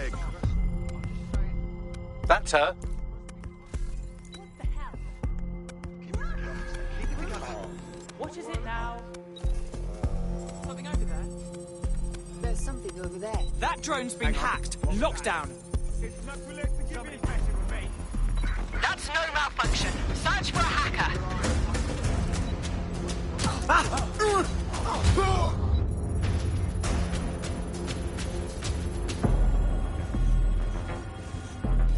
leg. That's her. What the hell? What is it now? Something over there? There's something over there. That drone's been hacked. Lockdown. That's no malfunction. Search for a hacker.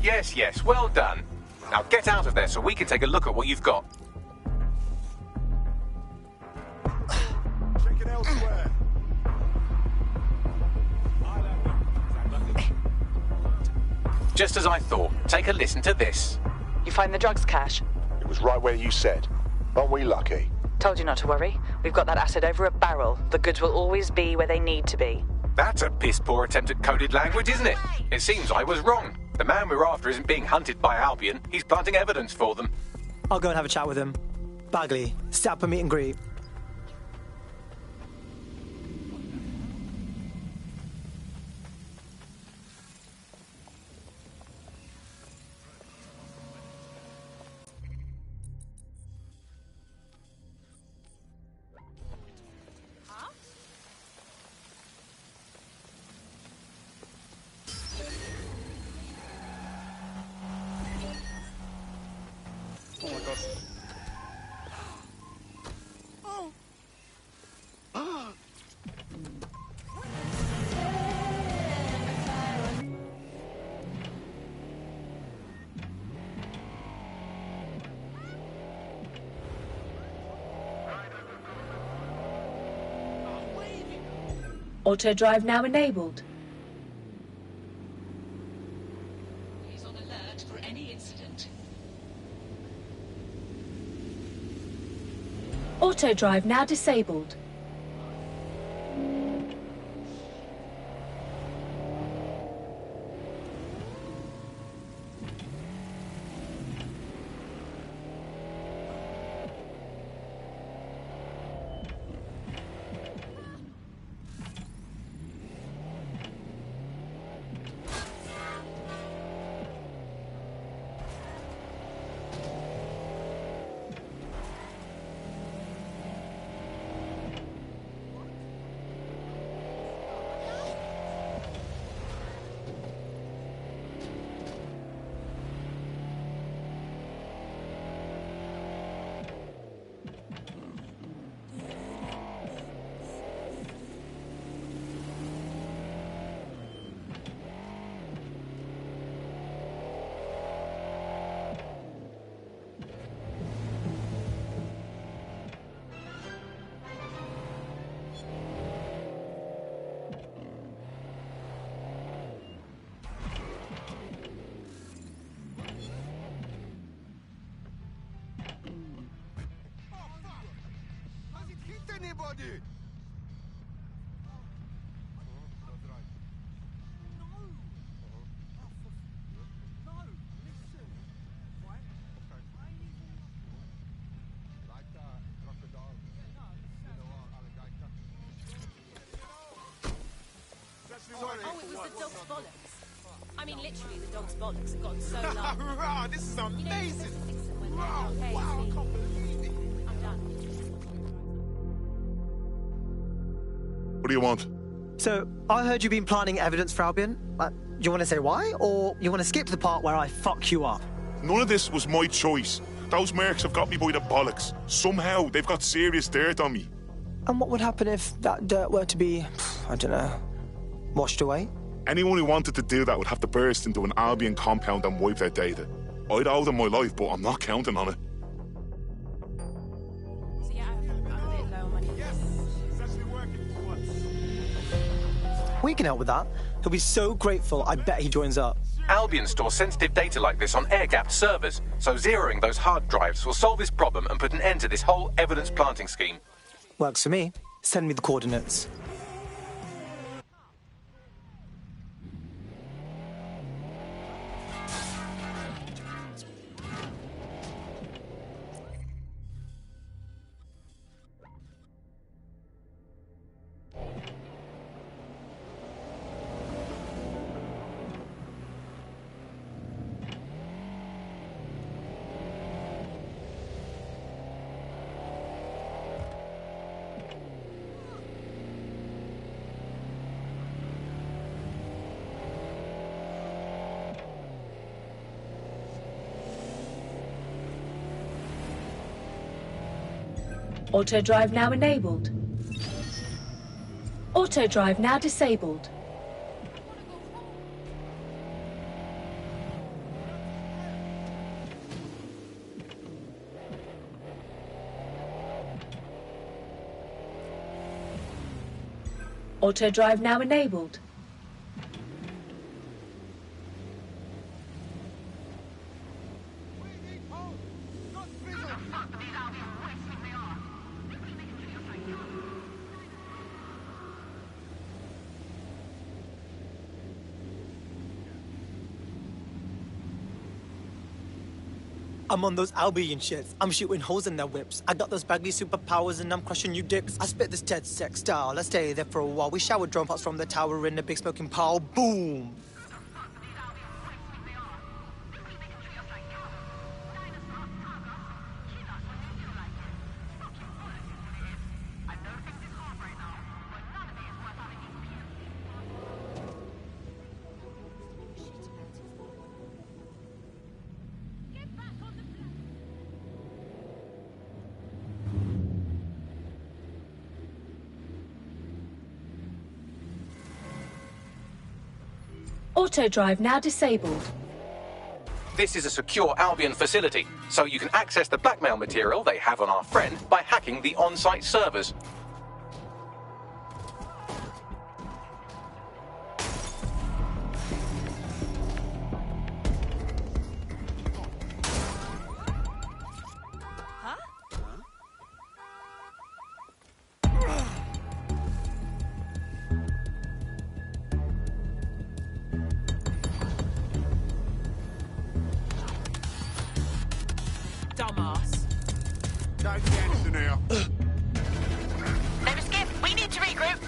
Yes, yes, well done. Now get out of there so we can take a look at what you've got. Check it elsewhere. Just as I thought. Take a listen to this. You find the drugs cache? It was right where you said. Aren't we lucky? Told you not to worry. We've got that asset over a barrel. The goods will always be where they need to be. That's a piss-poor attempt at coded language, isn't it? It seems I was wrong. The man we're after isn't being hunted by Albion. He's planting evidence for them. I'll go and have a chat with him. Bagley, set up a meet and greet. Oh my god. Oh! Ah! Auto drive now enabled. He's on alert for any incident. Auto drive now disabled. Has it hit anybody? Oh, it was the dog's bollocks. I mean, literally, the dog's bollocks have gotten so long. Wow, this is amazing! Wow, Okay, wow, I see, can't believe it! I'm done. What do you want? So, I heard you've been planting evidence for Albion. Do you want to say why, or you want to skip to the part where I fuck you up? None of this was my choice. Those mercs have got me by the bollocks. Somehow, they've got serious dirt on me. And what would happen if that dirt were to be, I don't know, washed away? Anyone who wanted to do that would have to burst into an Albion compound and wipe their data. I'd owe them my life, but I'm not counting on it. So yeah, I'm a bit low on money. Yes, it's actually working for once. We can help with that. He'll be so grateful, I bet he joins up. Albion stores sensitive data like this on air-gapped servers, so zeroing those hard drives will solve this problem and put an end to this whole evidence planting scheme. Works for me. Send me the coordinates. Auto drive now enabled. Auto drive now disabled. Auto drive now enabled. I'm on those Albion shits. I'm shooting holes in their whips. I got those baggy superpowers and I'm crushing you dicks. I spit this Ted sex style. Let's stay there for a while. We shower drone pots from the tower in the big smoking pile. Boom! Auto drive now disabled. This is a secure Albion facility, so you can access the blackmail material they have on our friend by hacking the on-site servers. Dumbass. Don't get anything here. Never skip. We need to regroup.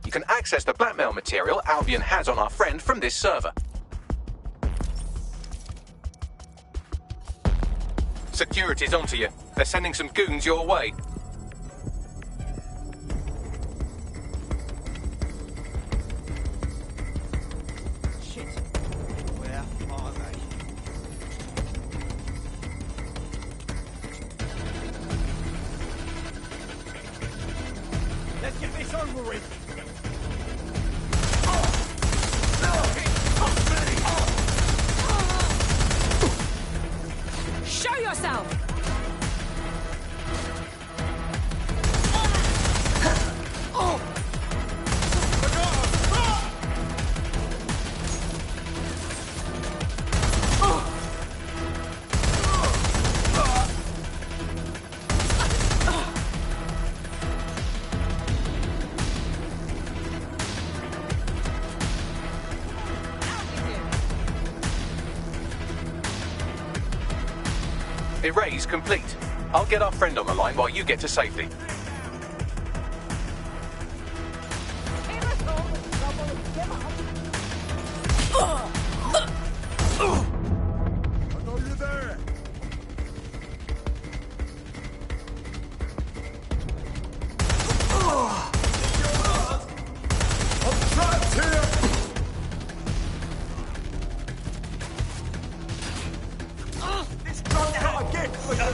You can access the blackmail material Albion has on our friend from this server. Security's onto you. They're sending some goons your way. Shit. Where are they? Let's get this over with. Show yourself! Erase complete. I'll get our friend on the line while you get to safety. I know you're there. I'm trapped here. This gun got a gift for you.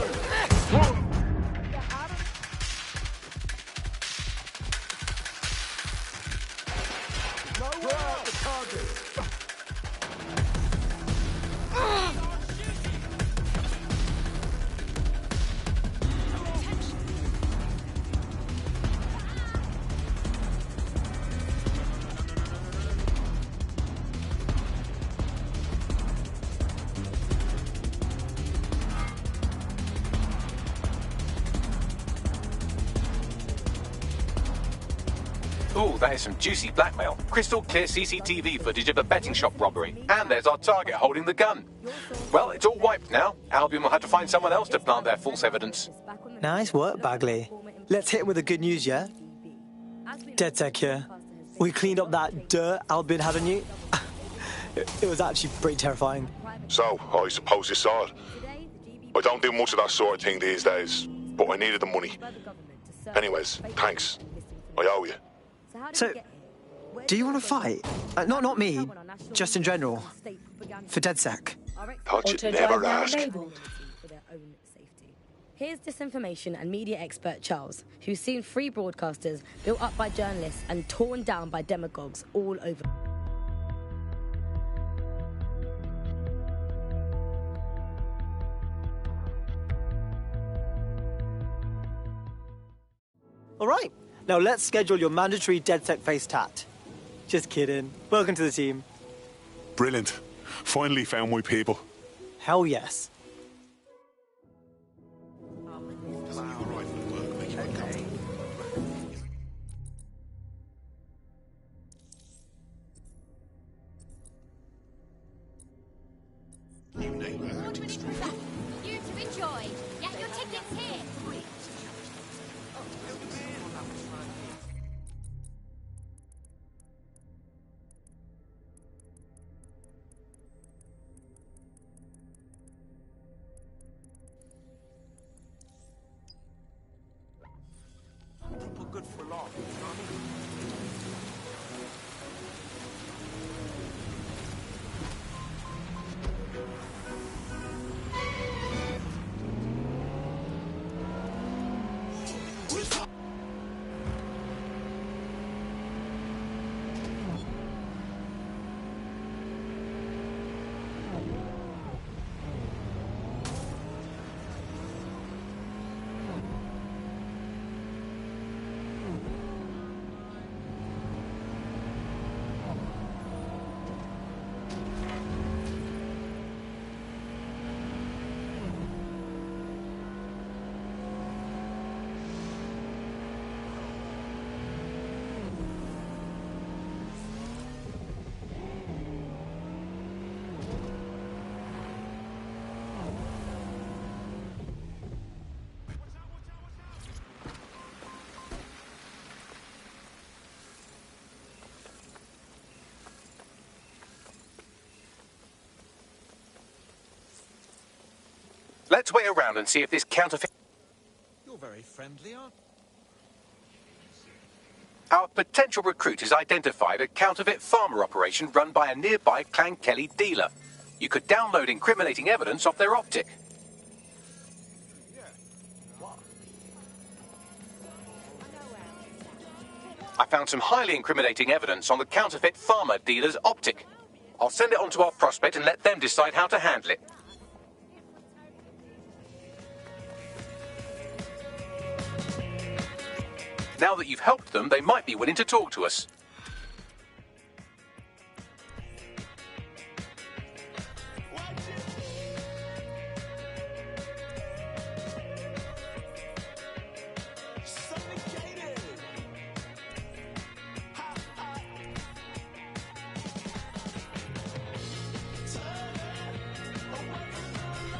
Ooh, that is some juicy blackmail. Crystal clear CCTV footage of a betting shop robbery. And there's our target holding the gun. Well, it's all wiped now. Albion will have to find someone else to plant their false evidence. Nice work, Bagley. Let's hit it with the good news, yeah? DedSec here. We cleaned up that dirt Albion had on you. It was actually pretty terrifying. So, I suppose you saw it. I don't do much of that sort of thing these days, but I needed the money. Anyways, thanks. I owe you. So, do you want to fight? Not me, just in general. For DedSec. Thought you'd Auto never drive now ask. enabled. For their own safety. Here's disinformation and media expert Charles, who's seen free broadcasters built up by journalists and torn down by demagogues all over. All right, now let's schedule your mandatory DedSec face tat. Just kidding. Welcome to the team. Brilliant. Finally found my people. Hell yes. You to enjoy. Get your tickets here. Good for a laugh, you know what I mean? Let's wait around and see if this counterfeit... You're very friendly, aren't you? Our potential recruit has identified a counterfeit farmer operation run by a nearby Clan Kelly dealer. You could download incriminating evidence off their optic. I found some highly incriminating evidence on the counterfeit farmer dealer's optic. I'll send it on to our prospect and let them decide how to handle it. Now that you've helped them, they might be willing to talk to us.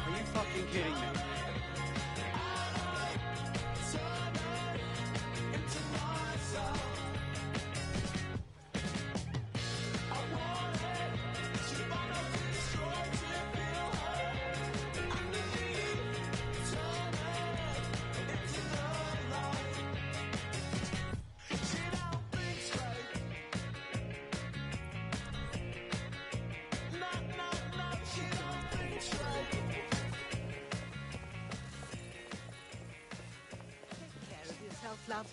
Are you fucking kidding me? Love.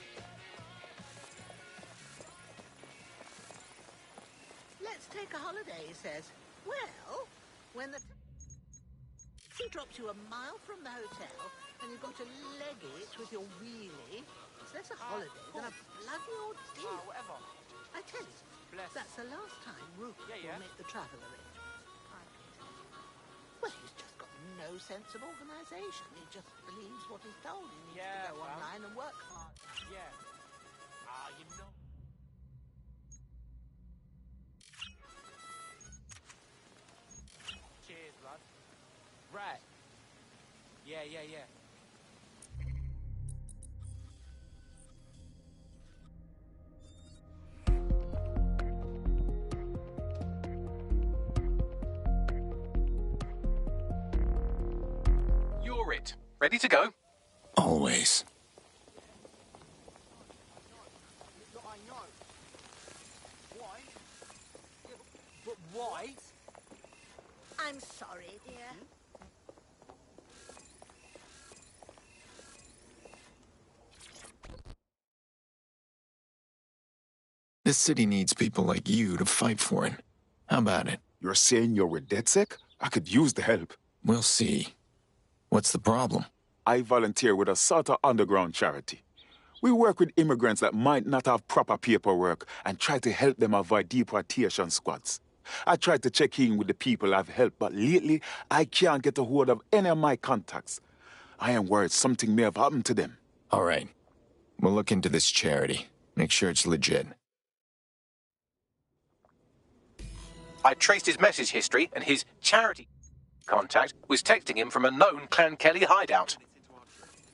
Let's take a holiday, he says. Well, when the taxi drops you a mile from the hotel and you've got to leg it with your wheelie, it's less a holiday than a bloody ordeal. Whatever. I tell you, that's the last time Rupert will make the travel arrangement. Well, he's just got no sense of organisation. He just believes what he's told. He needs to go online and work hard. Yeah. You know. Yeah. You're it. Ready to go? Always. I know. Why? But why? I'm sorry, dear. This city needs people like you to fight for it. How about it? You're saying you're with DedSec? I could use the help. We'll see. What's the problem? I volunteer with a sort of underground charity. We work with immigrants that might not have proper paperwork and try to help them avoid deportation squads. I tried to check in with the people I've helped, but lately I can't get a hold of any of my contacts. I am worried something may have happened to them. All right. We'll look into this charity. Make sure it's legit. I traced his message history, and his charity contact was texting him from a known Clan Kelly hideout.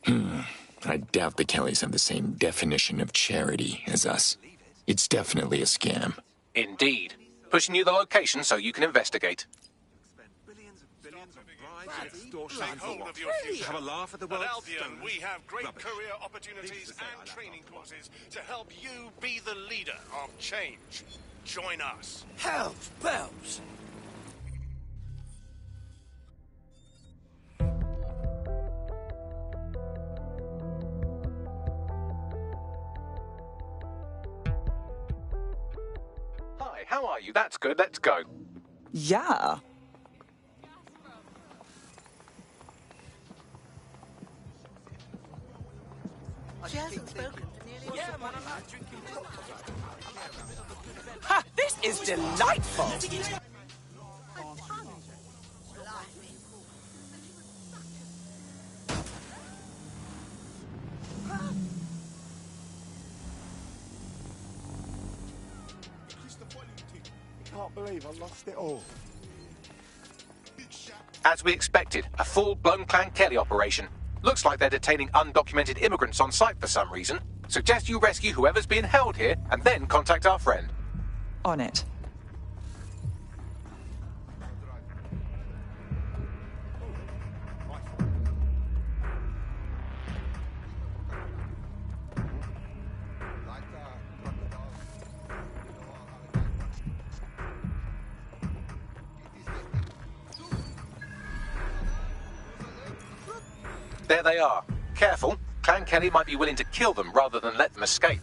I doubt the Kellys have the same definition of charity as us. It's definitely a scam. Indeed. Pushing you the location so you can investigate. Have a laugh at the world. At Albion, we have great career opportunities and training courses to help you be the leader of change. Join us. Hells bells! Hi, how are you? That's good. Let's go. Yeah. She hasn't spoken to nearly Yeah, man, I'm not drinking. Ha! This is delightful! I can't believe I lost it all. As we expected, a full-blown Clan Kelly operation. Looks like they're detaining undocumented immigrants on site for some reason. Suggest you rescue whoever's being held here and then contact our friend. On it. There they are. Careful. Clan Kelly might be willing to kill them rather than let them escape.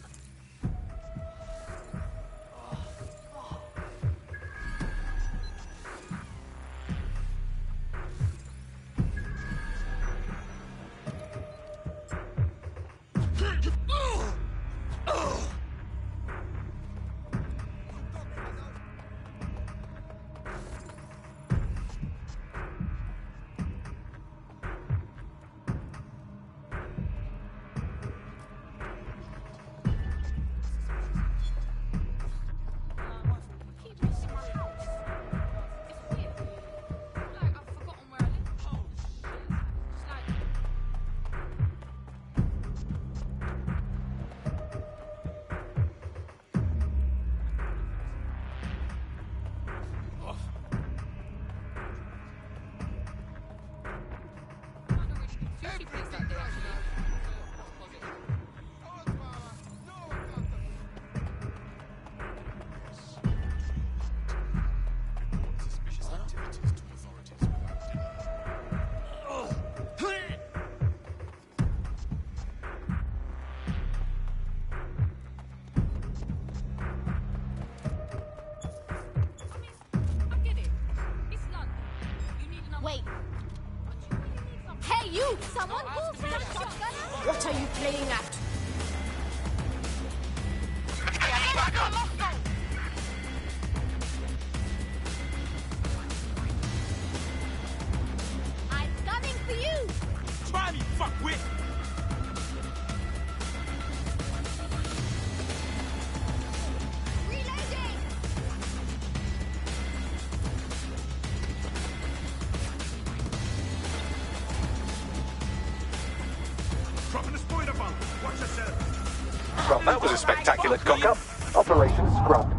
Wait. Hey, you! Someone pulls out a shotgun! What are you playing at? I'm coming for you! Try me, fuckwit! Reloading! Dropping the spoiler bomb. Watch yourself. Well, that was a spectacular cock-up. Operation Scrub.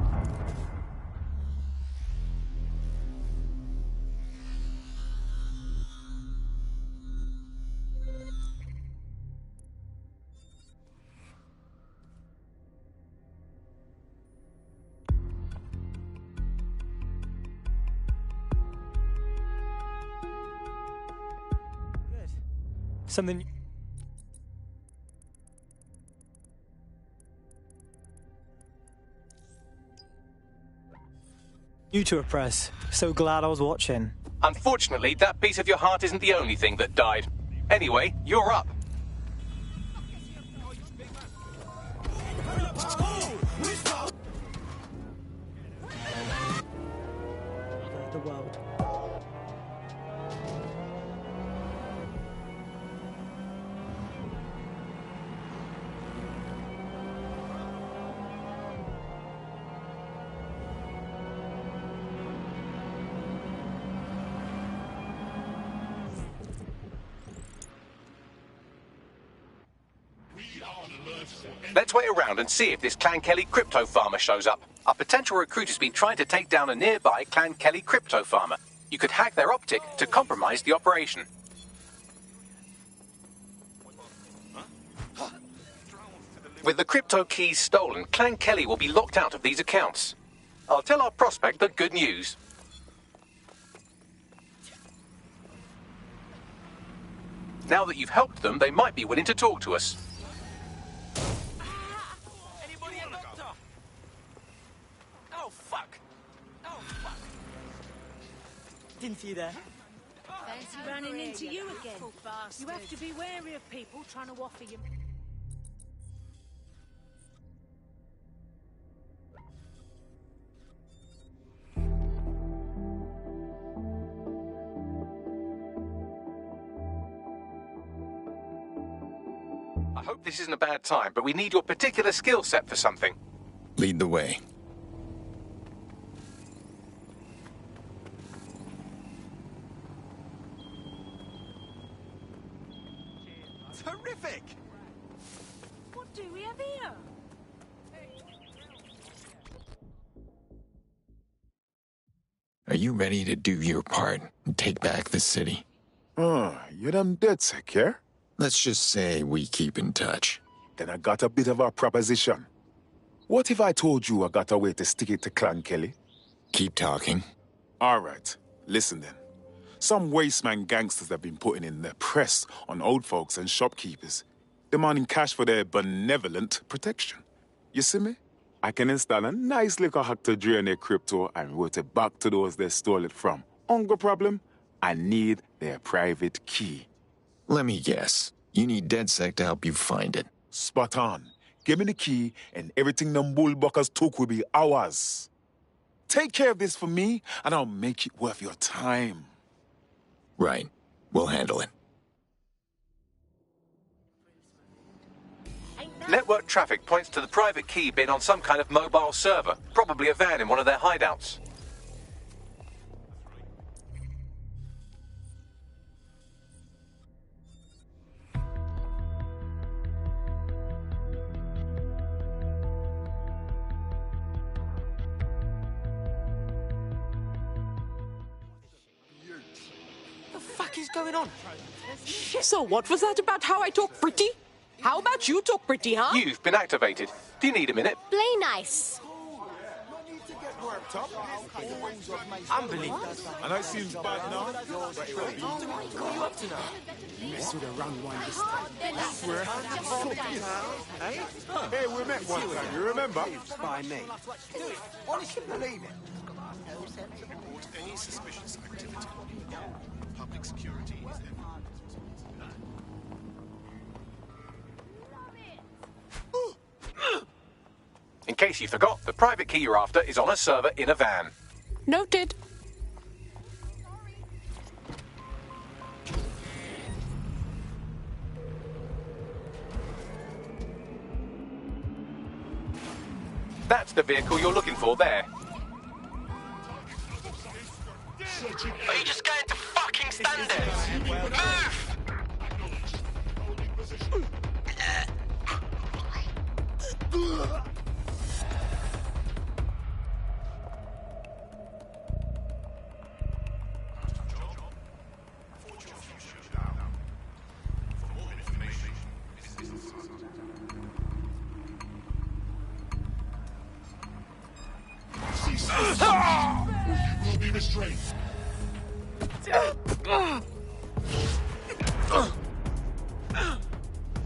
Something. You two are press. So glad I was watching. Unfortunately, that piece of your heart isn't the only thing that died. Anyway, you're up. The world. Let's wait around and see if this Clan Kelly crypto farmer shows up. Our potential recruit has been trying to take down a nearby Clan Kelly crypto farmer. You could hack their optic to compromise the operation. With the crypto keys stolen, Clan Kelly will be locked out of these accounts. I'll tell our prospect the good news. Now that you've helped them, they might be willing to talk to us. Didn't see you there. Fancy running into you again. You have to be wary of people trying to offer you. I hope this isn't a bad time, but we need your particular skill set for something. Lead the way. Terrific! What do we have here? Are you ready to do your part and take back the city? Oh, you done dead sick, yeah? Let's just say we keep in touch. Then I got a bit of a proposition. What if I told you I got a way to stick it to Clan Kelly? Keep talking. All right, listen then. Some wasteman gangsters have been putting in their press on old folks and shopkeepers, demanding cash for their benevolent protection. You see me? I can install a nice little hack to drain their crypto and route it back to those they stole it from. Only problem? I need their private key. Let me guess. You need DedSec to help you find it. Spot on. Give me the key and everything them bullbuckers took will be ours. Take care of this for me and I'll make it worth your time. Right. We'll handle it. Network traffic points to the private key being on some kind of mobile server, probably a van in one of their hideouts. What the fuck is going on? So what was that about how I talk pretty? How about you talk pretty, huh? You've been activated. Do you need a minute? Play nice. Unbelievable. And I seems bad now. What are you up to now? Mess with a round one this time. Swear. Hey, we met one time, you remember? By me. Honestly, believe it. No sense of report any suspicious activity. Public security is everything. In case you forgot, the private key you're after is on a server in a van. Noted. That's the vehicle you're looking for there. Are you just going to fucking stand there? Move! Will be restrained.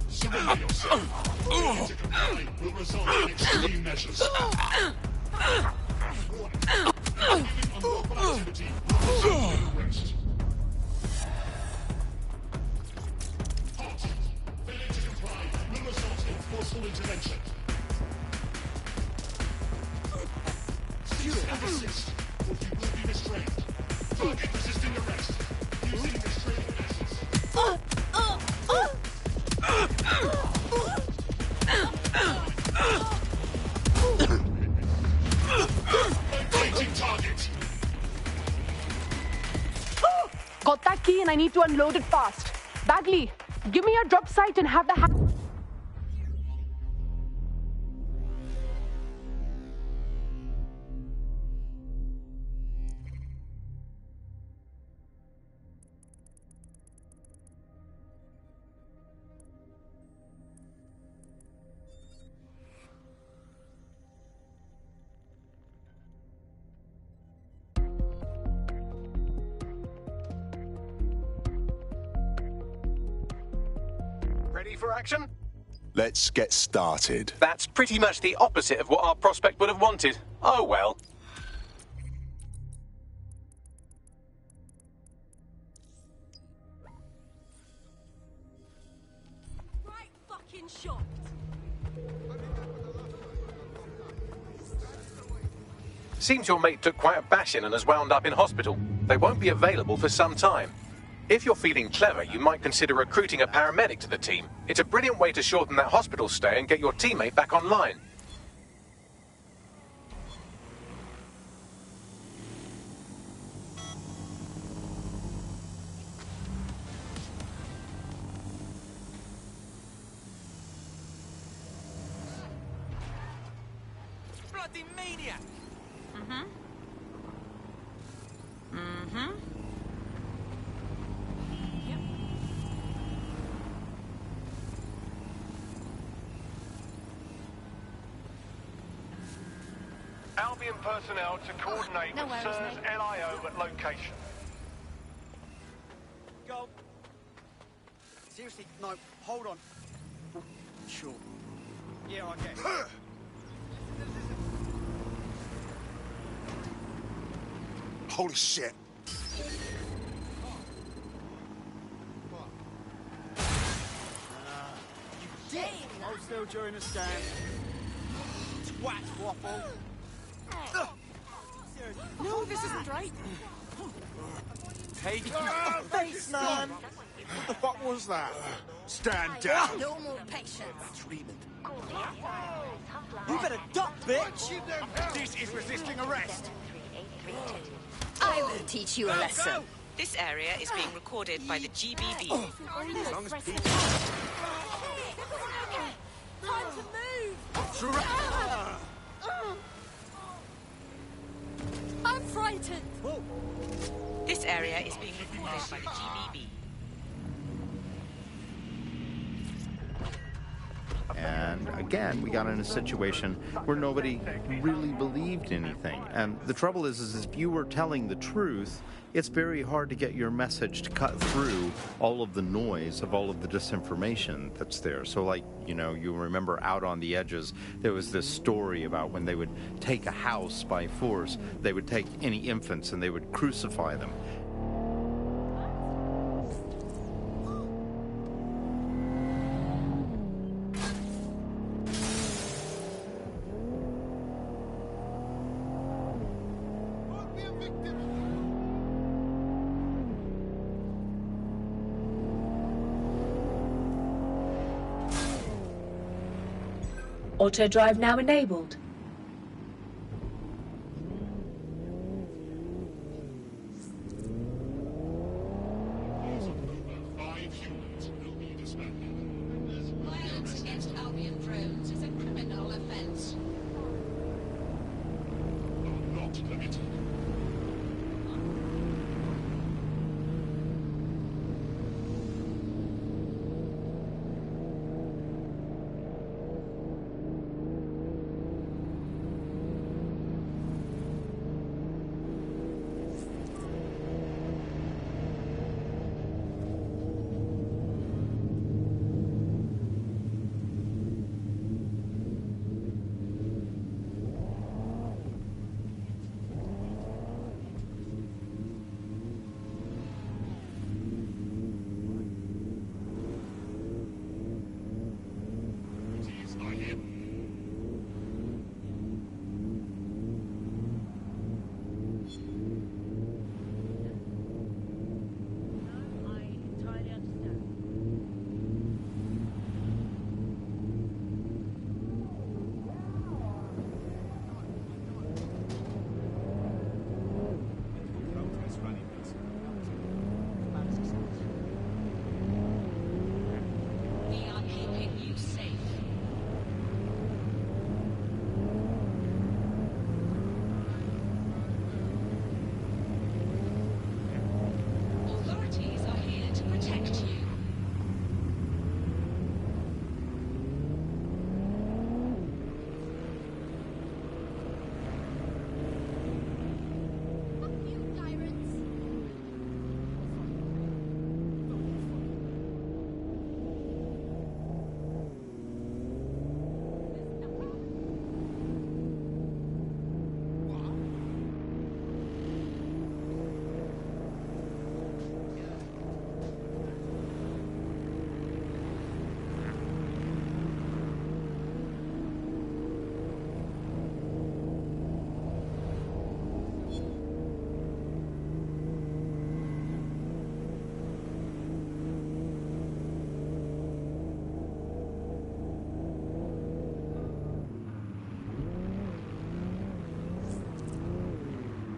Surrender yourself. Failure to comply will result in extreme measures. Unlawful activity will result in arrest. Halt. Failure to comply will result in forceful intervention. Cease and desist, or you will be restrained. Target resisting arrest. Using restraining measures. Locating target. Got that key and I need to unload it fast. Bagley, give me your drop site and have the Ready for action? Let's get started. That's pretty much the opposite of what our prospect would have wanted. Oh well. Right fucking shocked. Seems your mate took quite a bashing and has wound up in hospital. They won't be available for some time. If you're feeling clever, you might consider recruiting a paramedic to the team. It's a brilliant way to shorten that hospital stay and get your teammate back online. Bloody maniac! Albion personnel to coordinate No with worries, SIRS mate. LIO at location. Go. Seriously, no, hold on. Sure. Yeah, I guess. Holy shit. Hold still during the scan. Twat waffle. No, this isn't right. Take Face, man. What the fuck was that? Stand down. No more patience. You better duck, bitch. This is resisting arrest. I will teach you a lesson. This area is being recorded by the GBB. As long as people... Time to move. I'm frightened. This area is being recorded by the GBB. And again, we got in a situation where nobody really believed anything. And the trouble is if you were telling the truth, it's very hard to get your message to cut through all of the noise of all of the disinformation that's there. So like, you know, you remember Out on the Edges, there was this story about when they would take a house by force, they would take any infants and they would crucify them. Auto drive now enabled. Violence against Albion drones is a criminal offence.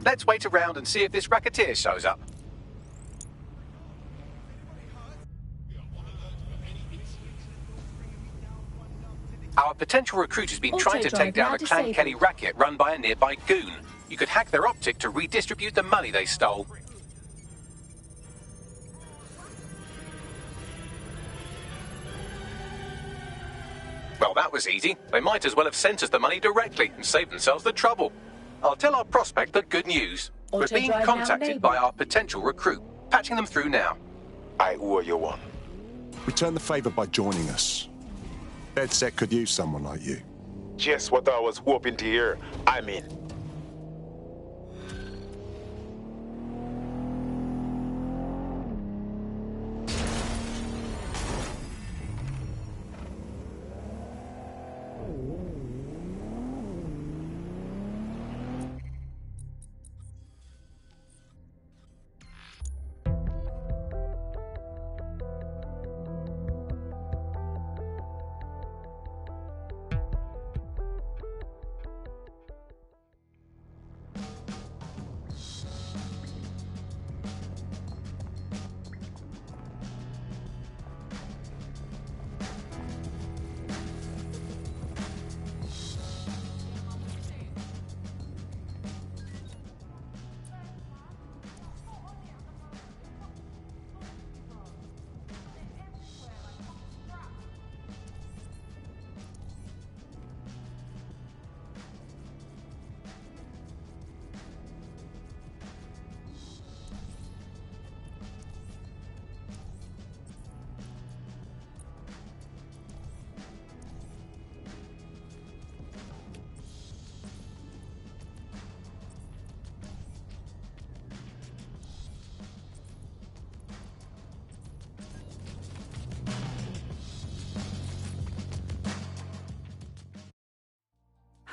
Let's wait around and see if this racketeer shows up. Our potential recruit has been trying to take down a Clan Kenny racket run by a nearby goon. You could hack their optic to redistribute the money they stole. Well, that was easy. They might as well have sent us the money directly and saved themselves the trouble. I'll tell our prospect the good news. We're being contacted by our potential recruit. Patching them through now. I owe you one. Return the favor by joining us. DedSec could use someone like you. Just what I was hoping to hear. I'm in.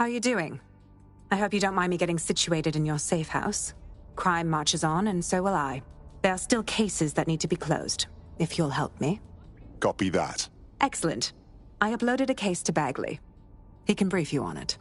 How you doing? I hope you don't mind me getting situated in your safe house. Crime marches on, and so will I. There are still cases that need to be closed, if you'll help me. Copy that. Excellent. I uploaded a case to Bagley. He can brief you on it.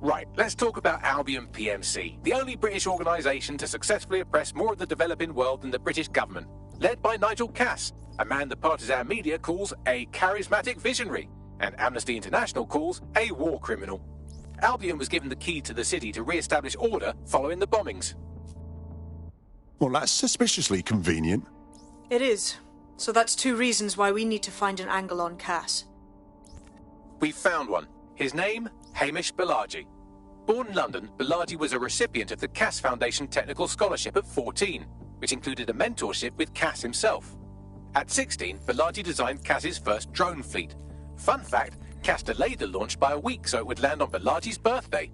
Right, let's talk about Albion PMC, the only British organisation to successfully oppress more of the developing world than the British government, led by Nigel Cass, a man the partisan media calls a charismatic visionary, and Amnesty International calls a war criminal. Albion was given the key to the city to re-establish order following the bombings. Well, that's suspiciously convenient. It is. So that's two reasons why we need to find an angle on Cass. We've found one. His name, Hamish Balaji. Born in London, Balaji was a recipient of the Cass Foundation Technical Scholarship at 14, which included a mentorship with Cass himself. At 16, Balaji designed Cass's first drone fleet. Fun fact, Cass delayed the launch by a week so it would land on Balaji's birthday.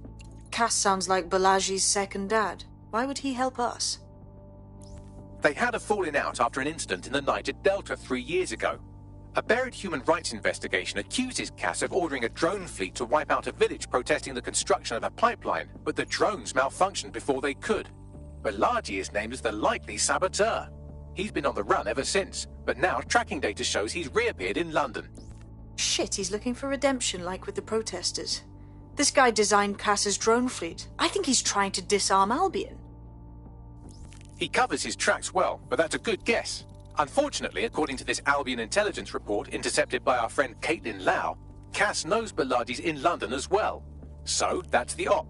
Cass sounds like Balaji's second dad. Why would he help us? They had a falling out after an incident in the Niger Delta 3 years ago. A buried human rights investigation accuses Cass of ordering a drone fleet to wipe out a village protesting the construction of a pipeline, but the drones malfunctioned before they could. Balaji is named as the likely saboteur. He's been on the run ever since, but now tracking data shows he's reappeared in London. Shit, he's looking for redemption like with the protesters. This guy designed Cass's drone fleet. I think he's trying to disarm Albion. He covers his tracks well, but that's a good guess. Unfortunately, according to this Albion intelligence report intercepted by our friend Caitlin Lau, Cass knows Balaji's in London as well. So, that's the op.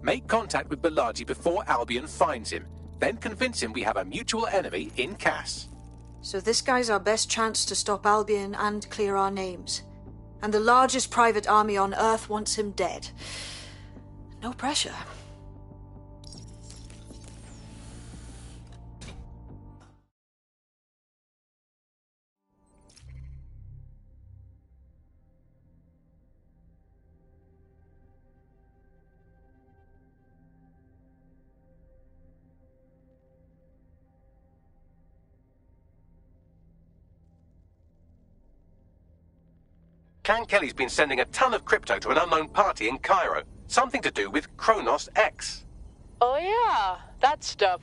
Make contact with Balaji before Albion finds him, then convince him we have a mutual enemy in Cass. So this guy's our best chance to stop Albion and clear our names. And the largest private army on Earth wants him dead. No pressure. Clan Kelly's been sending a ton of crypto to an unknown party in Cairo. Something to do with Kronos X. Oh yeah, that stuff.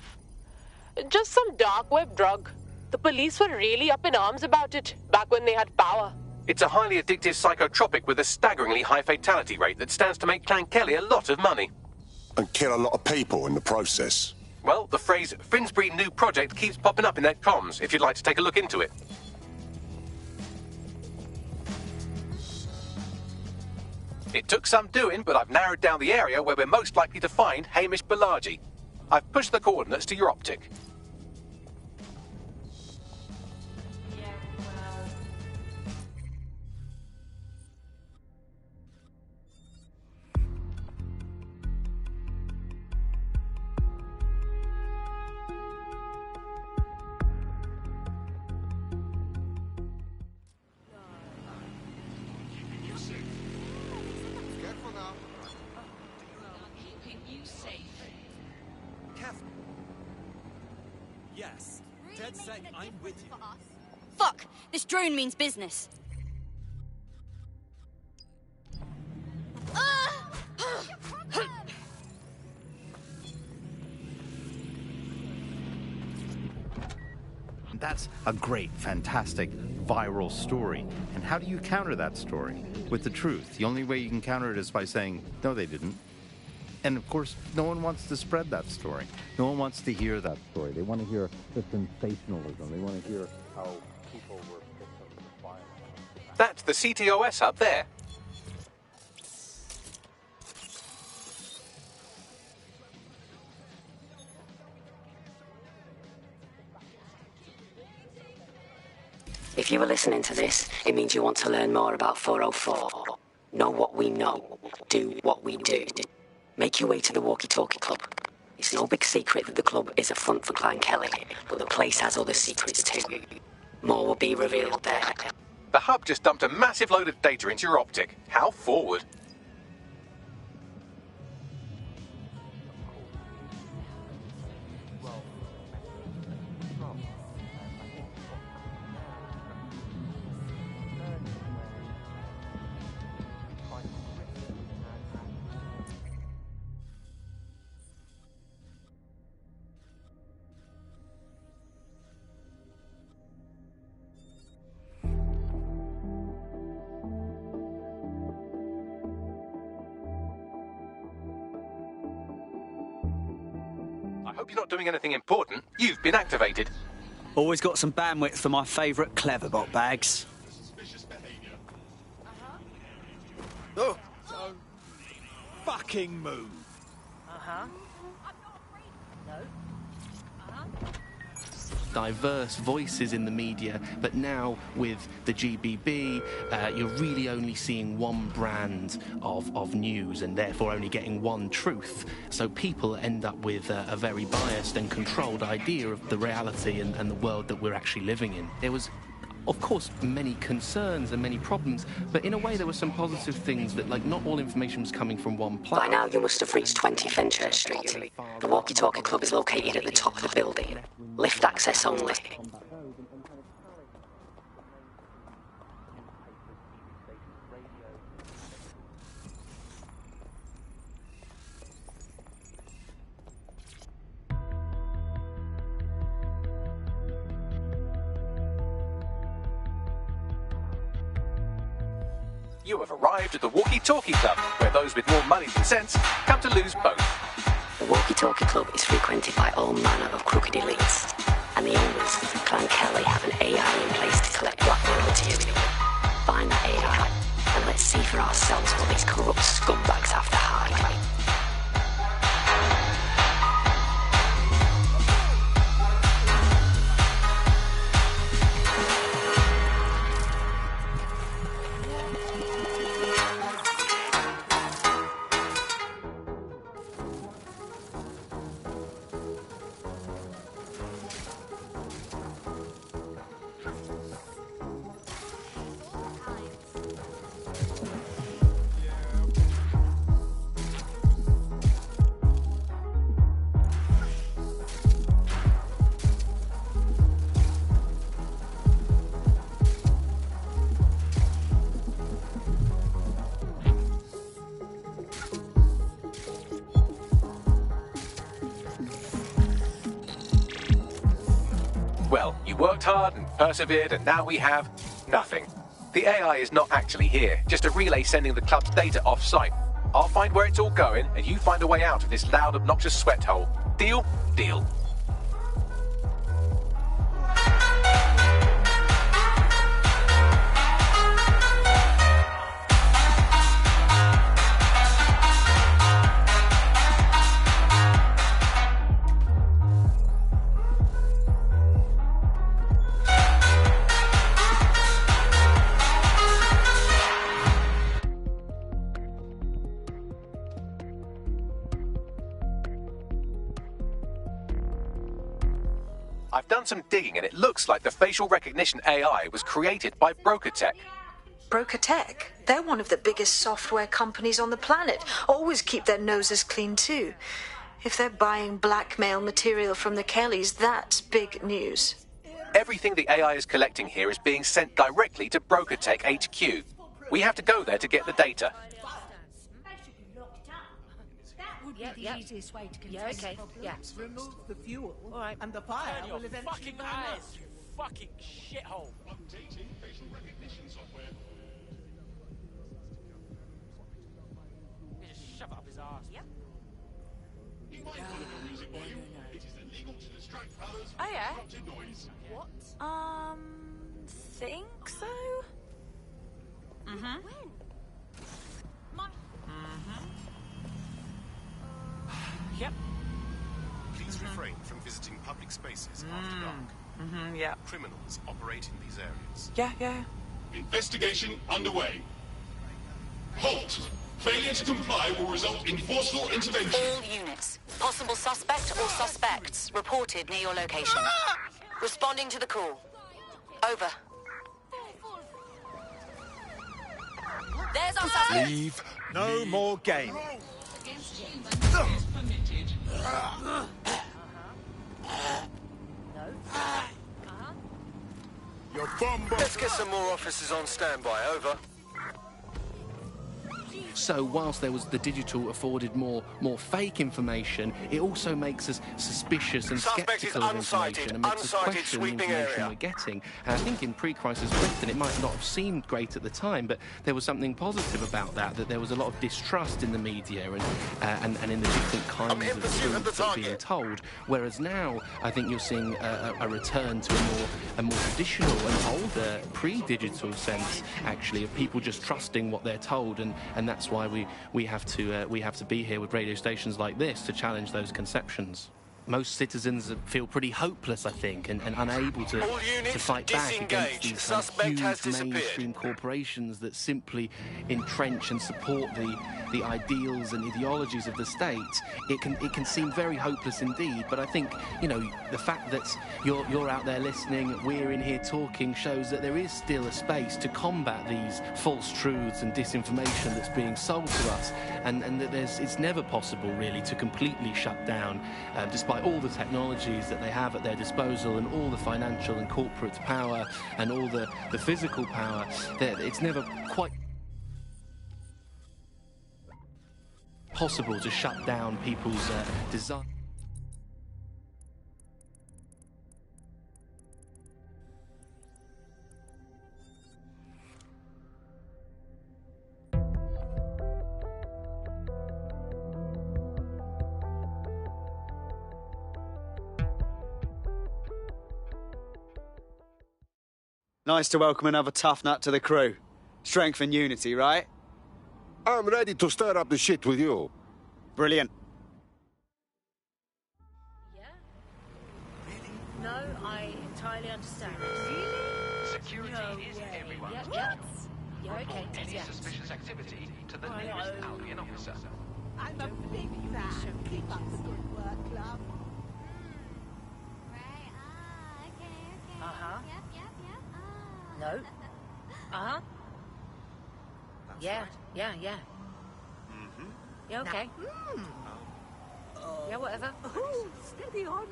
Just some dark web drug. The police were really up in arms about it back when they had power. It's a highly addictive psychotropic with a staggeringly high fatality rate that stands to make Clan Kelly a lot of money. And kill a lot of people in the process. Well, the phrase Finsbury New Project keeps popping up in their comms, if you'd like to take a look into it. It took some doing, but I've narrowed down the area where we're most likely to find Hamish Balaji. I've pushed the coordinates to your optic. Yes. Dead set, I'm with you. Fuck! This drone means business. That's a great, fantastic, viral story. And how do you counter that story? With the truth. The only way you can counter it is by saying, no, they didn't. And of course, no one wants to spread that story. No one wants to hear that story. They want to hear the sensationalism. They want to hear how people were victims of violence. That's the CTOS up there. If you were listening to this, it means you want to learn more about 404. Know what we know. Do what we do. Make your way to the Walkie Talkie Club. It's no big secret that the club is a front for Clan Kelly, but the place has other secrets too. More will be revealed there. The hub just dumped a massive load of data into your optic. How forward? I hope you're not doing anything important. You've been activated. Always got some bandwidth for my favourite Cleverbot bags. Oh! Fucking move! Diverse voices in the media, but now with the GBB, you're really only seeing one brand of news and therefore only getting one truth. So people end up with a very biased and controlled idea of the reality and the world that we're actually living in. There was, of course, many concerns and many problems, but in a way there were some positive things that, like, not all information was coming from one place. By now you must have reached 20 Fenchurch Street. The Walkie Talkie Club is located at the top of the building. Lift access only. You have arrived at the Walkie Talkie Club, where those with more money than sense come to lose both. The Walkie Talkie Club is frequented by all manner of crooked elites, and the owners, Clan Kelly, have an AI in place to collect blackmail material. Find that AI, and let's see for ourselves what these corrupt scumbags have to hide. Well, you worked hard and persevered, and now we have nothing. The AI is not actually here, just a relay sending the club's data off-site. I'll find where it's all going, and you find a way out of this loud, obnoxious sweat hole. Deal? Deal. I've done some digging, and it looks like the facial recognition AI was created by Broker Tech. Broker Tech? They're one of the biggest software companies on the planet. Always keep their noses clean, too. If they're buying blackmail material from the Kellys, that's big news. Everything the AI is collecting here is being sent directly to Broker Tech HQ. We have to go there to get the data. The easiest way to confess problems. Remove the fuel, and the fire will eventually burn out. You fucking shithole. Updating facial recognition software. You just shove it up his ass. Yep. You might follow the music volume. It is illegal to distract others Oh, yeah? with disruptive noise. What? Think so? Mm-hmm. When? Yep. Please refrain from visiting public spaces after dark. Yeah. Criminals operate in these areas. Yeah. Investigation underway. Halt! Failure to comply will result in forceful intervention. All units. Possible suspect or suspects reported near your location. Responding to the call. Over. There's our suspect. Leave. No more game. Let's get some more officers on standby. Over. So whilst there was the digital afforded more fake information, it also makes us suspicious and Suspect is sceptical of information and makes us unsighted question the sweeping information area. we're getting. And I think in pre-crisis Britain, it might not have seemed great at the time, but there was something positive about that there was a lot of distrust in the media and in the different kinds of truths that were being told. Whereas now, I think you're seeing a return to a more traditional and older pre-digital sense, actually, of people just trusting what they're told, and that's why we have to be here with radio stations like this to challenge those conceptions. Most citizens feel pretty hopeless, I think, and unable to fight back against these Suspect has huge disappeared. mainstream corporations that simply entrench and support the ideals and ideologies of the state. It can seem very hopeless indeed, but I think, the fact that you're out there listening, we're in here talking, shows that there is still a space to combat these false truths and disinformation that's being sold to us, and that it's never possible really to completely shut down, despite all the technologies that they have at their disposal and all the financial and corporate power and all the physical power. It's never quite possible to shut down people's desire. Nice to welcome another tough nut to the crew. Strength and unity, right? I'm ready to stir up the shit with you. Brilliant. No, I entirely understand. Security is everyone. Yeah, okay. Any suspicious activity to the nearest Albion officer. I'm a big fan. Keep up the good work, love. Uh-huh. No. Uh-huh. Yeah. Mm-hmm. Yeah, okay. Yeah, whatever. Oh, steady on.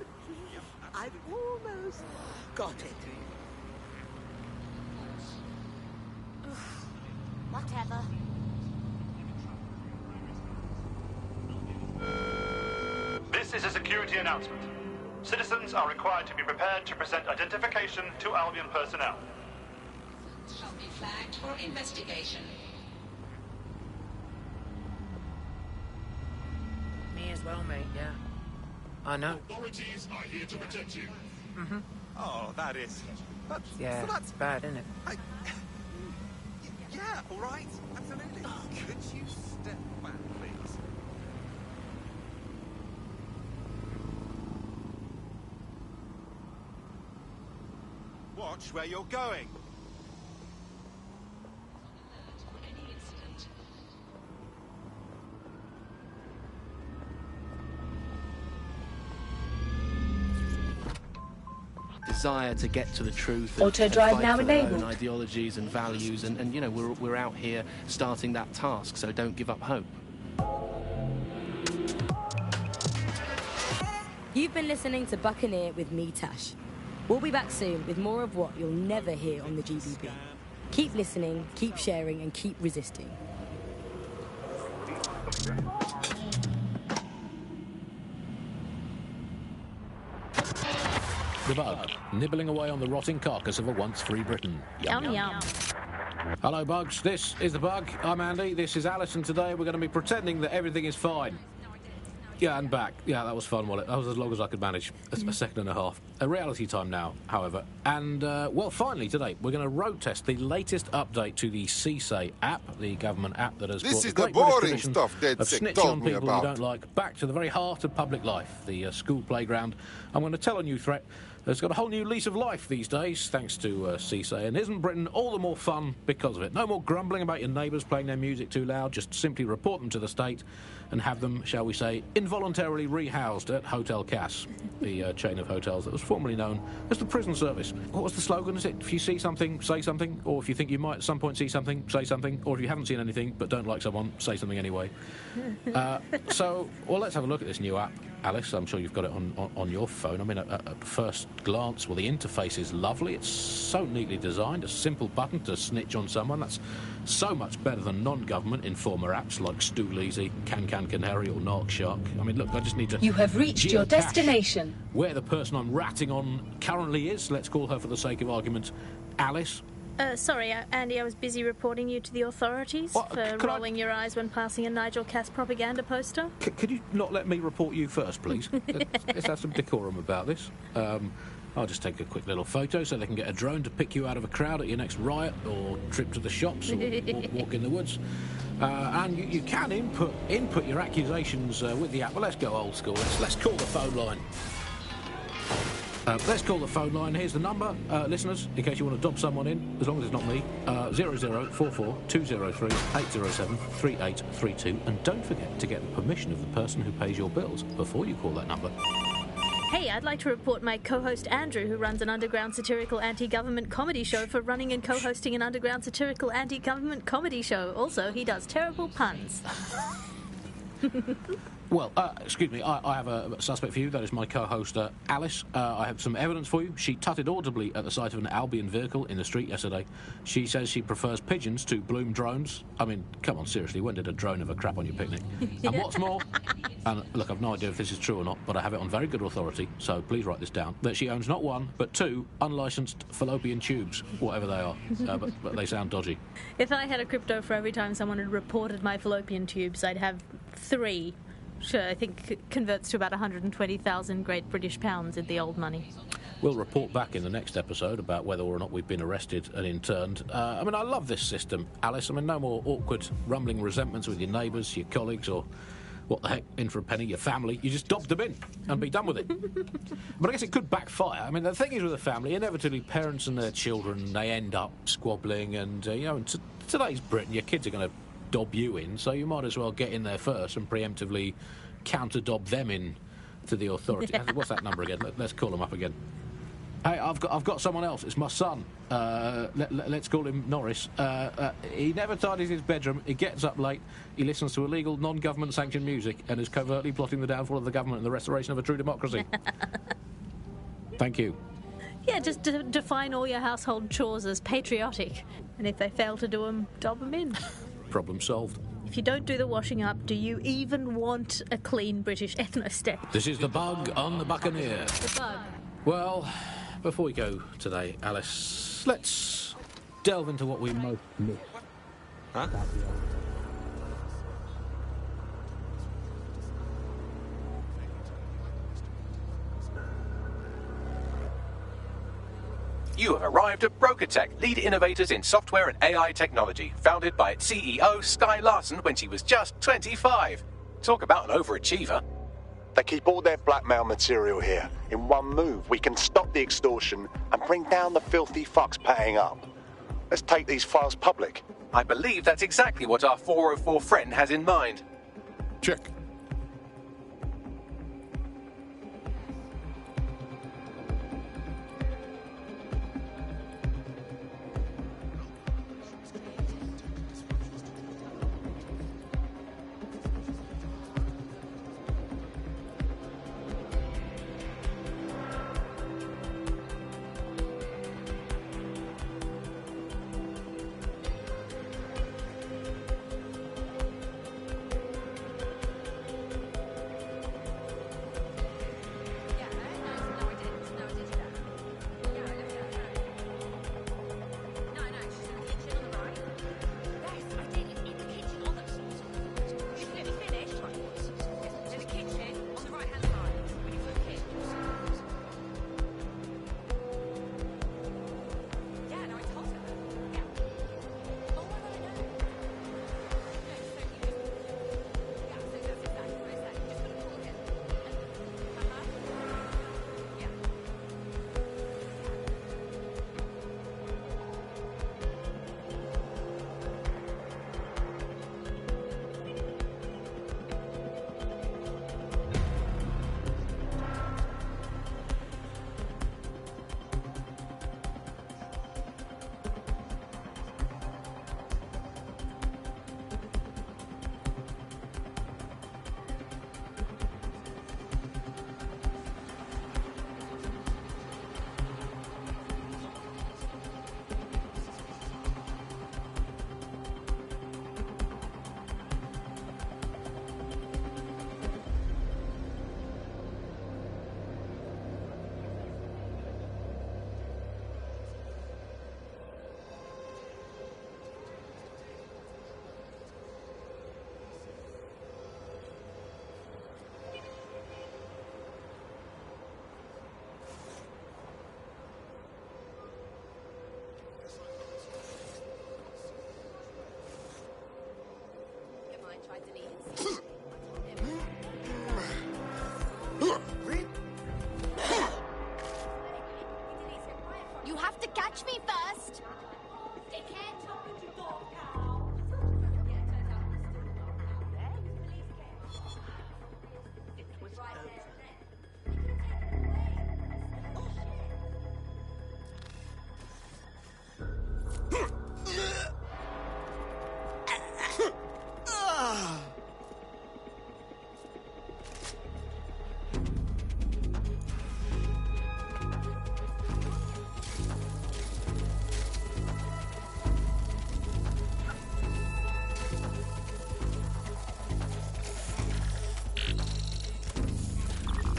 I've almost got it. Whatever. This is a security announcement. Citizens are required to be prepared to present identification to Albion personnel. Shall be flagged for investigation. Me as well, mate, yeah. I know. Authorities are here to protect you. Mm-hmm. Oh, that is... Yeah, so that's bad, isn't it? Yeah, all right. Absolutely. Could you step back, please? Watch where you're going. Desire to get to the truth. Auto drive fight now for their own enabled. ideologies and values, and you know we're out here starting that task. So don't give up hope. You've been listening to Buccaneer with me, Tash. We'll be back soon with more of what you'll never hear on the GBB. Keep listening, keep sharing, and keep resisting. The Bug, nibbling away on the rotting carcass of a once free Britain. Yum, yum. Hello, Bugs. This is The Bug. I'm Andy. This is Alice, and today we're going to be pretending that everything is fine. Yeah, and back. Yeah, that was fun, wasn't it? That was as long as I could manage. A second and a half. A reality time now, however. And, well, finally, today, we're going to road test the latest update to the CSAY app, the government app that has brought the great British tradition stuff of snitching on people you don't like back to the very heart of public life, the school playground. I'm going to tell a new threat. It's got a whole new lease of life these days, thanks to CSAY, and isn't Britain all the more fun because of it? No more grumbling about your neighbours playing their music too loud, just simply report them to the state and have them, shall we say, involuntarily rehoused at Hotel Cass, the chain of hotels that was formerly known as the prison service. What was the slogan? Is it, if you see something, say something, or if you think you might at some point see something, say something, or if you haven't seen anything but don't like someone, say something anyway. So, well, let's have a look at this new app. Alice, I'm sure you've got it on your phone. I mean, at first glance, well, the interface is lovely. It's so neatly designed. A simple button to snitch on someone. That's so much better than non-government informer apps like Stool-Easy, Canary, or Narc Shark. I mean, look, I just need to... You have reached your destination. Where the person I'm ratting on currently is. Let's call her, for the sake of argument, Alice. Sorry, Andy, I was busy reporting you to the authorities for rolling your eyes when passing a Nigel Cass propaganda poster. Could you not let me report you first, please? Let's have some decorum about this. I'll just take a quick little photo so they can get a drone to pick you out of a crowd at your next riot or trip to the shops or walk in the woods. And you can input your accusations with the app. Well, let's go old school. Let's call the phone line. Let's call the phone line. Here's the number, listeners, in case you want to dob someone in, as long as it's not me. 0044 203 807 3832. And don't forget to get the permission of the person who pays your bills before you call that number. Hey, I'd like to report my co-host Andrew, who runs an underground satirical anti-government comedy show, for running and co-hosting an underground satirical anti-government comedy show. Also, he does terrible puns. Well, excuse me, I have a suspect for you. That is my co-host, Alice. I have some evidence for you. She tutted audibly at the sight of an Albion vehicle in the street yesterday. She says she prefers pigeons to Bloom drones. I mean, come on, seriously, when did a drone ever crap on your picnic? And what's more, and look, I've no idea if this is true or not, but I have it on very good authority, so please write this down, that she owns not one, but two unlicensed fallopian tubes, whatever they are. But they sound dodgy. If I had a crypto for every time someone had reported my fallopian tubes, I'd have 3. Sure, I think converts to about 120,000 Great British pounds in the old money. We'll report back in the next episode about whether or not we've been arrested and interned. I mean, I love this system, Alice. I mean, no more awkward, rumbling resentments with your neighbours, your colleagues, or, what the heck, in for a penny, your family. You just dob them in and be done with it. But I guess it could backfire. I mean, the thing is with a family, inevitably parents and their children, they end up squabbling, and, you know, in today's Britain, your kids are going to dob you in, so you might as well get in there first and preemptively counter-dob them in to the authority. What's that number again? Let's call them up again. Hey, I've got someone else. It's my son. Let's call him Norris. He never tidies his bedroom. He gets up late. He listens to illegal, non-government sanctioned music and is covertly plotting the downfall of the government and the restoration of a true democracy. Thank you. Yeah, just define all your household chores as patriotic. And if they fail to do them, dob them in. Problem solved. if you don't do the washing up, do you even want a clean British ethnostate? This is the bug on the Buccaneer. The bug. Well, before we go today, Alice, let's delve into what we most miss. Huh? You have arrived at BrokerTech, lead innovators in software and AI technology, founded by its CEO, Sky Larson, when she was just 25. Talk about an overachiever. They keep all their blackmail material here. In one move, we can stop the extortion and bring down the filthy fucks paying up. Let's take these files public. I believe that's exactly what our 404 friend has in mind. Check. You have to catch me first.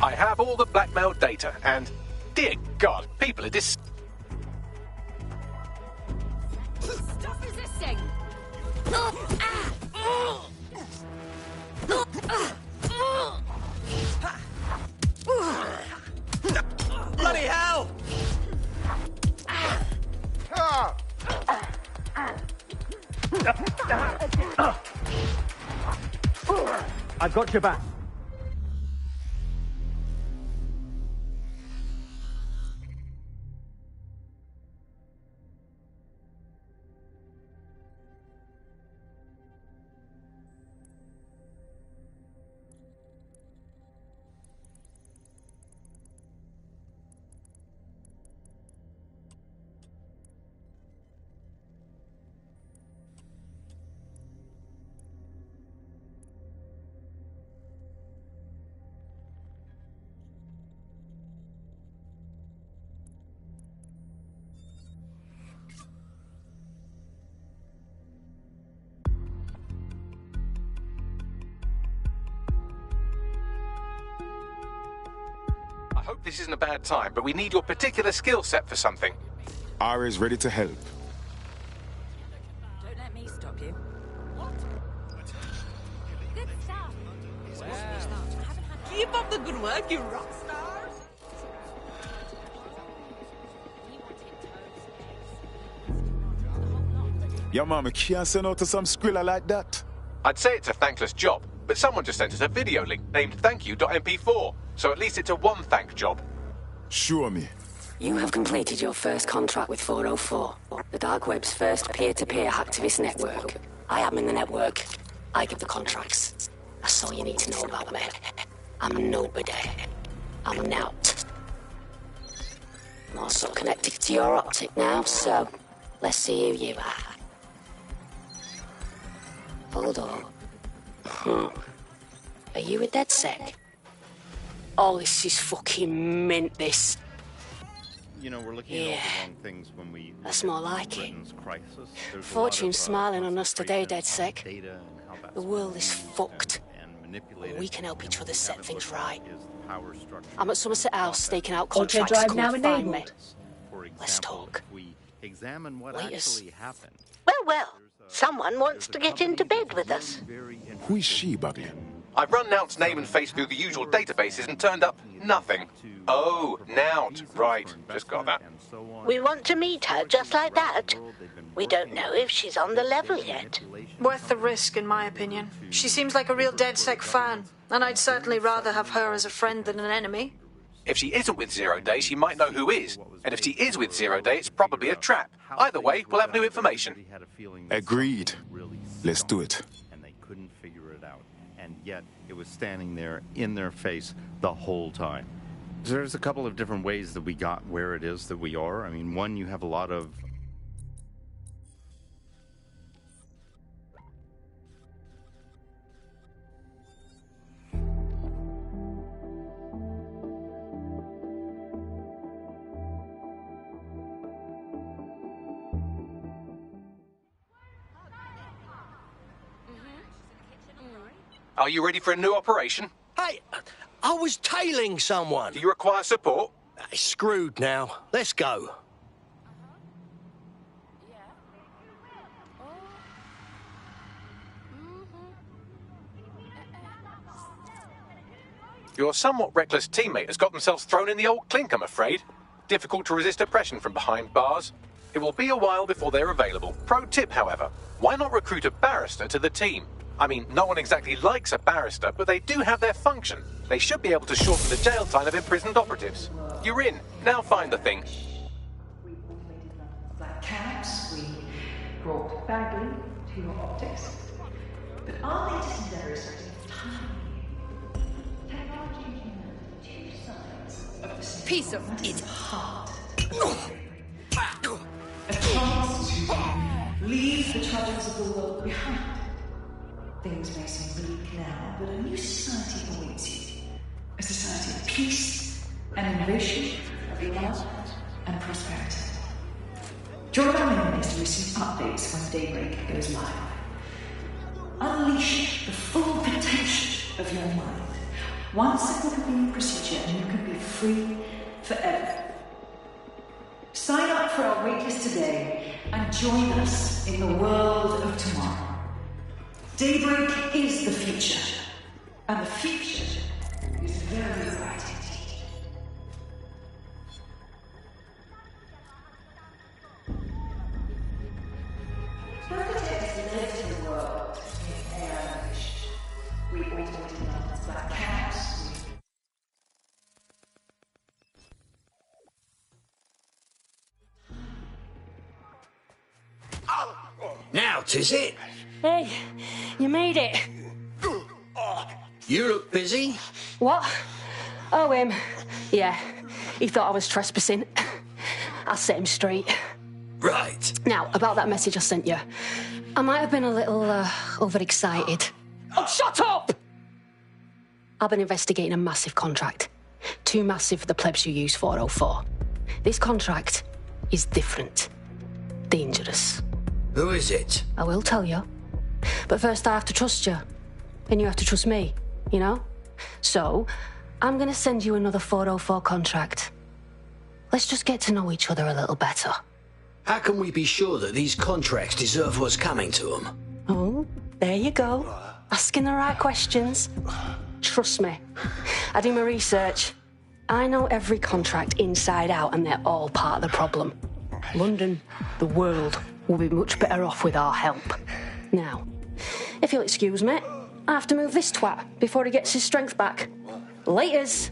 I have all the blackmail data, and dear God, people are Stop resisting. Bloody hell! I've got your back. hope this isn't a bad time, but we need your particular skill set for something. Ari's ready to help. Don't let me stop you. Good stuff. Keep up the good work, you rock stars. Your mama can't send out to some skrilla like that. I'd say it's a thankless job, but someone just sent us a video link named thankyou.mp4, so at least it's a one-thank job. Show me. You have completed your first contract with 404, the dark web's first peer-to-peer hacktivist network. I am in the network. I give the contracts. That's all you need to know about me. I'm nobody. I'm an out. I'm also connected to your optic now, so let's see who you are. Hold on. Are you a DedSec? Oh, this is fucking mint, this. You know, we're looking at all the wrong things when we... That's more like it. Crisis. Fortune's smiling on us today, DedSec. The world is fucked. We can help each other set things right. I'm at Somerset House staking out contracts. Ultra drive Come now and find me. For example, Let's talk. We examine what Latest. actually happened. Well, someone wants to get into bed with us. Who is she, Bubbly? I've run Nout's name and face through the usual databases and turned up nothing. Oh, Nout. Right, just got that. We want to meet her just like that. We don't know if she's on the level yet. Worth the risk, in my opinion. She seems like a real DedSec fan, and I'd certainly rather have her as a friend than an enemy. If she isn't with Zero Day, she might know who is. And if she is with Zero Day, it's probably a trap. Either way, we'll have new information. Agreed. Let's do it. And they couldn't figure it out. And yet, it was standing there in their face the whole time. There's a couple of different ways that we got where it is that we are. I mean, one, you have a lot of... Are you ready for a new operation? Hey, I was tailing someone. Do you require support? Screwed now. Let's go. Your somewhat reckless teammate has got themselves thrown in the old clink, I'm afraid. Difficult to resist oppression from behind bars. It will be a while before they're available. Pro tip, however, why not recruit a barrister to the team? I mean, no one exactly likes a barrister, but they do have their function. They should be able to shorten the jail time of imprisoned operatives. You're in. Now find the thing. Black cabs, we brought Bagley to your optics. But our latest endeavour is something tiny. Technology can have two sides of the same Piece of it. Hard. A chance to leave the troubles of the world behind. Things may seem bleak now, but a new society awaits you. A society of peace and innovation, of love and prosperity. Join our members to receive updates when Daybreak goes live. Unleash the full potential of your mind. One simple convenient procedure and you can be free forever. Sign up for our waitlist today and join us in the world of tomorrow. Daybreak is the future, and the future is very bright indeed. Architects lived in the world in air and fish. We automated London's black cabs. Now, 'tis it. Hey, you made it. You look busy. What? Oh, yeah, he thought I was trespassing. I'll set him straight. Right. Now, about that message I sent you. I might have been a little overexcited. Oh, shut up! I've been investigating a massive contract. Too massive for the plebs who use 404. This contract is different. Dangerous. Who is it? I will tell you. But first I have to trust you. And you have to trust me, you know? So, I'm going to send you another 404 contract. Let's just get to know each other a little better. How can we be sure that these contracts deserve what's coming to them? Oh, there you go. Asking the right questions. Trust me, I do my research. I know every contract inside out, and they're all part of the problem. London, the world, will be much better off with our help. Now, if you'll excuse me, I have to move this twat before he gets his strength back. Laters.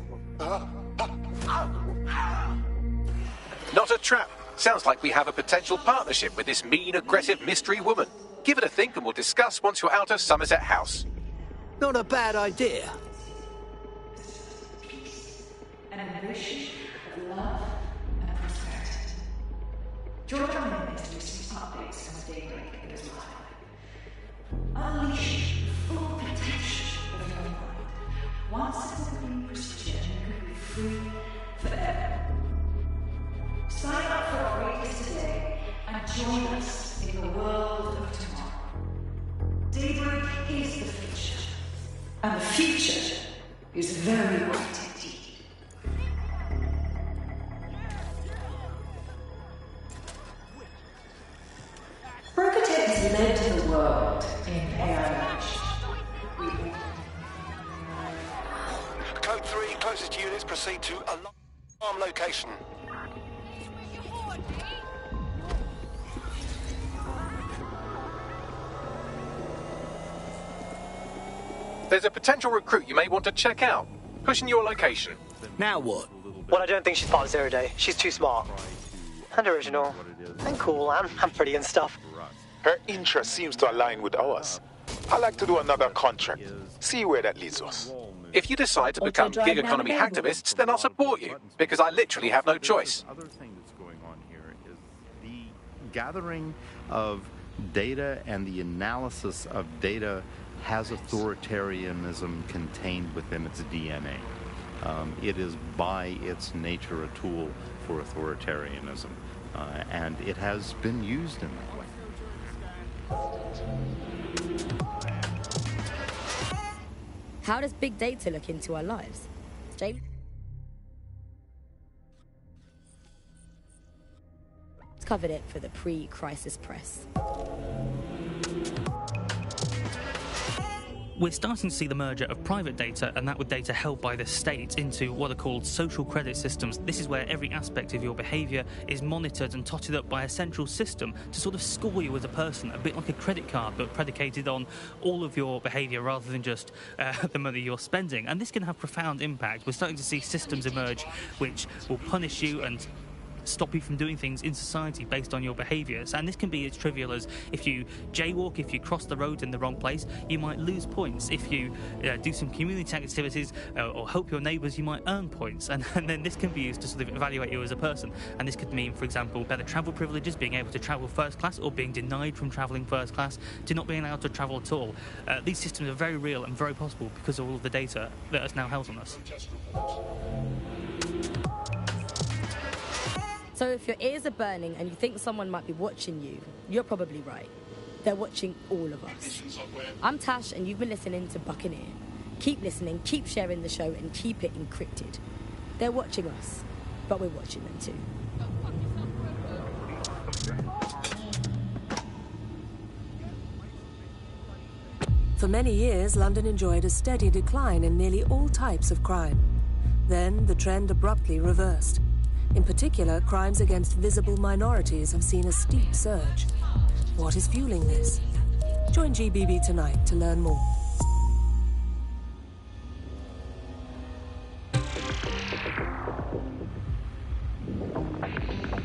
Not a trap. Sounds like we have a potential partnership with this mean, aggressive mystery woman. Give it a think and we'll discuss once you're out of Somerset House. Not a bad idea. An ambition of love and prosperity. Join our members to receive updates as Daybreak goes live. Unleash the full potential of your mind. One simple clean procedure and you could be free forever. Sign up for our waitlist today and join us in the world of tomorrow. Daybreak is the future, and the future is very bright indeed. Brokotech has led the world in AI. Code 3, closest units proceed to alarm location. There's a potential recruit you may want to check out. Pushing your location. Now what? Well, I don't think she's part of Zero Day. She's too smart. And original. And cool, and pretty and stuff. Her interest seems to align with ours. I'd like to do another contract. See where that leads us. If you decide to become gig economy hacktivists, then I'll support you, because I literally have no choice. Other thing that's going on here is the gathering of data and the analysis of data has authoritarianism contained within its DNA. It is by its nature a tool for authoritarianism, and it has been used in that way. How does big data look into our lives? Jay? Covered it for the pre-crisis press. We're starting to see the merger of private data and that with data held by the state into what are called social credit systems. This is where every aspect of your behaviour is monitored and totted up by a central system to sort of score you as a person, a bit like a credit card, but predicated on all of your behaviour rather than just the money you're spending. And this can have profound impact. We're starting to see systems emerge which will punish you and stop you from doing things in society based on your behaviours. And this can be as trivial as if you jaywalk, if you cross the road in the wrong place, you might lose points. If you do some community activities or help your neighbours, you might earn points. And then this can be used to sort of evaluate you as a person. And this could mean, for example, better travel privileges, being able to travel first class, or being denied from travelling first class to not being allowed to travel at all. These systems are very real and very possible because of all of the data that is now held on us. So if your ears are burning and you think someone might be watching you, you're probably right. They're watching all of us. I'm Tash and you've been listening to Buccaneer. Keep listening, keep sharing the show and keep it encrypted. They're watching us, but we're watching them too. For many years, London enjoyed a steady decline in nearly all types of crime. Then the trend abruptly reversed. In particular, crimes against visible minorities have seen a steep surge. What is fueling this? Join GBB tonight to learn more.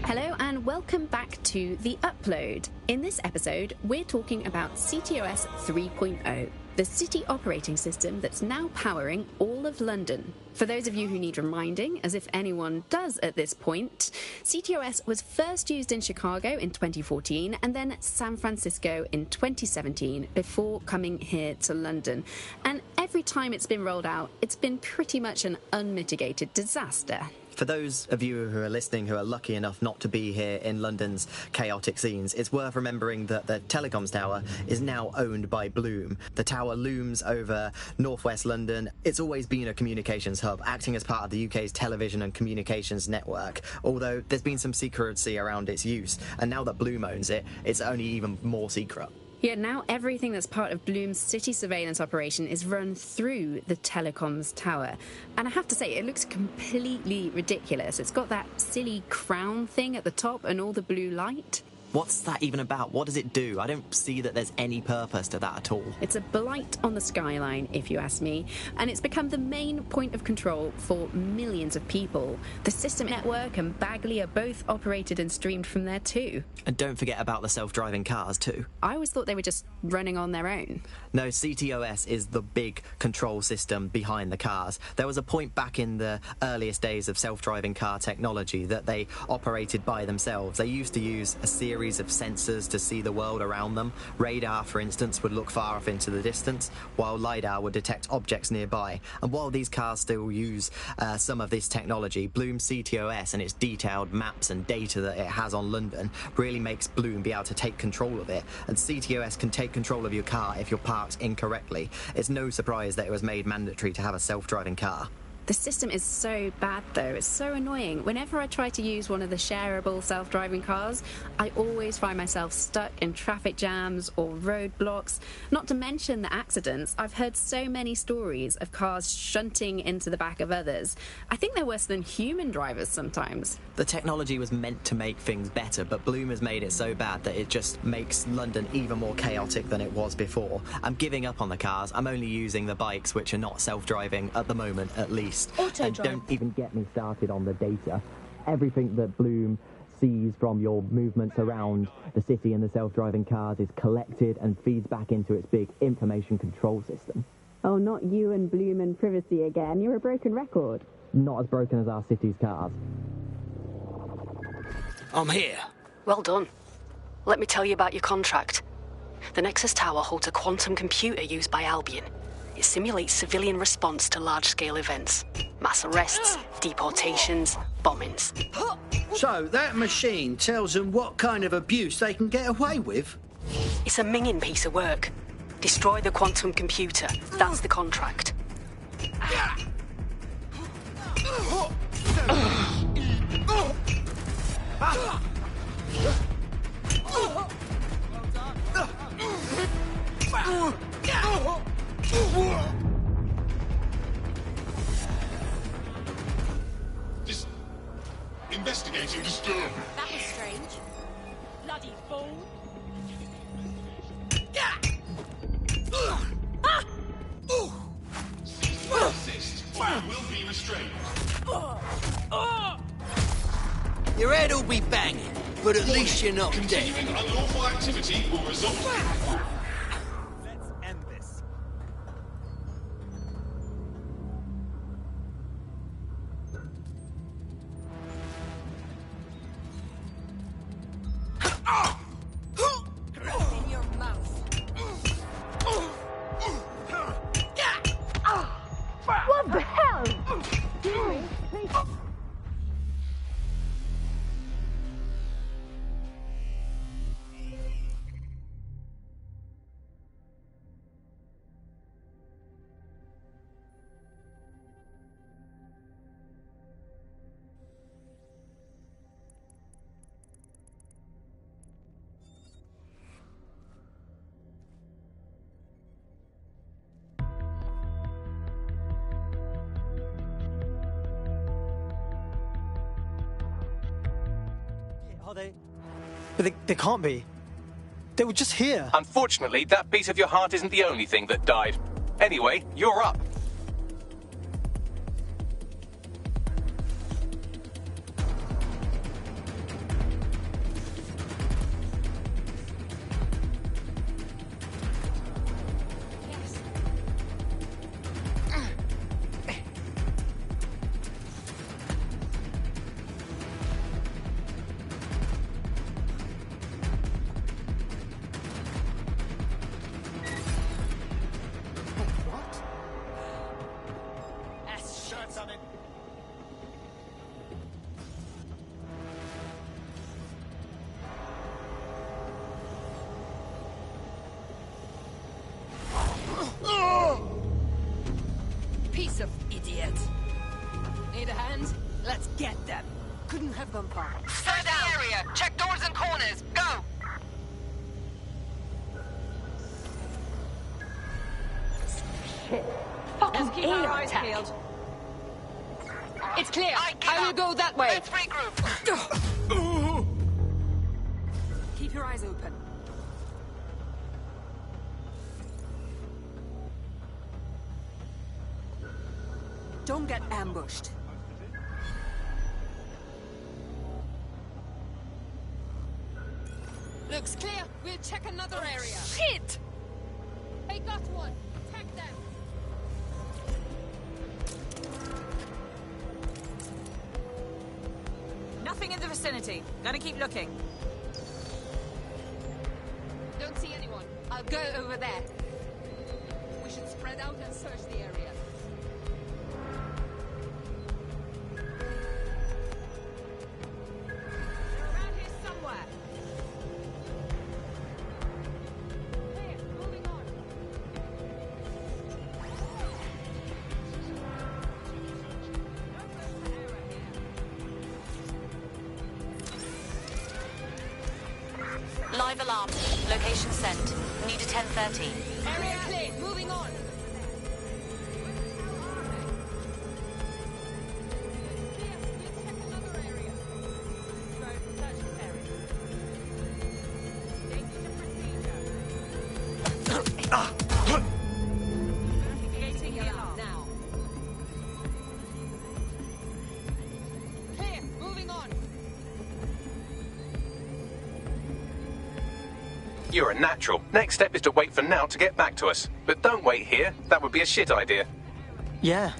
Hello and welcome back to The Upload. In this episode, we're talking about CTOS 3.0, the city operating system that's now powering all of London. For those of you who need reminding, as if anyone does at this point, CTOS was first used in Chicago in 2014 and then San Francisco in 2017 before coming here to London. And every time it's been rolled out, it's been pretty much an unmitigated disaster. For those of you who are listening who are lucky enough not to be here in London's chaotic scenes, it's worth remembering that the telecoms tower is now owned by Bloom. The tower looms over northwest London. It's always been a communications hub, acting as part of the UK's television and communications network, although there's been some secrecy around its use, and now that Bloom owns it, it's only even more secret. Yeah, now everything that's part of Bloom's city surveillance operation is run through the telecoms tower. And I have to say, it looks completely ridiculous. It's got that silly crown thing at the top and all the blue light. What's that even about? What does it do? I don't see that there's any purpose to that at all. It's a blight on the skyline, if you ask me, and it's become the main point of control for millions of people. The System Network and Bagley are both operated and streamed from there too. And don't forget about the self-driving cars too. I always thought they were just running on their own. No, CTOS is the big control system behind the cars. There was a point back in the earliest days of self-driving car technology that they operated by themselves. They used to use a series of sensors to see the world around them. Radar, for instance, would look far off into the distance, while LiDAR would detect objects nearby. And while these cars still use some of this technology, Bloom CTOS and its detailed maps and data that it has on London really makes Bloom be able to take control of it. And CTOS can take control of your car if you're parked incorrectly. It's no surprise that it was made mandatory to have a self-driving car. The system is so bad, though. It's so annoying. Whenever I try to use one of the shareable self-driving cars, I always find myself stuck in traffic jams or roadblocks. Not to mention the accidents. I've heard so many stories of cars shunting into the back of others. I think they're worse than human drivers sometimes. The technology was meant to make things better, but Bloom has made it so bad that it just makes London even more chaotic than it was before. I'm giving up on the cars. I'm only using the bikes, which are not self-driving at the moment, at least. And don't even get me started on the data. Everything that Bloom sees from your movements around the city and the self-driving cars is collected and feeds back into its big information control system. Oh, not you and Bloom and privacy again. You're a broken record. Not as broken as our city's cars. I'm here. Well done. Let me tell you about your contract. The Nexus Tower holds a quantum computer used by Albion. It simulates civilian response to large-scale events. Mass arrests, deportations, bombings. So, that machine tells them what kind of abuse they can get away with? It's a minging piece of work. Destroy the quantum computer. That's the contract. This investigating disturbance. That was strange. Bloody fool. Assist. Will be restrained. Your head will be banging, but at least you're not dead. Continuing unlawful activity will result in... What the hell? Are they? But they can't be. They were just here. Unfortunately, that piece of your heart isn't the only thing that died. Anyway, you're up. the hand. Let's get them. Couldn't have gone far. Search the area. Check doors and corners. Go. Shit. Fucking Let's keep our eyes attack. peeled. It's clear. I will go that way. Let's regroup. Keep your eyes open. Don't get ambushed. Looks clear. We'll check another area. Shit! They got one. Attack them. Nothing in the vicinity. Gotta keep looking. Don't see anyone. I'll go over there. We should spread out and search the area. They're around here somewhere. Clear. Moving on. Live alarm. Location sent. Need a 10:30. Area clear. Moving on. Investigating the alarm now. Clear. Moving on. You're a natural. Next step is to wait for Now to get back to us. But don't wait here. That would be a shit idea. Yeah.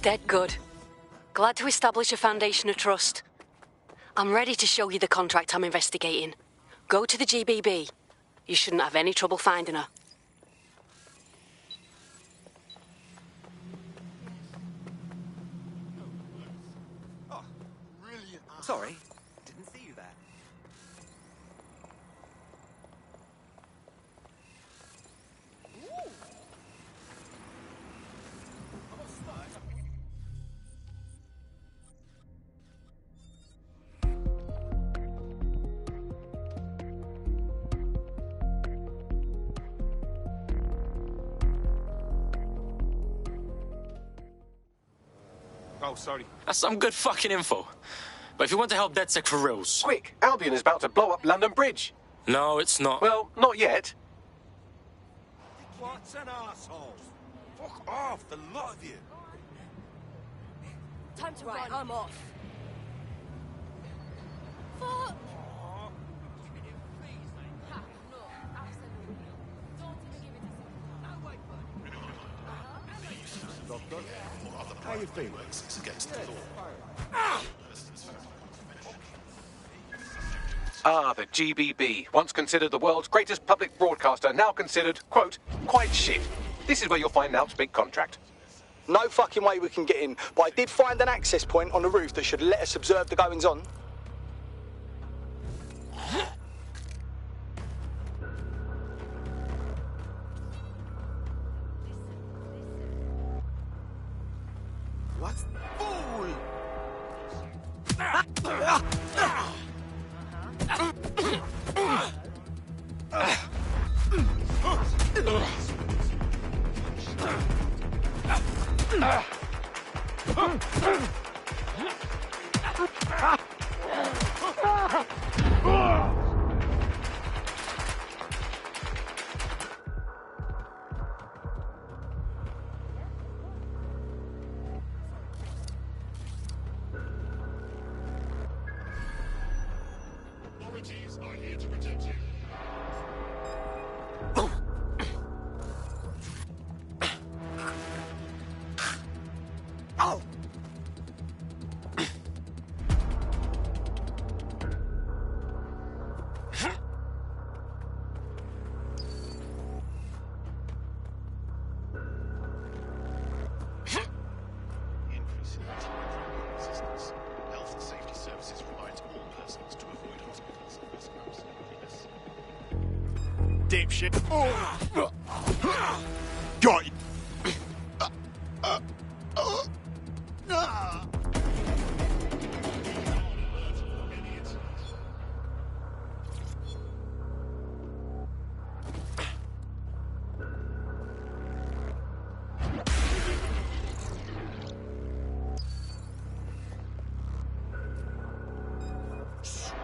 Dead good. Glad to establish a foundation of trust. I'm ready to show you the contract I'm investigating. Go to the GBB. You shouldn't have any trouble finding her. Sorry, didn't see you there. Oh, sorry. That's some good fucking info. But if you want to help DedSec for reals... Quick, Albion is about to blow up London Bridge. No, it's not. Well, not yet. What's an arsehole? Fuck off, the lot of you. Time to run. I'm off. Fuck! Doctor, how you feeling? Against the law. Ah, the GBB, once considered the world's greatest public broadcaster, now considered, quote, quite shit. This is where you'll find Nout's big contract. No fucking way we can get in, but I did find an access point on the roof that should let us observe the goings-on. What? Fool! Authorities are here to protect you. Health and safety services remind all persons to avoid hospitals and restaurants. dipshit. Got you.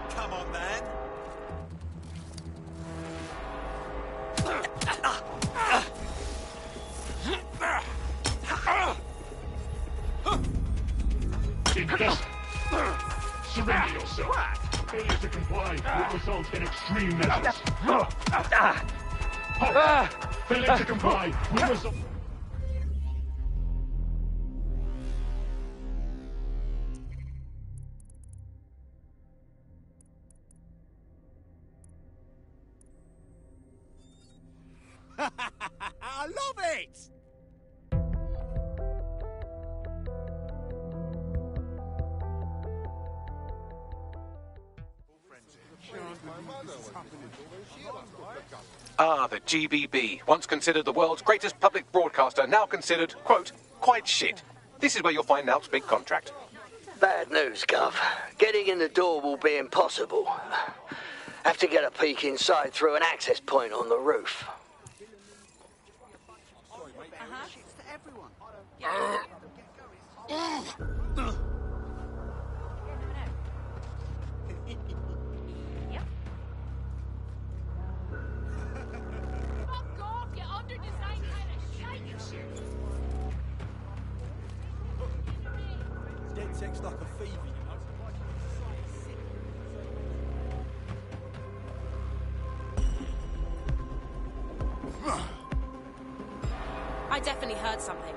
Come on, man. Surrender yourself. Failure to comply will result in extreme measures. Failure to comply will result... I love it! Ah, the GBB, once considered the world's greatest public broadcaster, now considered, quote, quite shit. This is where you'll find Nalt's big contract. Bad news, Gov. Getting in the door will be impossible. Have to get a peek inside through an access point on the roof. DedSec's like a fever, you know. I definitely heard something.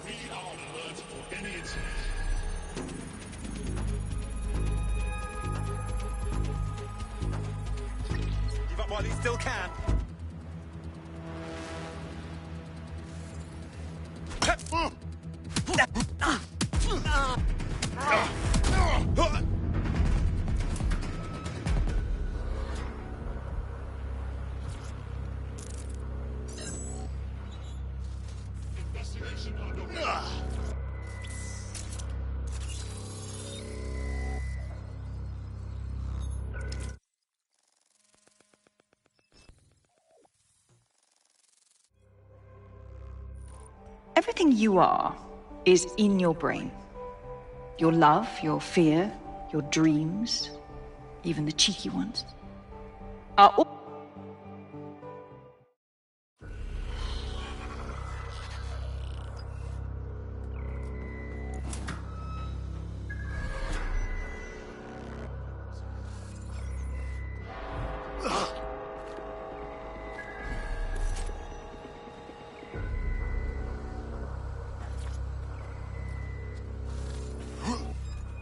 We are on alert for any incident. Give up while you still can. Investigation underway. Everything you are is in your brain. Your love, your fear, your dreams, even the cheeky ones, are all...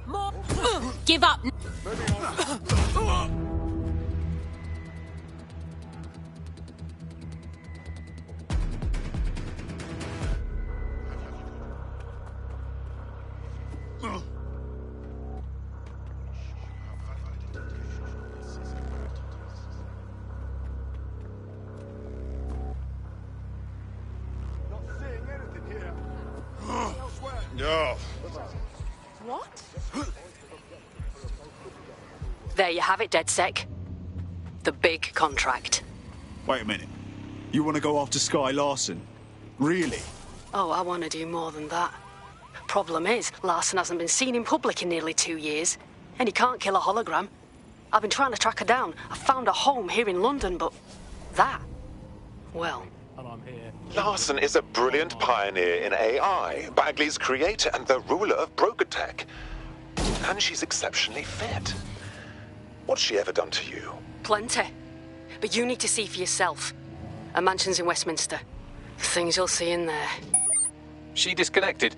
More. Give up. No. What? There you have it, DedSec. The big contract. Wait a minute. You want to go after Sky Larson? Really? Oh, I want to do more than that. Problem is, Larson hasn't been seen in public in nearly 2 years, and he can't kill a hologram. I've been trying to track her down. I found a home here in London, but that, well... And I'm here. Larson is a brilliant pioneer in AI, Bagley's creator and the ruler of broker tech. And she's exceptionally fit. What's she ever done to you? Plenty. But you need to see for yourself. Her mansion's in Westminster. The things you'll see in there. She disconnected.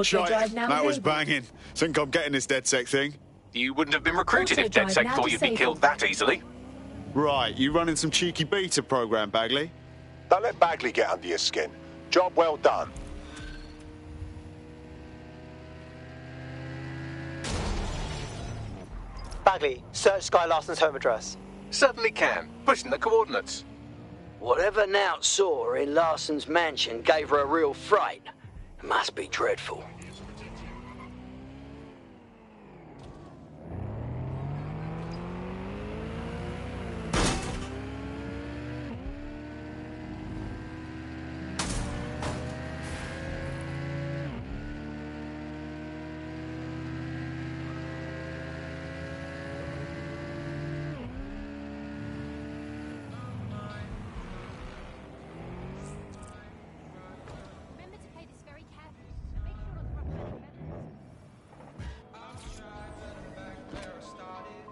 Shite, that was banging. Think I'm getting this DedSec thing? You wouldn't have been recruited if Autodrive DedSec now thought you'd be killed that easily. Right, you running some cheeky beta program, Bagley? Don't let Bagley get under your skin. Job well done. Bagley, search Sky Larson's home address. Certainly can. Pushing the coordinates. Whatever Nout saw in Larson's mansion gave her a real fright. It must be dreadful.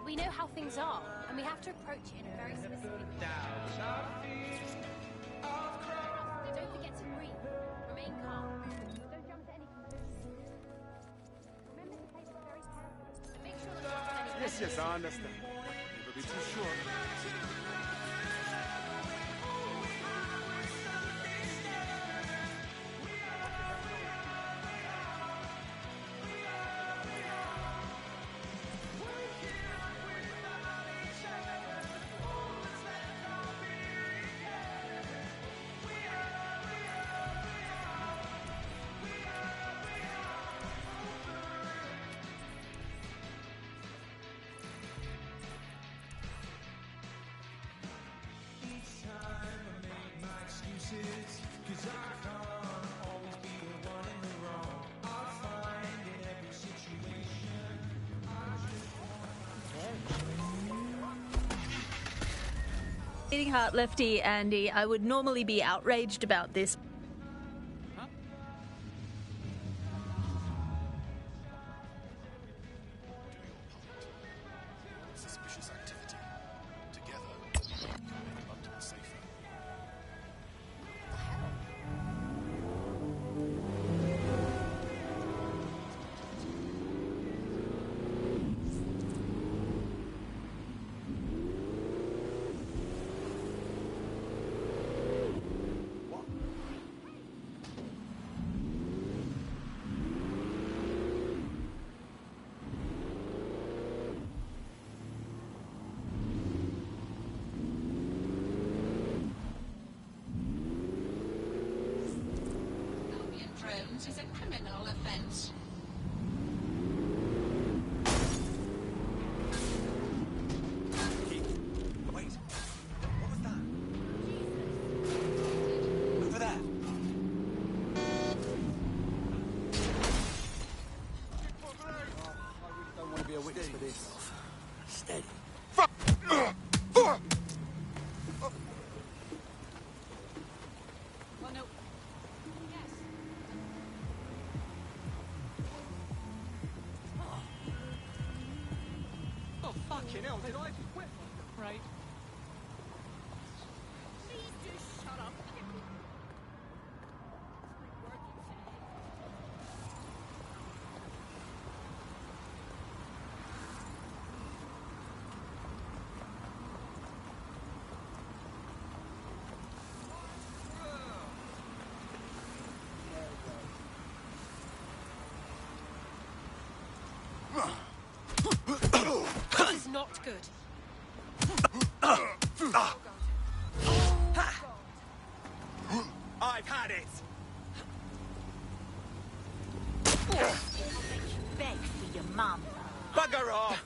We know how things are, and we have to approach it in a very specific way. Don't forget to breathe. Remain calm. Don't jump to any conclusions. Remember to play this very carefully. And make sure that there aren't any Yes, I understand. Never be too sure. Bleeding heart, lefty, Andy. I would normally be outraged about this. Suspicious activity. Together, we can make London safer. Drones is a criminal offense. Wait. What was that? Over there. I really don't want to be a witness for this. Steady. Oh no. Yes. Oh, fucking hell, did I just whip? Right. Please just shut up. This is not good. I've had it. Beg for your mum. Bugger off.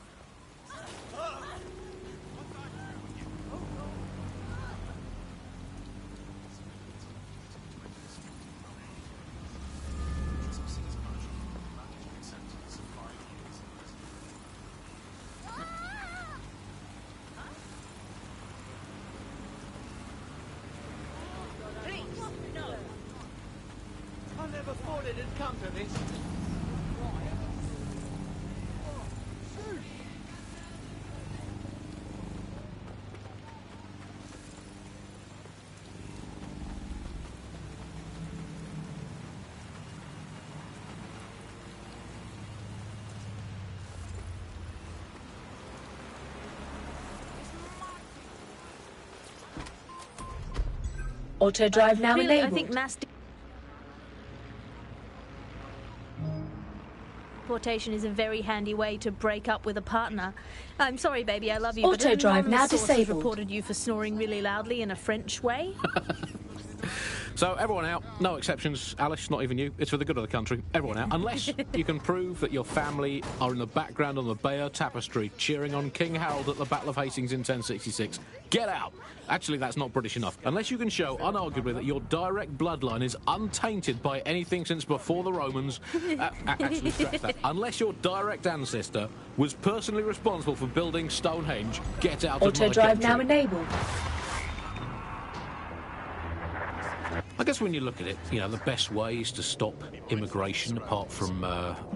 Please, no. I never thought it'd come to this. Auto drive now Really, I enabled. think mass deportation is a very handy way to break up with a partner. I'm sorry, baby, I love you, but Auto drive an now anonymous source has disabled. reported you for snoring really loudly in a French way. So everyone out, no exceptions, Alice, not even you. It's for the good of the country. Everyone out, unless you can prove that your family are in the background on the Bayeux Tapestry cheering on King Harold at the Battle of Hastings in 1066. Get out. Actually, that's not British enough. Unless you can show, unarguably, that your direct bloodline is untainted by anything since before the Romans. Actually, scratch that. Unless your direct ancestor was personally responsible for building Stonehenge, get out of Auto my drive country. now enabled. I guess when you look at it, you know, the best ways to stop immigration, apart from,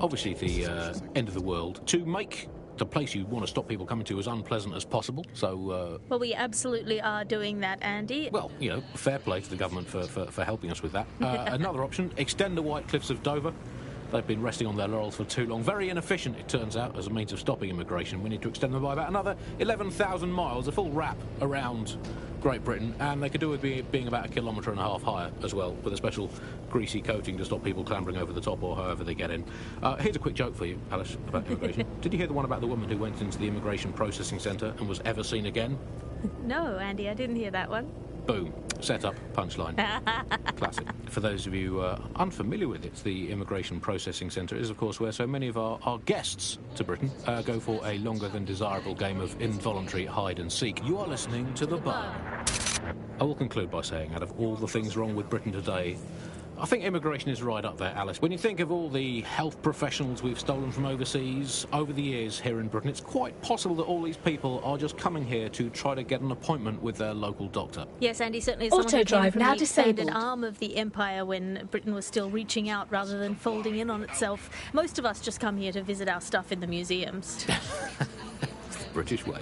obviously, the end of the world, to make the place you want to stop people coming to as unpleasant as possible. So, Well, we absolutely are doing that, Andy. well, you know, fair play to the government for helping us with that. Another option, extend the White Cliffs of Dover. They've been resting on their laurels for too long. Very inefficient, it turns out, as a means of stopping immigration. We need to extend them by about another 11,000 miles, a full wrap around Great Britain, and they could do with being about 1.5 kilometres higher as well, with a special greasy coating to stop people clambering over the top or however they get in. Here's a quick joke for you, Alice, about immigration. Did you hear the one about the woman who went into the immigration processing centre and was ever seen again? No, Andy, I didn't hear that one. Boom. Set up, punchline. Classic. For those of you unfamiliar with it, the Immigration Processing Centre is, of course, where so many of our guests to Britain go for a longer than desirable game of involuntary hide and seek. You are listening to The Bug. I will conclude by saying, out of all the things wrong with Britain today, I think immigration is right up there, Alice. When you think of all the health professionals we've stolen from overseas over the years here in Britain, it's quite possible that all these people are just coming here to try to get an appointment with their local doctor. Yes, Andy, certainly as someone Auto who came drive from now the expanded disabled. arm of the empire when Britain was still reaching out rather than folding in on itself. Most of us just come here to visit our stuff in the museums. British way.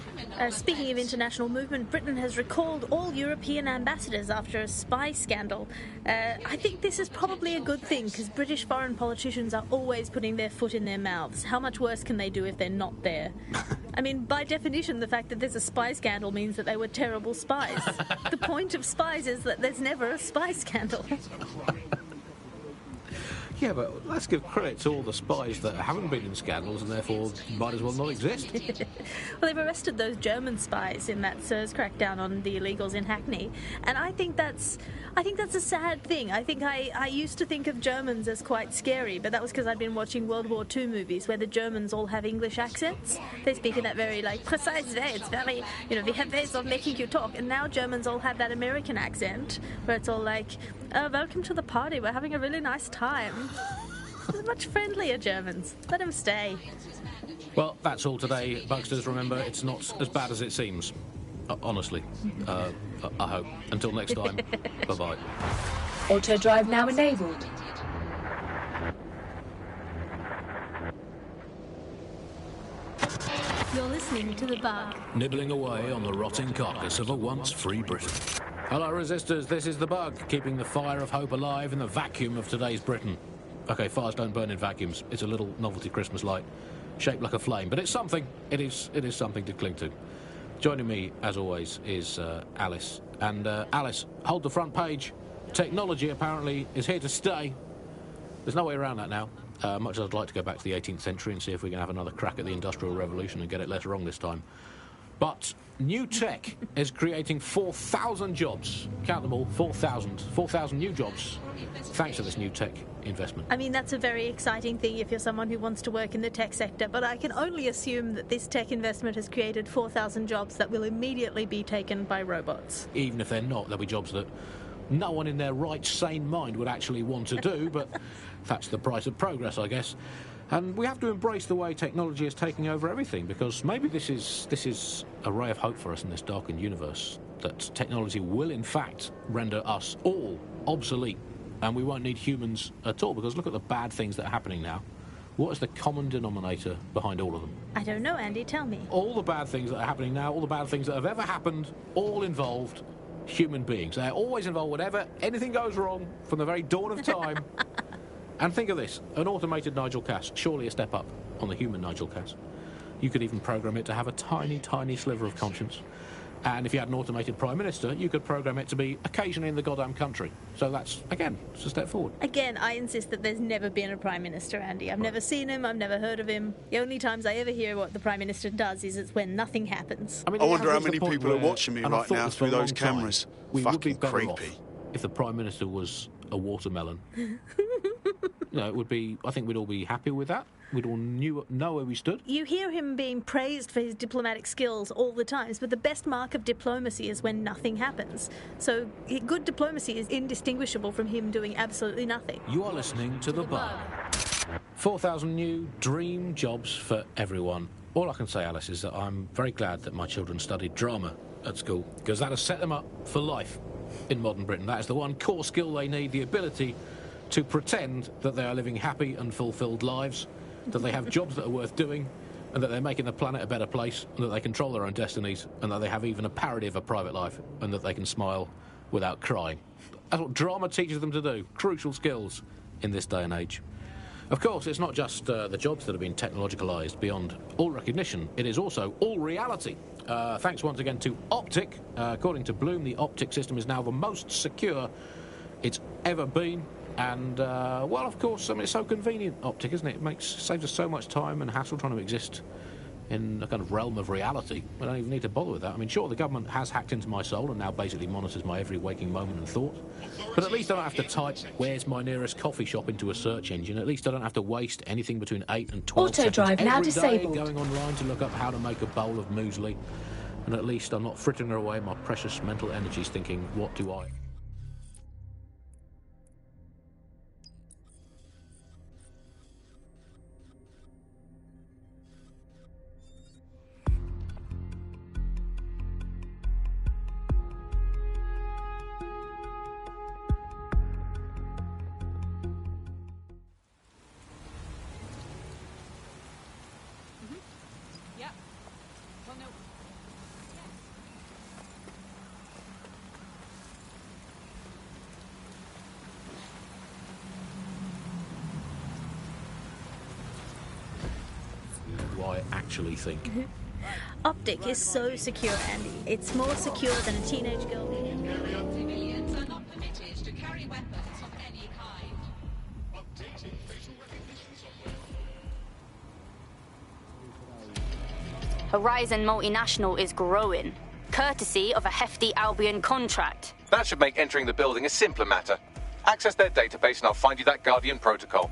Speaking of international movement, Britain has recalled all European ambassadors after a spy scandal. I think this is probably a good thing, because British foreign politicians are always putting their foot in their mouths. How much worse can they do if they're not there? I mean, by definition, the fact that there's a spy scandal means that they were terrible spies. The point of spies is that there's never a spy scandal. Yeah, but let's give credit to all the spies that haven't been in scandals and therefore might as well not exist. Well, they've arrested those German spies in that SIRS crackdown on the illegals in Hackney, and I think that's a sad thing. I think I used to think of Germans as quite scary, but that was because I'd been watching World War II movies where the Germans all have English accents. They speak in that very, like, precise way. It's very, you know, they have ways of making you talk. And now Germans all have that American accent where it's all like, welcome to the party. We're having a really nice time. They're much friendlier Germans. Let them stay. Well, that's all today, Bugsters. Remember, it's not as bad as it seems. Honestly. I hope. Until next time, bye-bye. Auto drive now enabled. You're listening to The Bug. Nibbling away on the rotting carcass of a once free Britain. Hello, resistors. This is The Bug, keeping the fire of hope alive in the vacuum of today's Britain. OK, fires don't burn in vacuums. It's a little novelty Christmas light, shaped like a flame, but it's something. It is something to cling to. Joining me, as always, is Alice. And Alice, hold the front page. Technology, apparently, is here to stay. There's no way around that now. Much as I'd like to go back to the 18th century and see if we can have another crack at the Industrial Revolution and get it less wrong this time. But new tech is creating 4,000 jobs. Count them all, 4,000. 4,000 new jobs, thanks to this new tech investment. I mean, that's a very exciting thing if you're someone who wants to work in the tech sector, but I can only assume that this tech investment has created 4,000 jobs that will immediately be taken by robots. Even if they're not, there'll be jobs that no one in their right, sane mind would actually want to do, but that's the price of progress, I guess. And we have to embrace the way technology is taking over everything, because maybe this is a ray of hope for us in this darkened universe, that technology will, in fact, render us all obsolete, and we won't need humans at all, because look at the bad things that are happening now. What is the common denominator behind all of them? I don't know, Andy, tell me. All the bad things that are happening now, all the bad things that have ever happened, all involved human beings. They're always involved whenever anything goes wrong from the very dawn of time. And think of this, an automated Nigel Cass, surely a step up on the human Nigel Cass. You could even program it to have a tiny, tiny sliver of conscience. And if you had an automated Prime Minister, you could program it to be occasionally in the goddamn country. So that's, again, it's a step forward. Again, I insist that there's never been a Prime Minister, Andy. I've never seen him, I've never heard of him. The only times I ever hear what the Prime Minister does is it's when nothing happens. I wonder how many people are watching me right now through those cameras. We would be better Fucking off creepy. if the Prime Minister was a watermelon. It would be. I think we'd all be happy with that. We'd all know where we stood. You hear him being praised for his diplomatic skills all the times, but the best mark of diplomacy is when nothing happens. So good diplomacy is indistinguishable from him doing absolutely nothing. You are listening to The Bug. 4,000 new dream jobs for everyone. All I can say, Alice, is that I'm very glad that my children studied drama at school, because that has set them up for life in modern Britain. That is the one core skill they need, the ability to pretend that they are living happy and fulfilled lives, that they have jobs that are worth doing, and that they're making the planet a better place, and that they control their own destinies, and that they have even a parody of a private life, and that they can smile without crying. That's what drama teaches them to do. Crucial skills in this day and age. Of course, it's not just the jobs that have been technologicalised beyond all recognition. It is also all reality. Thanks once again to Optic. According to Bloom, the Optic system is now the most secure it's ever been. And, well, of course, I mean, it's so convenient, Optic, isn't it? It saves us so much time and hassle trying to exist in a kind of realm of reality. We don't even need to bother with that. I mean, sure, the government has hacked into my soul and now basically monitors my every waking moment and thought. But at least I don't have to type, "Where's my nearest coffee shop?" into a search engine. At least I don't have to waste anything between 8 and 12 Auto drive seconds now every day disabled. going online to look up how to make a bowl of muesli. And at least I'm not frittering away my precious mental energies thinking, what do I... Yeah. Well, no. do I actually think? Optic is so secure, Andy. It's more secure than a teenage girl. Civilians are not permitted to carry weapons of any kind. Updating facial recognition software. Horizon Multinational is growing, courtesy of a hefty Albion contract. That should make entering the building a simpler matter. Access their database and I'll find you that Guardian protocol.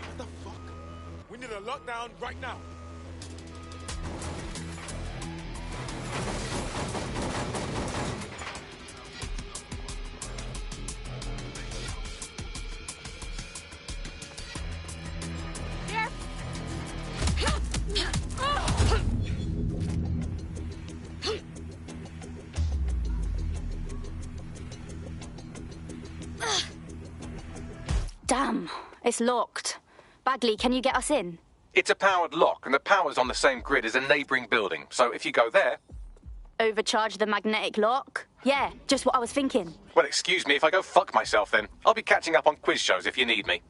What the fuck? We need a lockdown right now. Damn, it's locked. Bagley, can you get us in? It's a powered lock, and the power's on the same grid as a neighbouring building. So if you go there... Overcharge the magnetic lock? Yeah, just what I was thinking. Well, excuse me if I go fuck myself then. I'll be catching up on quiz shows if you need me.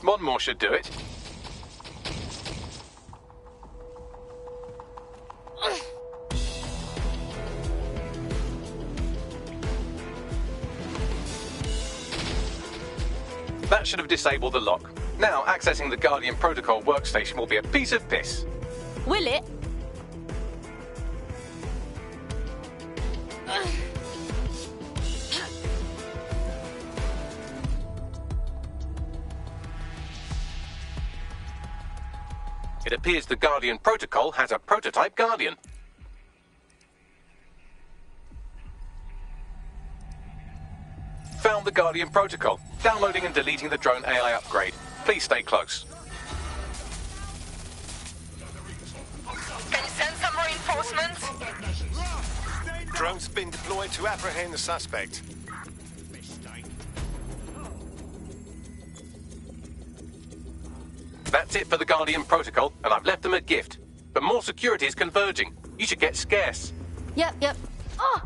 Monmore should do it. That should have disabled the lock. Now, accessing the Guardian Protocol workstation will be a piece of piss. Will it? It appears the Guardian Protocol has a prototype Guardian. Found the Guardian Protocol. Downloading and deleting the drone AI upgrade. Please stay close. Drone's been deployed to apprehend the suspect. That's it for the Guardian Protocol, and I've left them a gift. But more security is converging. You should get scarce. Yep. Oh!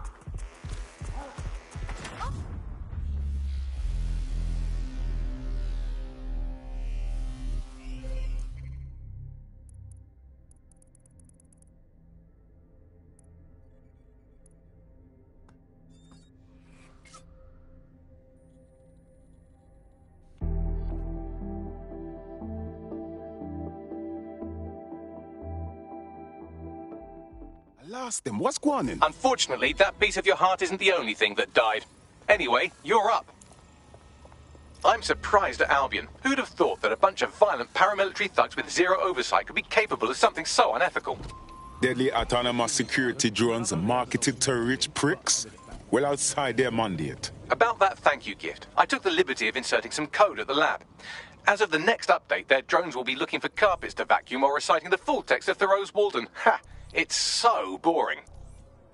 Lost them. What's going on? Unfortunately, that piece of your heart isn't the only thing that died. Anyway, you're up. I'm surprised at Albion. Who'd have thought that a bunch of violent paramilitary thugs with zero oversight could be capable of something so unethical? Deadly autonomous security drones marketed to rich pricks? Well outside their mandate. About that thank you gift, I took the liberty of inserting some code at the lab. As of the next update, their drones will be looking for carpets to vacuum or reciting the full text of Thoreau's Walden. Ha! It's so boring.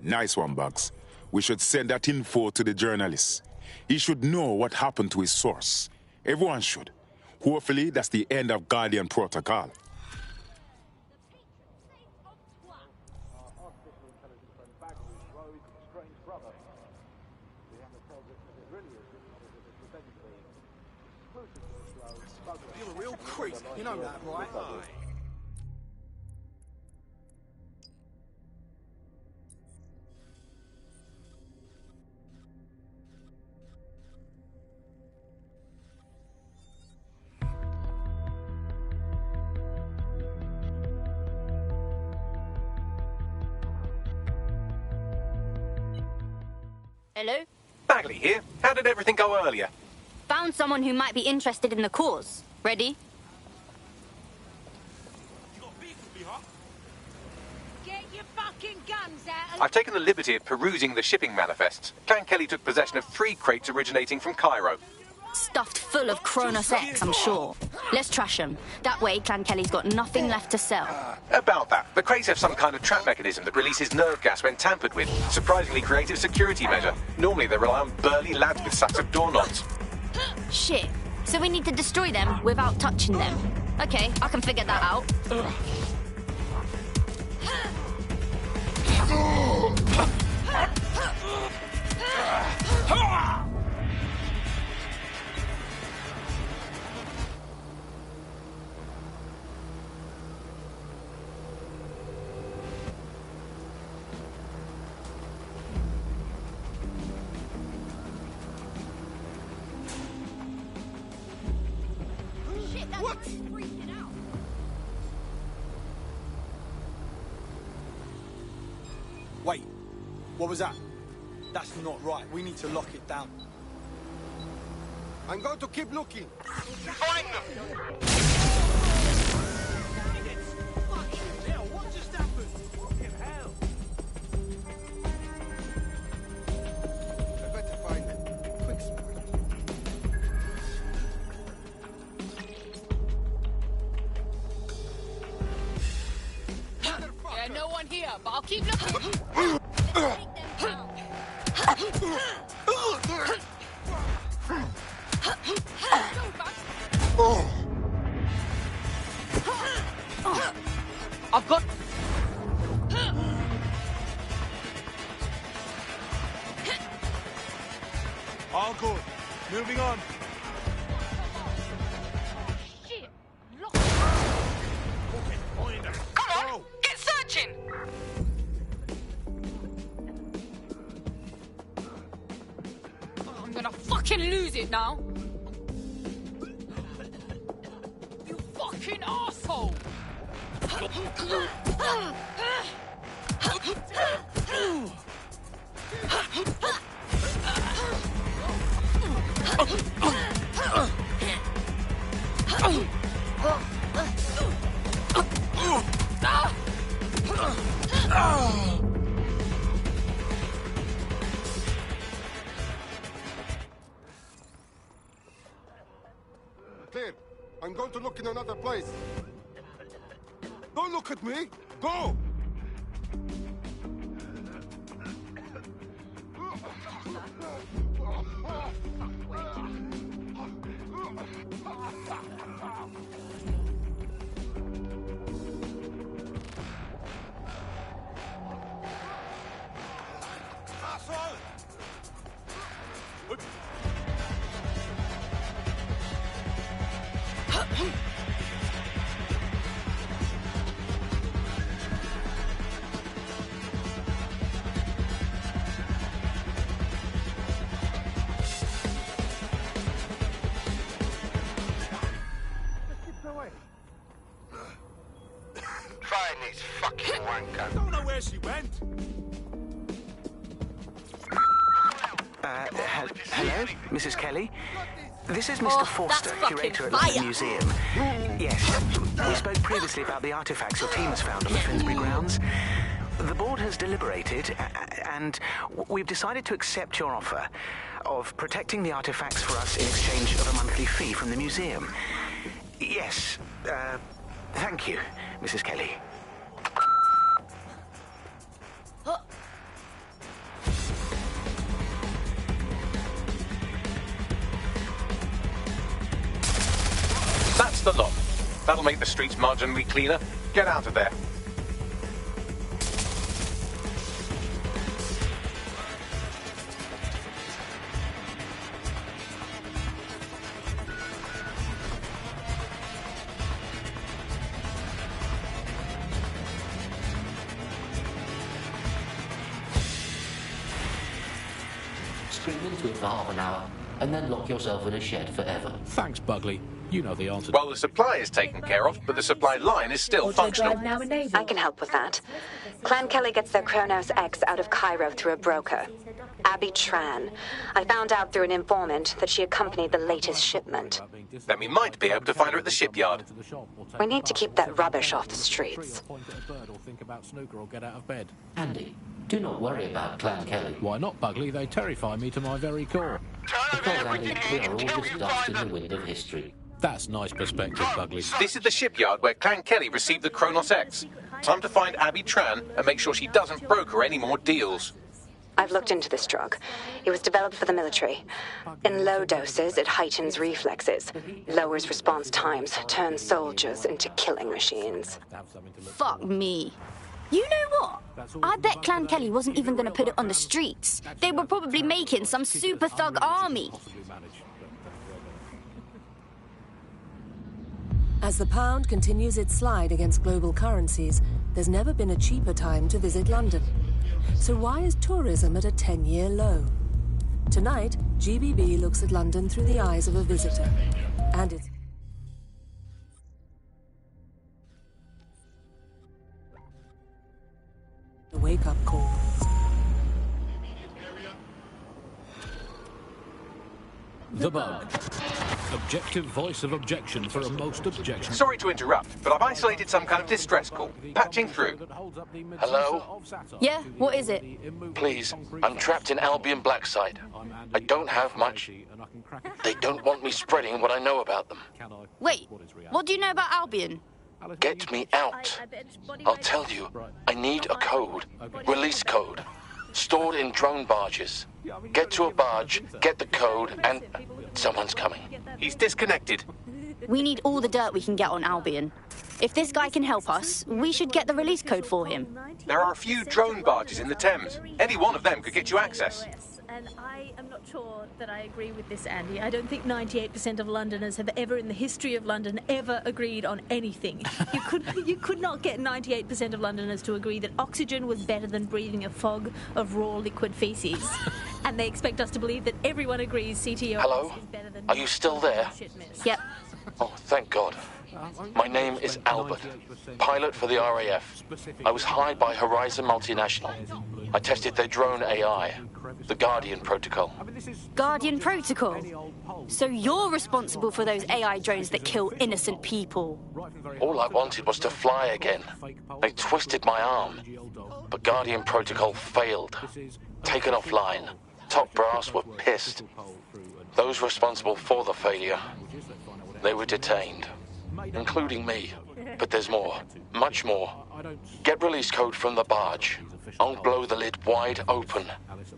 Nice one, Bugs. We should send that info to the journalists. He should know what happened to his source. Everyone should. Hopefully, that's the end of Guardian Protocol. You're a real creep. You know that, right? Hello? Bagley here. How did everything go earlier? Found someone who might be interested in the cause. Ready? Get your fucking guns out. I've taken the liberty of perusing the shipping manifests. Clan Kelly took possession of 3 crates originating from Cairo. Stuffed full of Kronos X, I'm sure. Let's trash them. That way, Clan Kelly's got nothing left to sell. About that, the crates have some kind of trap mechanism that releases nerve gas when tampered with. Surprisingly creative security measure. Normally they rely on burly lads with sacks of door knobs. Shit. So we need to destroy them without touching them. Okay, I can figure that out. What? Wait, what was that? That's not right. We need to lock it down. I'm going to keep looking. Find them! What just happened? Fucking hell. I better find them. Quick sprint. Yeah, no one here, but I'll keep looking. I've got... All good. Moving on. Shit. Come on, get searching! I'm gonna fucking lose it now. You fucking asshole! Clear. I'm going to look in another place. Don't look at me. Go! Find these fucking wankers. Don't know where she went. Hello, Mrs. Kelly? This is Mr. Forster, curator at London Museum. Yes, we spoke previously about the artifacts your team has found on the Finsbury grounds. The board has deliberated, and we've decided to accept your offer of protecting the artifacts for us in exchange of a monthly fee from the museum. Yes, thank you, Mrs. Kelly. That's the lot. That'll make the streets marginally cleaner. Get out of there. Scream into it for half an hour, and then lock yourself in a shed forever. Thanks, Bugley. You know the answer. Well, the supply is taken care of, but the supply line is still functional. I can help with that. Clan Kelly gets their Kronos X out of Cairo through a broker, Abby Tran. I found out through an informant that she accompanied the latest shipment. Then we might be able to find her at the shipyard. We need to keep that rubbish off the streets. Andy, do not worry about Clan Kelly. Why not, Bugley? They terrify me to my very core. Because, Andy, we are all just dust in the wind of history. That's nice perspective, Bugley. This is the shipyard where Clan Kelly received the Kronos X. Time to find Abby Tran and make sure she doesn't broker any more deals. I've looked into this drug. It was developed for the military. In low doses, it heightens reflexes, lowers response times, turns soldiers into killing machines. Fuck me. You know what? I bet Clan Kelly wasn't even going to put it on the streets. They were probably making some super thug army. As the pound continues its slide against global currencies, there's never been a cheaper time to visit London. So why is tourism at a 10-year low? Tonight, GBB looks at London through the eyes of a visitor. And it's... a wake-up call. The Bug. Objective voice of objection for a most objection. Sorry to interrupt, but I've isolated some kind of distress call. Patching through. Hello? Yeah, what is it? Please, I'm trapped in Albion Blackside. I don't have much. They don't want me spreading what I know about them. Wait, what do you know about Albion? Get me out. I'll tell you, I need a code. Release code. Stored in drone barges. Get to a barge, get the code, and someone's coming. He's disconnected. We need all the dirt we can get on Albion. If this guy can help us, we should get the release code for him. There are a few drone barges in the Thames. Any one of them could get you access. And I am not sure that I agree with this, Andy. I don't think 98% of Londoners have ever in the history of London ever agreed on anything. You could not get 98% of Londoners to agree that oxygen was better than breathing a fog of raw liquid feces. And they expect us to believe that everyone agrees CTO Hello? is better than... Are you still there? Yep. Oh, thank God. My name is Albert, pilot for the RAF. I was hired by Horizon Multinational. I tested their drone AI, the Guardian Protocol. Guardian Protocol? So you're responsible for those AI drones that kill innocent people? All I wanted was to fly again. They twisted my arm. But Guardian Protocol failed. Taken offline. Top brass were pissed. Those responsible for the failure, they were detained. Including me. But there's more. Much more. Get release code from the barge. I'll blow the lid wide open.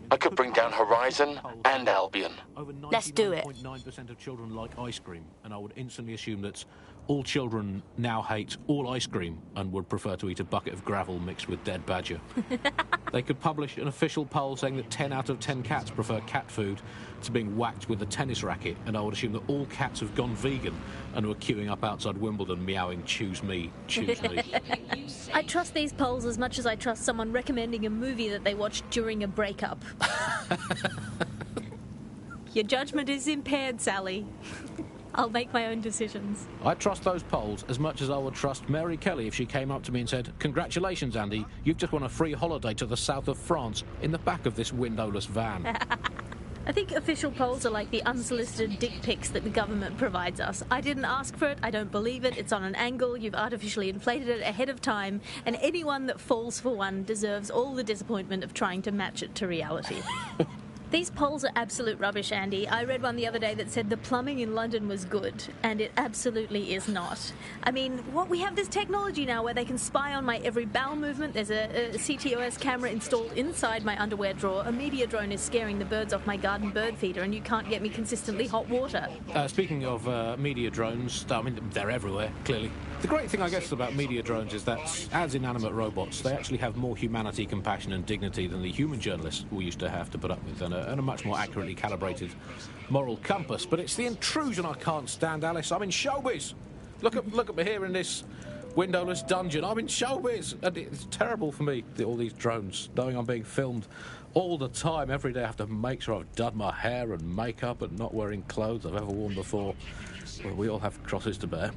I could bring down Horizon and Albion. Let's do it. 9% of children like ice cream, and I would instantly assume that's all children now hate all ice cream and would prefer to eat a bucket of gravel mixed with dead badger. They could publish an official poll saying that 10 out of 10 cats prefer cat food to being whacked with a tennis racket, and I would assume that all cats have gone vegan and were queuing up outside Wimbledon meowing, choose me, choose me. I trust these polls as much as I trust someone recommending a movie that they watched during a breakup. Your judgment is impaired, Sally. I'll make my own decisions. I trust those polls as much as I would trust Mary Kelly if she came up to me and said, "Congratulations, Andy, you've just won a free holiday to the south of France in the back of this windowless van." I think official polls are like the unsolicited dick pics that the government provides us. I didn't ask for it, I don't believe it, it's on an angle, you've artificially inflated it ahead of time, and anyone that falls for one deserves all the disappointment of trying to match it to reality. These polls are absolute rubbish, Andy. I read one the other day that said the plumbing in London was good, and it absolutely is not. I mean, we have this technology now where they can spy on my every bowel movement. There's a CTOS camera installed inside my underwear drawer. A media drone is scaring the birds off my garden bird feeder, and you can't get me consistently hot water. Speaking of media drones, I mean, they're everywhere, clearly. The great thing, I guess, about media drones is that, as inanimate robots, they actually have more humanity, compassion and dignity than the human journalists we used to have to put up with, and a much more accurately calibrated moral compass. But it's the intrusion I can't stand, Alice. I'm in showbiz. Look at me here in this windowless dungeon. I'm in showbiz, and it's terrible for me, all these drones, knowing I'm being filmed all the time. Every day I have to make sure I've done my hair and makeup and not wearing clothes I've ever worn before. Well, we all have crosses to bear.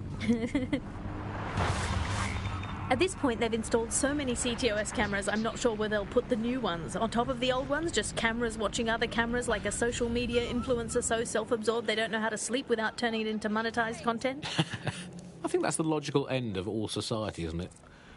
At this point, they've installed so many CTOS cameras, I'm not sure where they'll put the new ones. On top of the old ones, just cameras watching other cameras, like a social media influencer so self-absorbed they don't know how to sleep without turning it into monetized content. I think that's the logical end of all society, isn't it?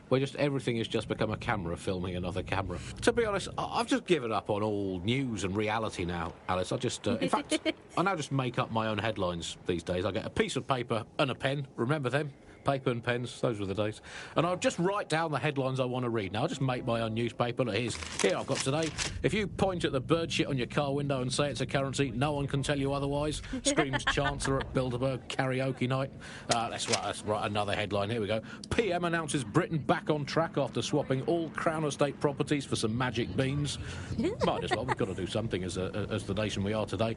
Where just everything has just become a camera filming another camera. To be honest, I've just given up on all news and reality now, Alice. I just, in fact, I now just make up my own headlines these days. I get a piece of paper and a pen, remember them? Paper and pens, those were the days. And I'll just write down the headlines I want to read. Now, I'll just make my own newspaper. Look, here I've got today. If you point at the bird shit on your car window and say it's a currency, no one can tell you otherwise. Screams Chancellor at Bilderberg karaoke night. Let's write another headline. Here we go. PM announces Britain back on track after swapping all Crown Estate properties for some magic beans. Might as well. We've got to do something as the nation we are today.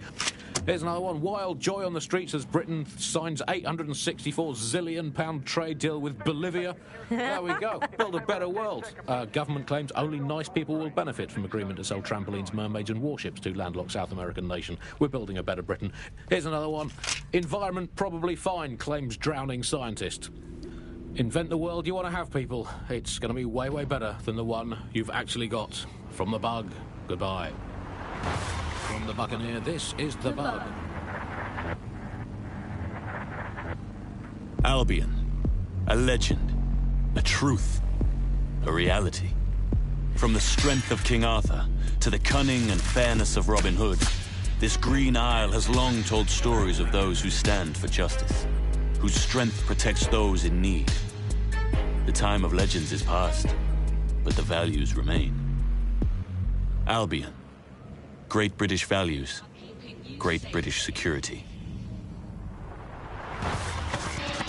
Here's another one. Wild joy on the streets as Britain signs £864 zillion trade deal with Bolivia. There we go. Build a better world. Government claims only nice people will benefit from agreement to sell trampolines, mermaids and warships to landlocked South American nation. We're building a better Britain. Here's another one. Environment probably fine, claims drowning scientist. Invent the world you want to have, people. It's going to be way, way better than the one you've actually got. From the Bug, goodbye. From the Buccaneer, this is the Bug. Albion. A legend. A truth. A reality. From the strength of King Arthur to the cunning and fairness of Robin Hood, this Green Isle has long told stories of those who stand for justice, whose strength protects those in need. The time of legends is past, but the values remain. Albion. Great British values. Great British security.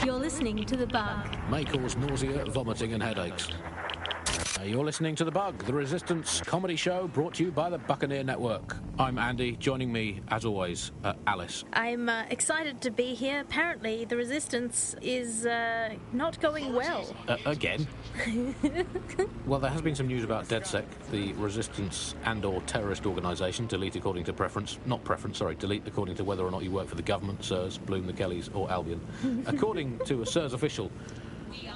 You're listening to The Bug. May cause nausea, vomiting and headaches. You're listening to The Bug, the Resistance comedy show brought to you by the Buccaneer Network. I'm Andy. Joining me, as always, Alice. I'm excited to be here. Apparently, the Resistance is not going well. Again? Well, there has been some news about DedSec, the Resistance and/or terrorist organisation. Delete according to preference. Not preference, sorry. Delete according to whether or not you work for the government, SIRS, Bloom, the Kellys or Albion. According to a SIRS official,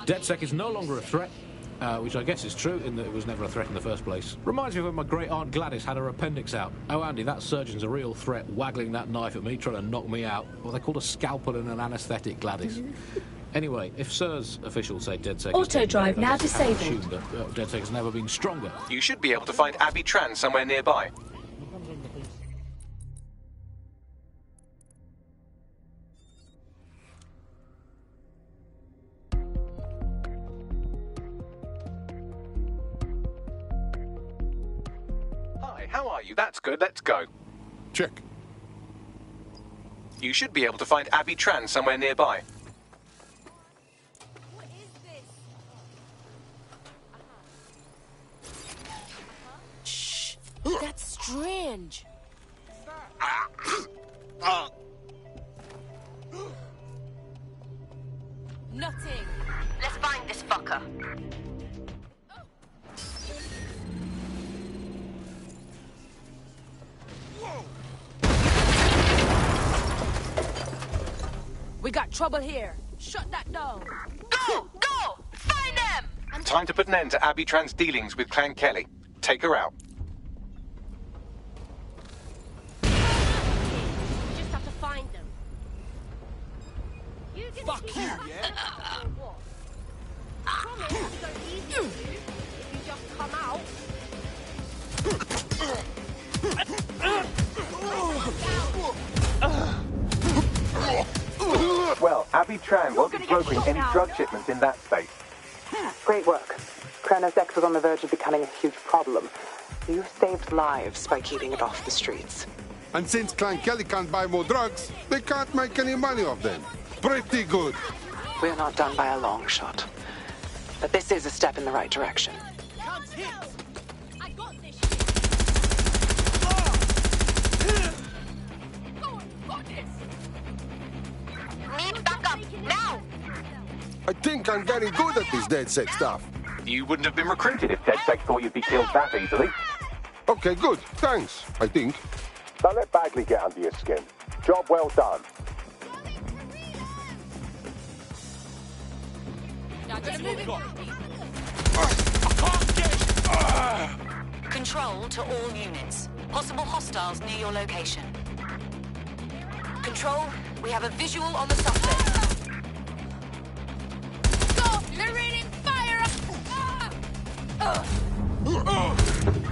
DedSec is no longer a threat. Which I guess is true, in that it was never a threat in the first place. Reminds me of when my great-aunt Gladys had her appendix out. Oh, Andy, that surgeon's a real threat, waggling that knife at me, trying to knock me out. Well, they called a scalpel and an anaesthetic, Gladys. Anyway, if SIRS officials say DedSec... Auto-drive now disabled. Assume that DedSec has never been stronger. You should be able to find Abby Tran somewhere nearby. How are you? That's good. Let's go. Check. You should be able to find Abby Tran somewhere nearby. strange. Nothing. Let's find this fucker. We got trouble here. Shut that down. Go! Go! Find them! Time to put an end to Abby Tran's dealings with Clan Kelly. Take her out. You just have to find them. Fuck you, yeah? Promise it'll go easy for you if you just come out. Well, Abby Tran wasn't brokering any drug shipments in that space. Great work. Kronos X was on the verge of becoming a huge problem. You saved lives by keeping it off the streets. And since Clan Kelly can't buy more drugs, they can't make any money off them. Pretty good. We're not done by a long shot. But this is a step in the right direction. I got this Need backup, now! I think I'm getting good at this DedSec stuff. You wouldn't have been recruited if DedSec thought you'd be killed that easily. Okay, good. Thanks, I think. Don't let Bagley get under your skin. Job well done. Control to all units. Possible hostiles near your location. Control, we have a visual on the suspect. Go! They're raining fire!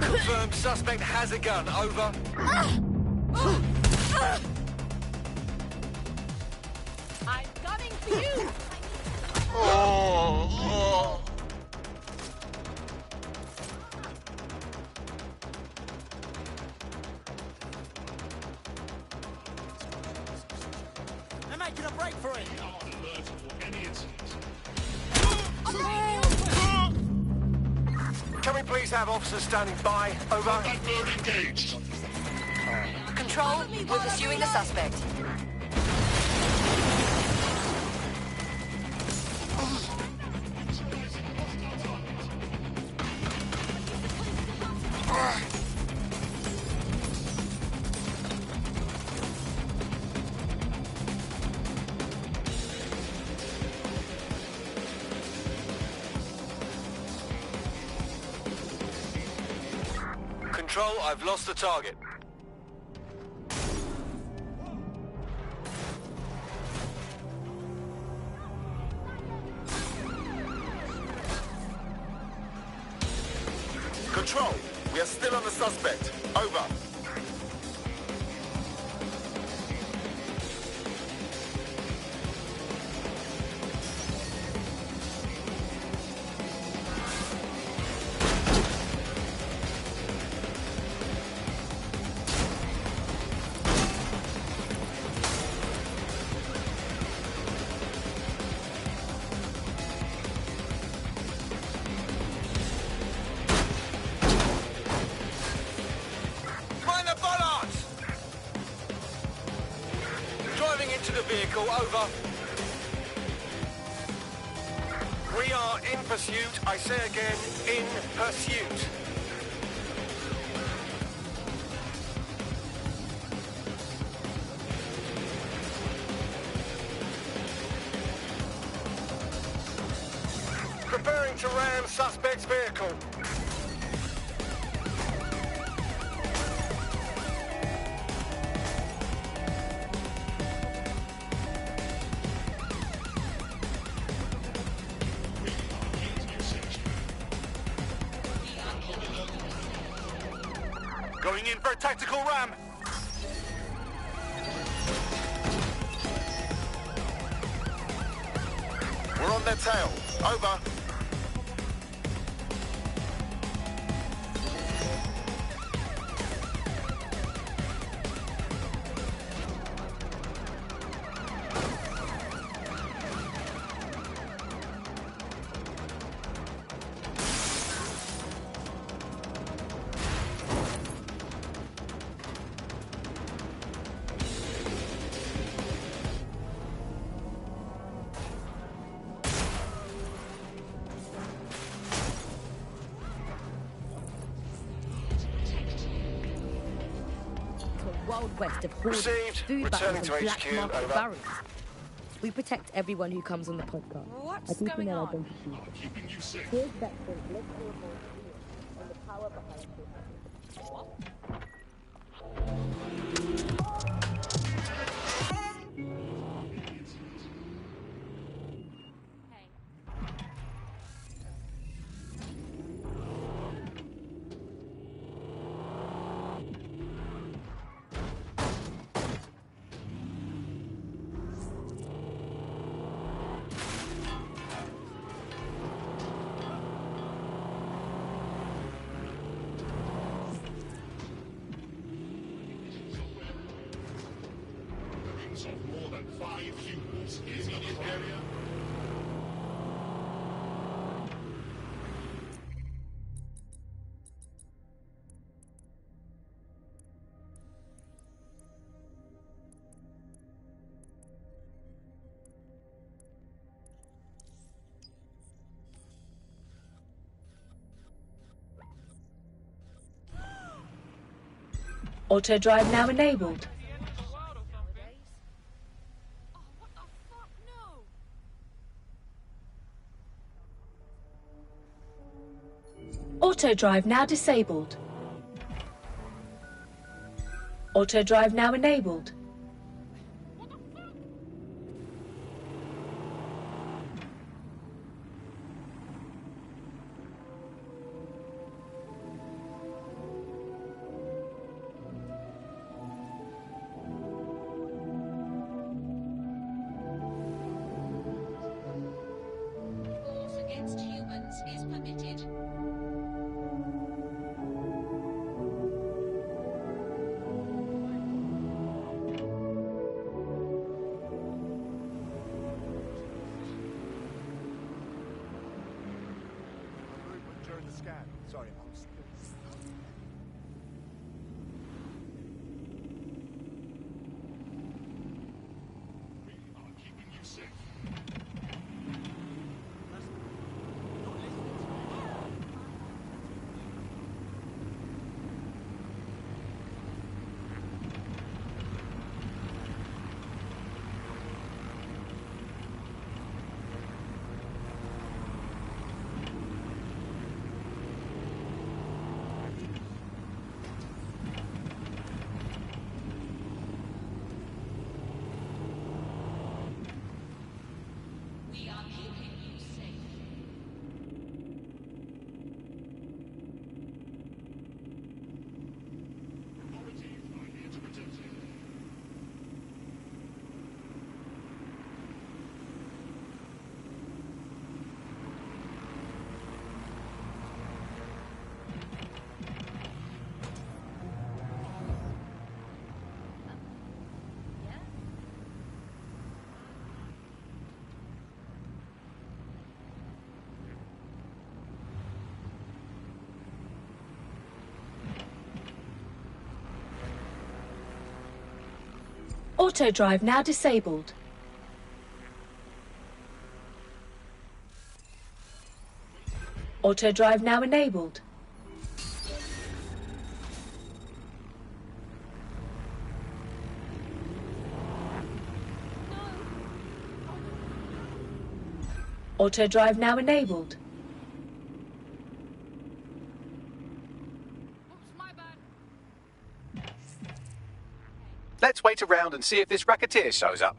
Confirmed suspect has a gun. Over. I'm gunning for you! They're making a break for it. Can we please have officers standing by? Over. Engaged. Control, we're pursuing the suspect. Control, I've lost the target. Control, we are still on the suspect. Over. Over. We are in pursuit. I say again, in pursuit. Preparing to ram suspect's vehicle. Going in for a tactical ram. We're on their tail. Over. wild west of hoarding, Received. food Returning battles to and black HQ, market over. barons. We protect everyone who comes on the podcast. What's going on? Here's that thing. Let's hear more on the power behind it. Auto drive now enabled. Auto drive now disabled. Auto drive now enabled. Force against humans is permitted. During the scan. Sorry, I'm still... We are keeping you safe. Auto drive now disabled. Auto drive now enabled. Auto drive now enabled. Let's wait around and see if this racketeer shows up.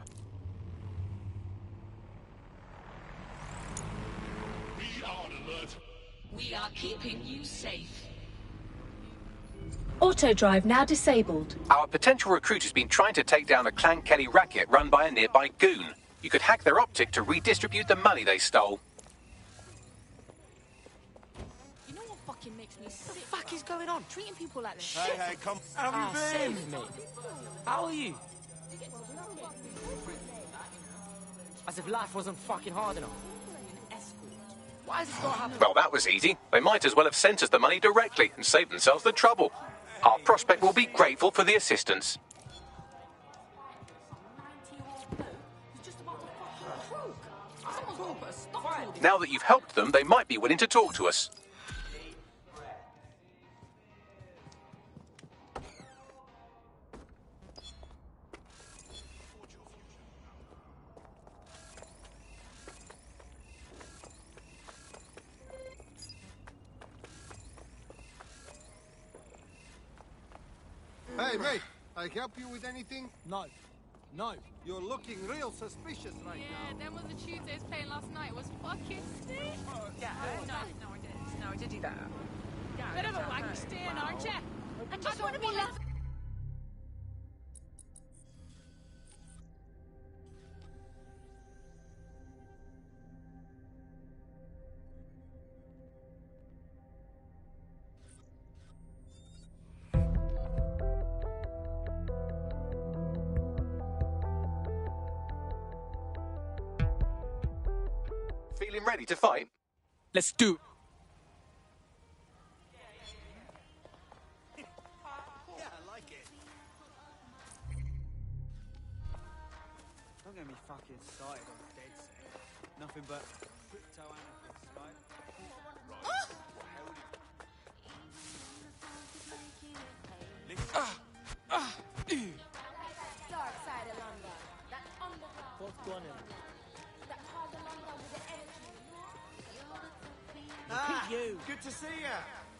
We are keeping you safe. Auto drive now disabled. Our potential recruit has been trying to take down a Clan Kelly racket run by a nearby goon. You could hack their optic to redistribute the money they stole. You know what fucking makes me sick? What the fuck is going on? Treating people like this. Hey, hey, come. How have you been? Save me. How are you? As if life wasn't fucking hard enough. Why is this not happening? Well, that was easy. They might as well have sent us the money directly and saved themselves the trouble. Our prospect will be grateful for the assistance. Now that you've helped them, they might be willing to talk to us. Hey, mate, I help you with anything? No. No. You're looking real suspicious right now. Yeah, them was the tunes they was playing last night. Was fucking sick. Yeah, no, I did. No, I did do that. Bit of a wankstein, aren't you? I just want to be left. Feeling ready to fight? Let's do it. Yeah, I like it. Don't get me fucking started on dead set. Nothing but crypto anarchists, right? Dark side of London. That underground. What's going on? That part of London with the energy. You. Good to see you.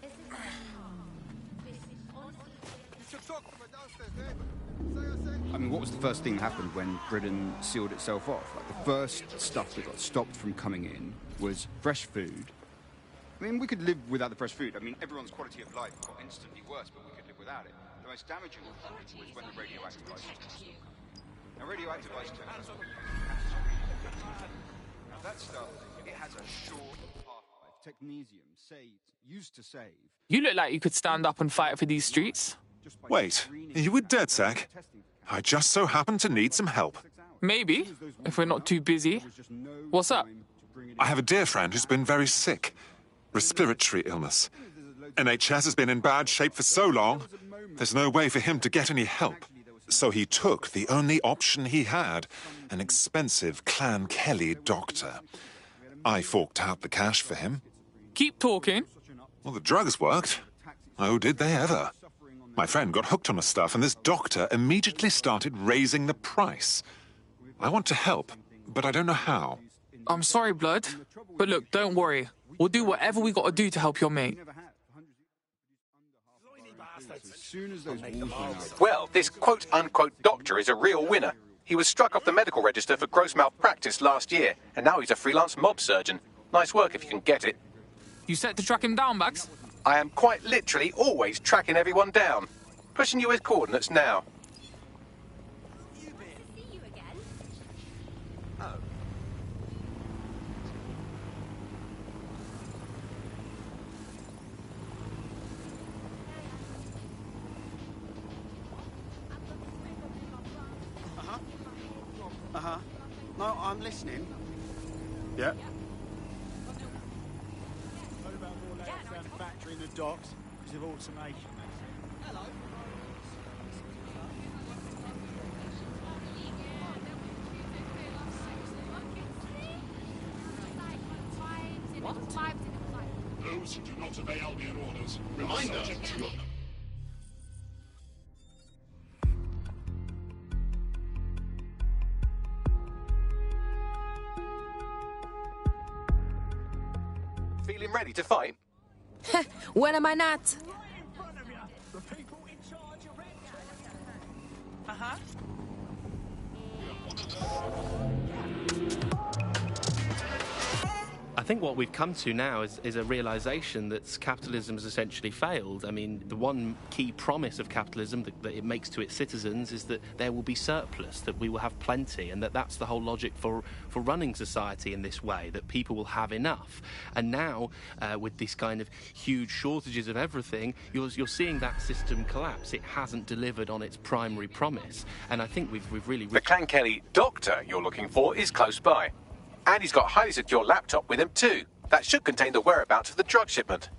You should talk to my downstairs neighbor. I mean, what was the first thing that happened when Britain sealed itself off? Like, the first stuff that got stopped from coming in was fresh food. I mean, we could live without the fresh food. I mean, everyone's quality of life got instantly worse, but we could live without it. The most damaging was when the radioactive isotope. Now, radioactive isotopes, now that stuff, it has a short half-life. Technetium used to save. You look like you could stand up and fight for these streets. Wait, are you with DedSec? I just so happen to need some help. Maybe, if we're not too busy. What's up? I have a dear friend who's been very sick. Respiratory illness. NHS has been in bad shape for so long, there's no way for him to get any help. So he took the only option he had, an expensive Clan Kelly doctor. I forked out the cash for him. Keep talking. Well, the drugs worked. Oh, did they ever? My friend got hooked on the stuff, and this doctor immediately started raising the price. I want to help, but I don't know how. I'm sorry, Blood. But look, don't worry. We'll do whatever we gotta do to help your mate. Well, this quote-unquote doctor is a real winner. He was struck off the medical register for gross malpractice last year, and now he's a freelance mob surgeon. Nice work if you can get it. You set to track him down, Bags? I am quite literally always tracking everyone down. Pushing you his coordinates now. No, I'm listening. Yeah? What about more layers around the factory and the docks because of automation? Hello. Those who do not obey Albion orders, reminder to... Feeling ready to fight? When am I not? Uh-huh. I think what we've come to now is a realization that capitalism has essentially failed. I mean, the one key promise of capitalism that it makes to its citizens is that there will be surplus, that we will have plenty, and that's the whole logic for running society in this way, that people will have enough. And now, with this kind of huge shortages of everything, you're seeing that system collapse. It hasn't delivered on its primary promise. And I think we've really... The Clan Kelly doctor you're looking for is close by. And he's got a highly secure laptop with him too. That should contain the whereabouts of the drug shipment.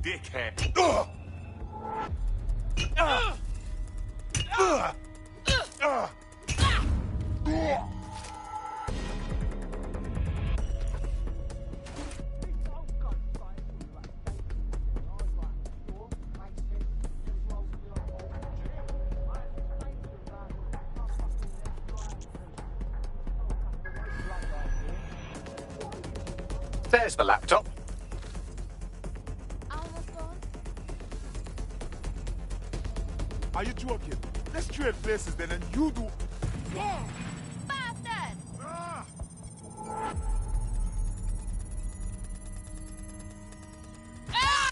Dickhead. There's the laptop. Are you joking? Let's trade places then, and you do. There! Bastard!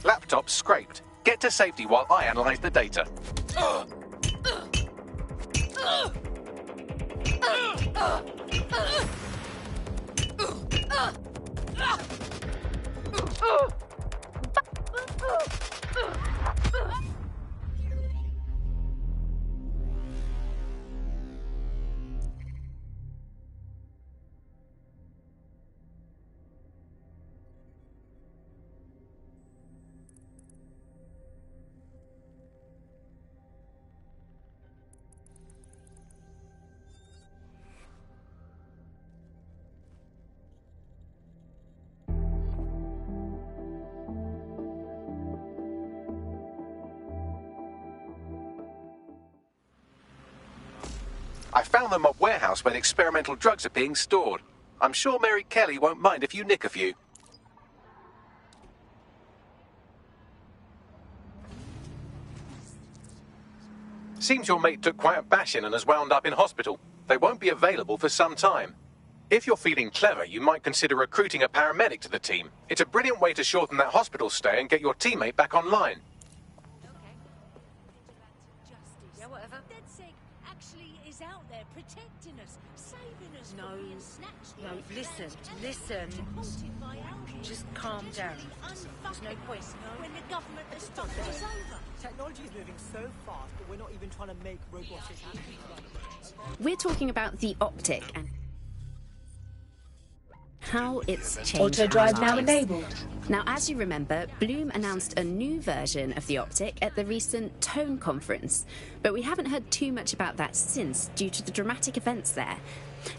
Laptop scraped. Get to safety while I analyze the data. I found the mob warehouse where the experimental drugs are being stored. I'm sure Mary Kelly won't mind if you nick a few. Seems your mate took quite a bashing and has wound up in hospital. They won't be available for some time. If you're feeling clever, you might consider recruiting a paramedic to the team. It's a brilliant way to shorten that hospital stay and get your teammate back online. Yeah, whatever. DedSec actually is out there protecting us, saving us from being snatched. No, listen. Just calm down. There's no point. When the government has fucked us over. Technology is moving so fast that we're not even trying to make robotics happen. We're talking about the Optic and how it's changed Auto drive our now lives. enabled. Now, as you remember, Bloom announced a new version of the Optic at the recent Tone conference, but we haven't heard too much about that since due to the dramatic events there.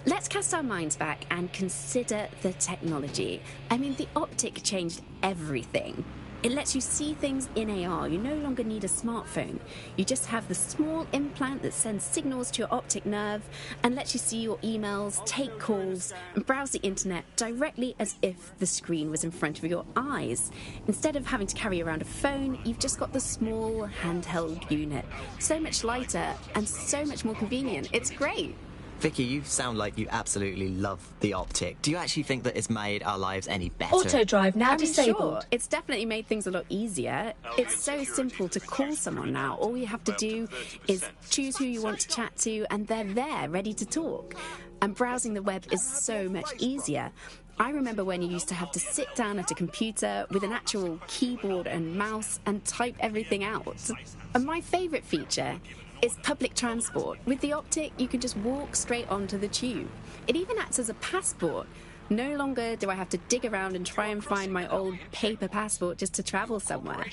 Let's cast our minds back and consider the technology. I mean, the Optic changed everything. It lets you see things in AR. You no longer need a smartphone. You just have the small implant that sends signals to your optic nerve and lets you see your emails, take calls, and browse the internet directly as if the screen was in front of your eyes. Instead of having to carry around a phone, you've just got the small handheld unit. So much lighter and so much more convenient. It's great. Vicky, you sound like you absolutely love the Optic. Do you actually think that it's made our lives any better? Auto drive now disabled. Sure. It's definitely made things a lot easier. It's so simple to call someone now. All you have to do is choose who you want to chat to, and they're there, ready to talk. And browsing the web is so much easier. I remember when you used to have to sit down at a computer with an actual keyboard and mouse and type everything out. And my favourite feature is public transport. With the Optic, you can just walk straight onto the tube. It even acts as a passport. No longer do I have to dig around and try and find my old paper passport just to travel somewhere.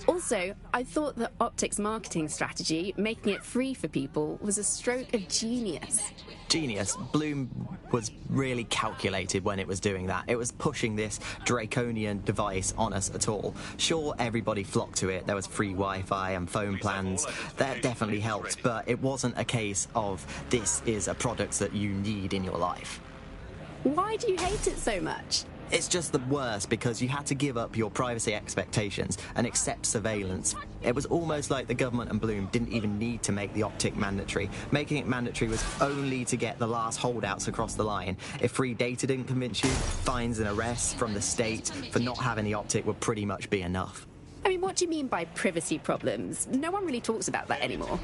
Also, I thought that Optic's marketing strategy, making it free for people, was a stroke of genius. Genius. Bloom was really calculated when it was doing that. It was pushing this draconian device on us at all. Sure, everybody flocked to it. There was free Wi-Fi and phone plans. That definitely helped, but it wasn't a case of this is a product that you need in your life. Why do you hate it so much? It's just the worst because you had to give up your privacy expectations and accept surveillance. It was almost like the government and Bloom didn't even need to make the Optic mandatory. Making it mandatory was only to get the last holdouts across the line. If free data didn't convince you, fines and arrests from the state for not having the Optic would pretty much be enough. I mean, what do you mean by privacy problems? No one really talks about that anymore.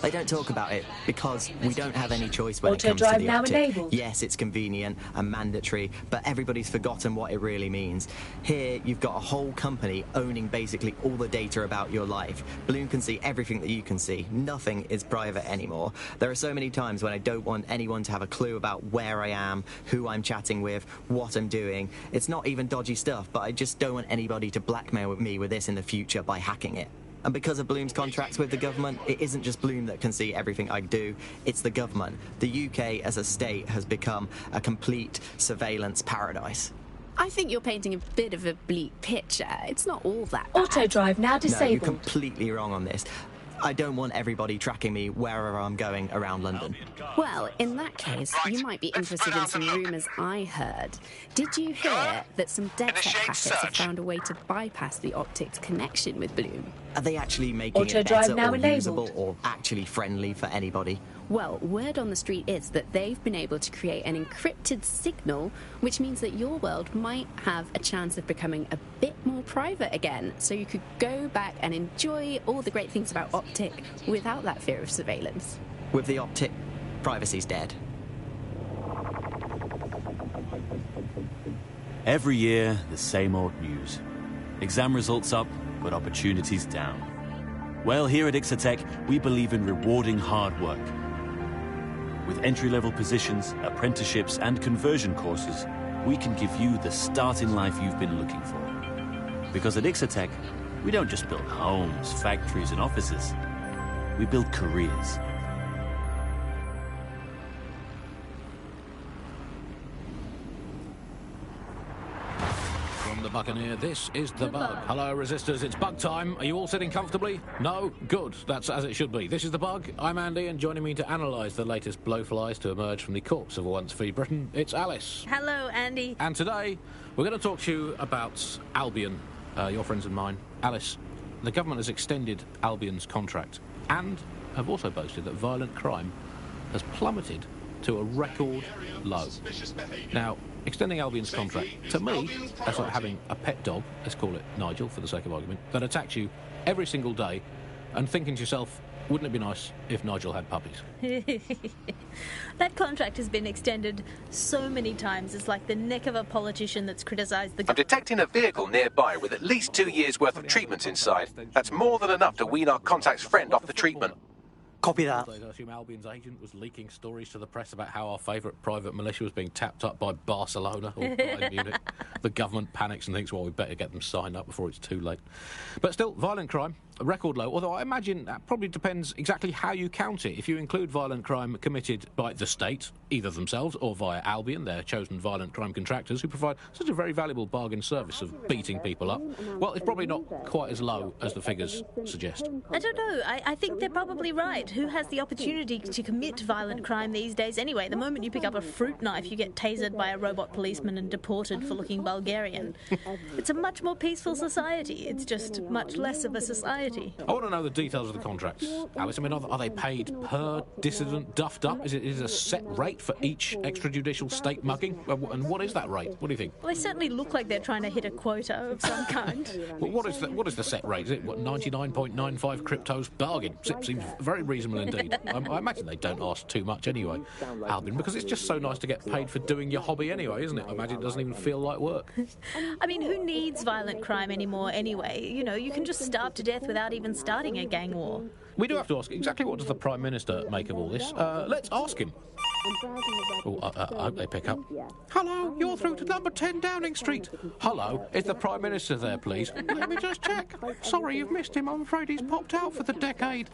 They don't talk about it because we don't have any choice when it comes to the Optic. Yes, it's convenient and mandatory, but everybody's forgotten what it really means. Here, you've got a whole company owning basically all the data about your life. Bloom can see everything that you can see. Nothing is private anymore. There are so many times when I don't want anyone to have a clue about where I am, who I'm chatting with, what I'm doing. It's not even dodgy stuff, but I just don't want anybody to blackmail me with this in the future by hacking it. And because of Bloom's contracts with the government, it isn't just Bloom that can see everything I do, it's the government. The UK as a state has become a complete surveillance paradise. I think you're painting a bit of a bleak picture. It's not all that bad. Auto drive now disabled. No, you're completely wrong on this. I don't want everybody tracking me wherever I'm going around London. Well, in that case, you might be interested in some rumours I heard. Did you hear that some DedSec hackers have found a way to bypass the Optic's connection with Bloom? Are they actually making it better or usable or actually friendly for anybody? Well, word on the street is that they've been able to create an encrypted signal, which means that your world might have a chance of becoming a bit more private again, so you could go back and enjoy all the great things about Optic without that fear of surveillance. With the Optic, privacy's dead. Every year, the same old news. Exam results up, but opportunities down. Well, here at Ixotec, we believe in rewarding hard work. With entry-level positions, apprenticeships, and conversion courses, we can give you the start in life you've been looking for. Because at Ixotec, we don't just build homes, factories, and offices. We build careers. From the Buccaneer, this is The Bug. Hello, Resistors, it's Bug time. Are you all sitting comfortably? No? Good. That's as it should be. This is The Bug. I'm Andy, and joining me to analyse the latest blowflies to emerge from the corpse of a once-free Britain, it's Alice. Hello, Andy. And today, we're going to talk to you about Albion, your friends and mine. Alice, the government has extended Albion's contract and have also boasted that violent crime has plummeted to a record low. Now, extending Albion's contract, to me, that's like having a pet dog, let's call it Nigel for the sake of argument, that attacks you every single day and thinking to yourself, wouldn't it be nice if Nigel had puppies? That contract has been extended so many times, it's like the neck of a politician that's criticised the... I'm detecting a vehicle nearby with at least 2 years' worth of treatments inside. That's more than enough to wean our contact's friend off the treatment. Copy that. I assume Albion's agent was leaking stories to the press about how our favourite private militia was being tapped up by Barcelona or Bayern Munich. The government panics and thinks, well, we better get them signed up before it's too late. But still, violent crime, a record low, although I imagine that probably depends exactly how you count it. If you include violent crime committed by the state, either themselves or via Albion, their chosen violent crime contractors who provide such a very valuable bargain service of beating people up, well, it's probably not quite as low as the figures suggest. I don't know. I think they're probably right. Who has the opportunity to commit violent crime these days anyway? The moment you pick up a fruit knife, you get tasered by a robot policeman and deported for looking Bulgarian. It's a much more peaceful society. It's just much less of a society. I want to know the details of the contracts, Alice. I mean, are they paid per dissident duffed up? Is it a set rate for each extrajudicial state mugging? And what is that rate? What do you think? Well, they certainly look like they're trying to hit a quota of some kind. Well, what is the set rate? Is it, 99.95 cryptos bargain? Seems very reasonable indeed. I imagine they don't ask too much anyway, Albion, because it's just so nice to get paid for doing your hobby anyway, isn't it? I imagine it doesn't even feel like work. I mean, who needs violent crime anymore anyway? You know, you can just starve to death without even starting a gang war. We do have to ask, exactly what does the Prime Minister make of all this? Let's ask him. Oh, I hope they pick up. Hello, you're through to number 10 Downing Street. Hello, is the Prime Minister there, please? Let me just check. Sorry, you've missed him. I'm afraid he's popped out for the decade.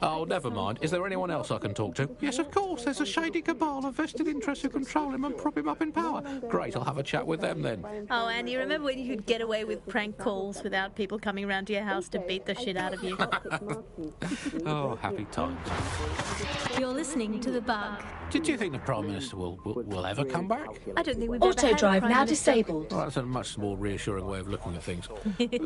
Oh, never mind. Is there anyone else I can talk to? Yes, of course. There's a shady cabal of vested interests who control him and prop him up in power. Great, I'll have a chat with them then. Oh, Andy, remember when you could get away with prank calls without people coming round to your house to beat the shit out of you? Oh, happy times. You're listening to The Bug. Did you think the Prime Minister will ever come back? I don't think we've Auto ever had drive a Prime now Minister. disabled. Well, that's a much more reassuring way of looking at things.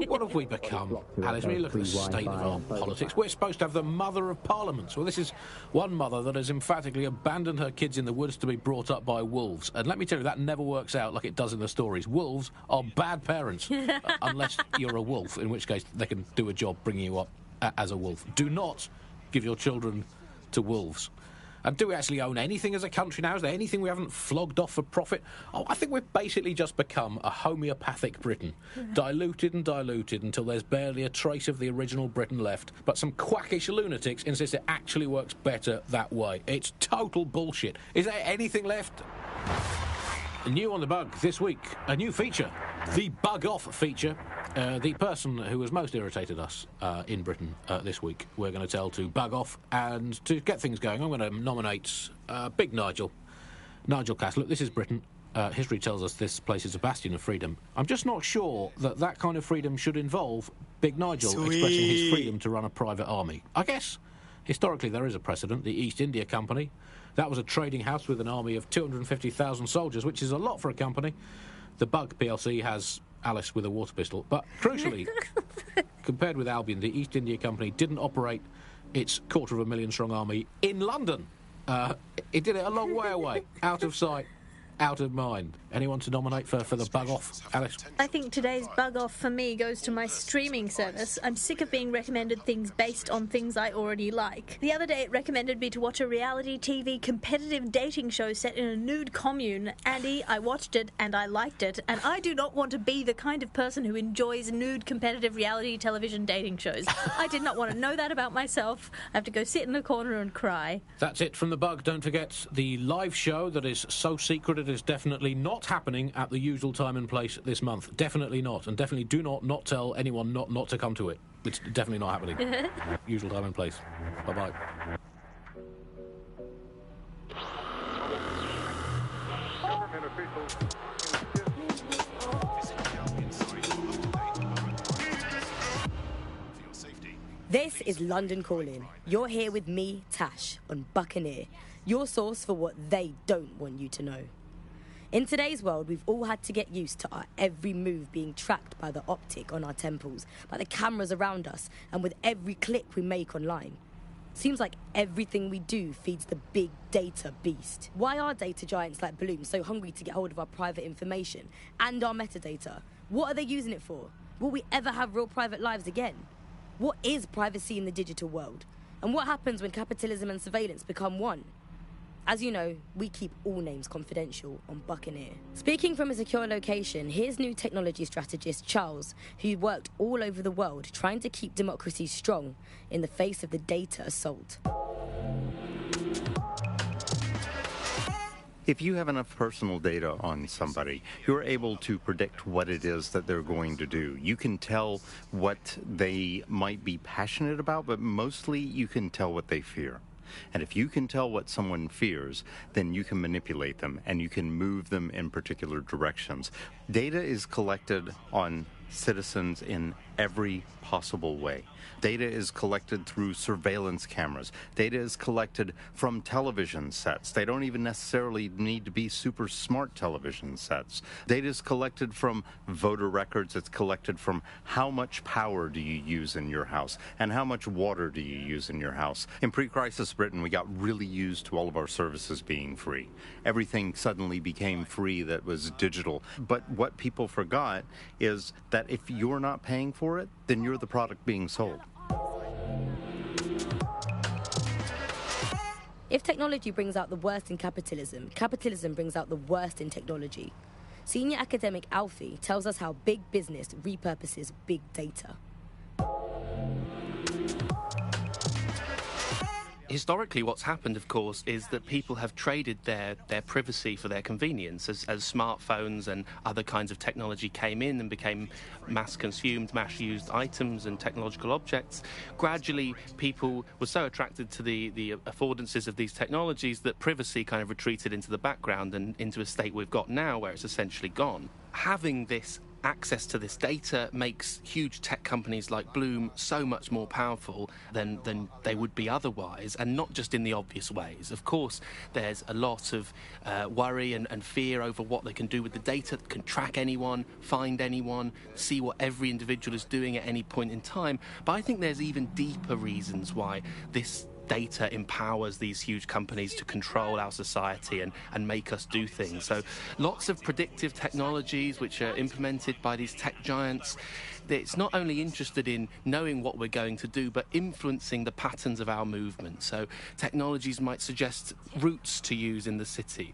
What have we become, Alice? When you look at the state of our politics, we're supposed to have the mother of parliaments. Well, this is one mother that has emphatically abandoned her kids in the woods to be brought up by wolves. And let me tell you, that never works out like it does in the stories. Wolves are bad parents, unless you're a wolf, in which case they can do a job bringing you up as a wolf. Do not give your children to wolves. And do we actually own anything as a country now? Is there anything we haven't flogged off for profit? Oh, I think we've basically just become a homeopathic Britain. Diluted and diluted until there's barely a trace of the original Britain left. But some quackish lunatics insist it actually works better that way. It's total bullshit. Is there anything left? New on The Bug this week, a new feature. The Bug Off feature. The person who has most irritated us in Britain this week, we're going to tell to bug off. And to get things going, I'm going to nominate Big Nigel. Nigel Cass. Look, this is Britain. History tells us this place is a bastion of freedom. I'm just not sure that that kind of freedom should involve Big Nigel expressing his freedom to run a private army. I guess, historically, there is a precedent, the East India Company. That was a trading house with an army of 250,000 soldiers, which is a lot for a company. The Bug PLC has Alice with a water pistol. But crucially, compared with Albion, the East India Company didn't operate its 250,000-strong army in London. It did it a long way away, out of sight, out of mind. Anyone to nominate for the bug off, Alice? I think today's bug off for me goes to my streaming service. I'm sick of being recommended things based on things I already like. The other day it recommended me to watch a reality TV competitive dating show set in a nude commune. Andy, I watched it and I liked it, and I do not want to be the kind of person who enjoys nude competitive reality television dating shows. I did not want to know that about myself. I have to go sit in a corner and cry. That's it from the bug. Don't forget the live show that is so secret it is definitely not happening at the usual time and place this month. Definitely not. And definitely do not tell anyone not to come to it. It's definitely not happening. Usual time and place. Bye-bye. This is London Calling. You're here with me, Tash, on Buccaneer, your source for what they don't want you to know. In today's world, we've all had to get used to our every move being tracked by the optic on our temples, by the cameras around us, and with every click we make online. Seems like everything we do feeds the big data beast. Why are data giants like Bloom so hungry to get hold of our private information and our metadata? What are they using it for? Will we ever have real private lives again? What is privacy in the digital world? And what happens when capitalism and surveillance become one? As you know, we keep all names confidential on Buccaneer. Speaking from a secure location, here's new technology strategist Charles, who worked all over the world trying to keep democracy strong in the face of the data assault. If you have enough personal data on somebody, you're able to predict what it is that they're going to do. You can tell what they might be passionate about, but mostly you can tell what they fear. And if you can tell what someone fears, then you can manipulate them and you can move them in particular directions. Data is collected on citizens in every possible way. Data is collected through surveillance cameras. Data is collected from television sets. They don't even necessarily need to be super smart television sets. Data is collected from voter records. It's collected from how much power do you use in your house and how much water do you use in your house. In pre-crisis Britain, we got really used to all of our services being free. Everything suddenly became free that was digital. But what people forgot is that if you're not paying for it, then you're the product being sold. If technology brings out the worst in capitalism, capitalism brings out the worst in technology. Senior academic Alfie tells us how big business repurposes big data. Historically, what's happened, of course, is that people have traded their privacy for their convenience. As smartphones and other kinds of technology came in and became mass-consumed, mass-used items and technological objects, gradually people were so attracted to the affordances of these technologies that privacy kind of retreated into the background and into a state we've got now where it's essentially gone. Having this access to this data makes huge tech companies like Bloom so much more powerful than they would be otherwise, and not just in the obvious ways. Of course, there's a lot of worry and fear over what they can do with the data. They can track anyone, find anyone, see what every individual is doing at any point in time. But I think there's even deeper reasons why this data empowers these huge companies to control our society and make us do things. So lots of predictive technologies which are implemented by these tech giants. It's not only interested in knowing what we're going to do, but influencing the patterns of our movement. So technologies might suggest routes to use in the city,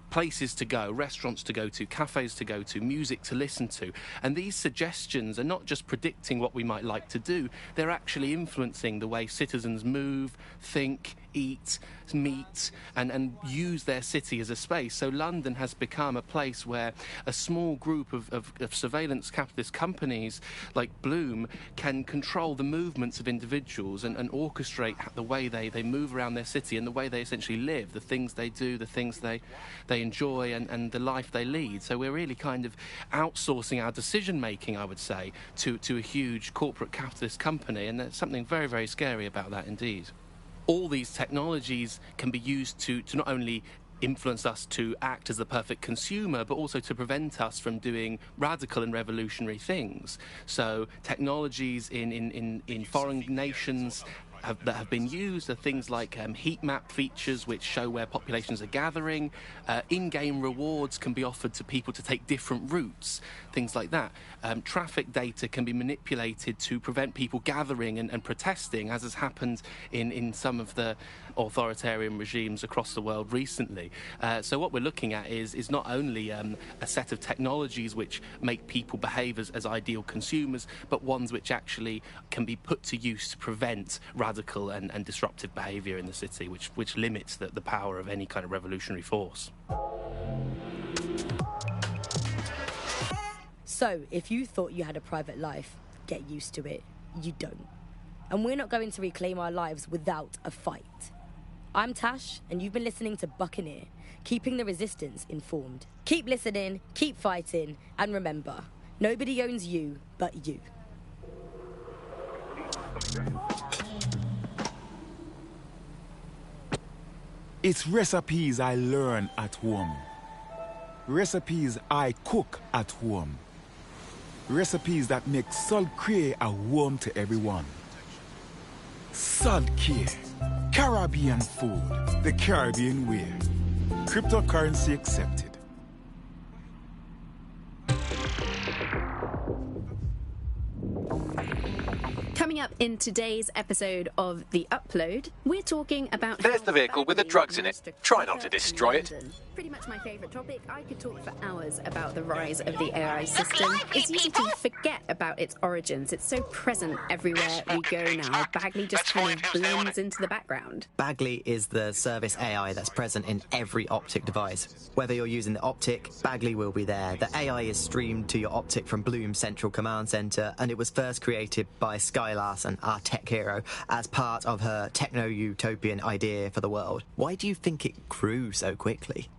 places to go, restaurants to go to, cafes to go to, music to listen to. And these suggestions are not just predicting what we might like to do, they're actually influencing the way citizens move, think, eat, meet, and use their city as a space. So London has become a place where a small group of surveillance capitalist companies like Bloom can control the movements of individuals and orchestrate the way they move around their city and the way they essentially live, the things they do, the things they enjoy, and the life they lead. So we're really kind of outsourcing our decision-making, I would say, to a huge corporate capitalist company, and there's something very, very scary about that indeed. All these technologies can be used to not only influence us to act as the perfect consumer, but also to prevent us from doing radical and revolutionary things. So technologies in foreign nations that have been used are things like heat map features which show where populations are gathering. In-game rewards can be offered to people to take different routes, things like that. Traffic data can be manipulated to prevent people gathering and protesting, as has happened in some of the authoritarian regimes across the world recently. So what we're looking at is not only a set of technologies which make people behave as ideal consumers, but ones which actually can be put to use to prevent radical and disruptive behaviour in the city, which limits the power of any kind of revolutionary force. So, if you thought you had a private life, get used to it. You don't. And we're not going to reclaim our lives without a fight. I'm Tash, and you've been listening to Buccaneer, keeping the resistance informed. Keep listening, keep fighting, and remember, nobody owns you but you. It's recipes I learn at home. Recipes I cook at home. Recipes that make Salt Cray a home to everyone. Salt Cray, Caribbean food, the Caribbean way. Cryptocurrency accepted. Coming up in today's episode of The Upload, we're talking about... There's the vehicle with the drugs in it. Try not to destroy it. Pretty much my favourite topic. I could talk for hours about the rise of the AI system. It's easy to forget about its origins. It's so present everywhere we go now. Bagley just kind of blends into the background. Bagley is the service AI that's present in every Optic device. Whether you're using the Optic, Bagley will be there. The AI is streamed to your Optic from Bloom's central command centre, and it was first created by Sky Larson, our tech hero, as part of her techno-utopian idea for the world. Why do you think it grew so quickly?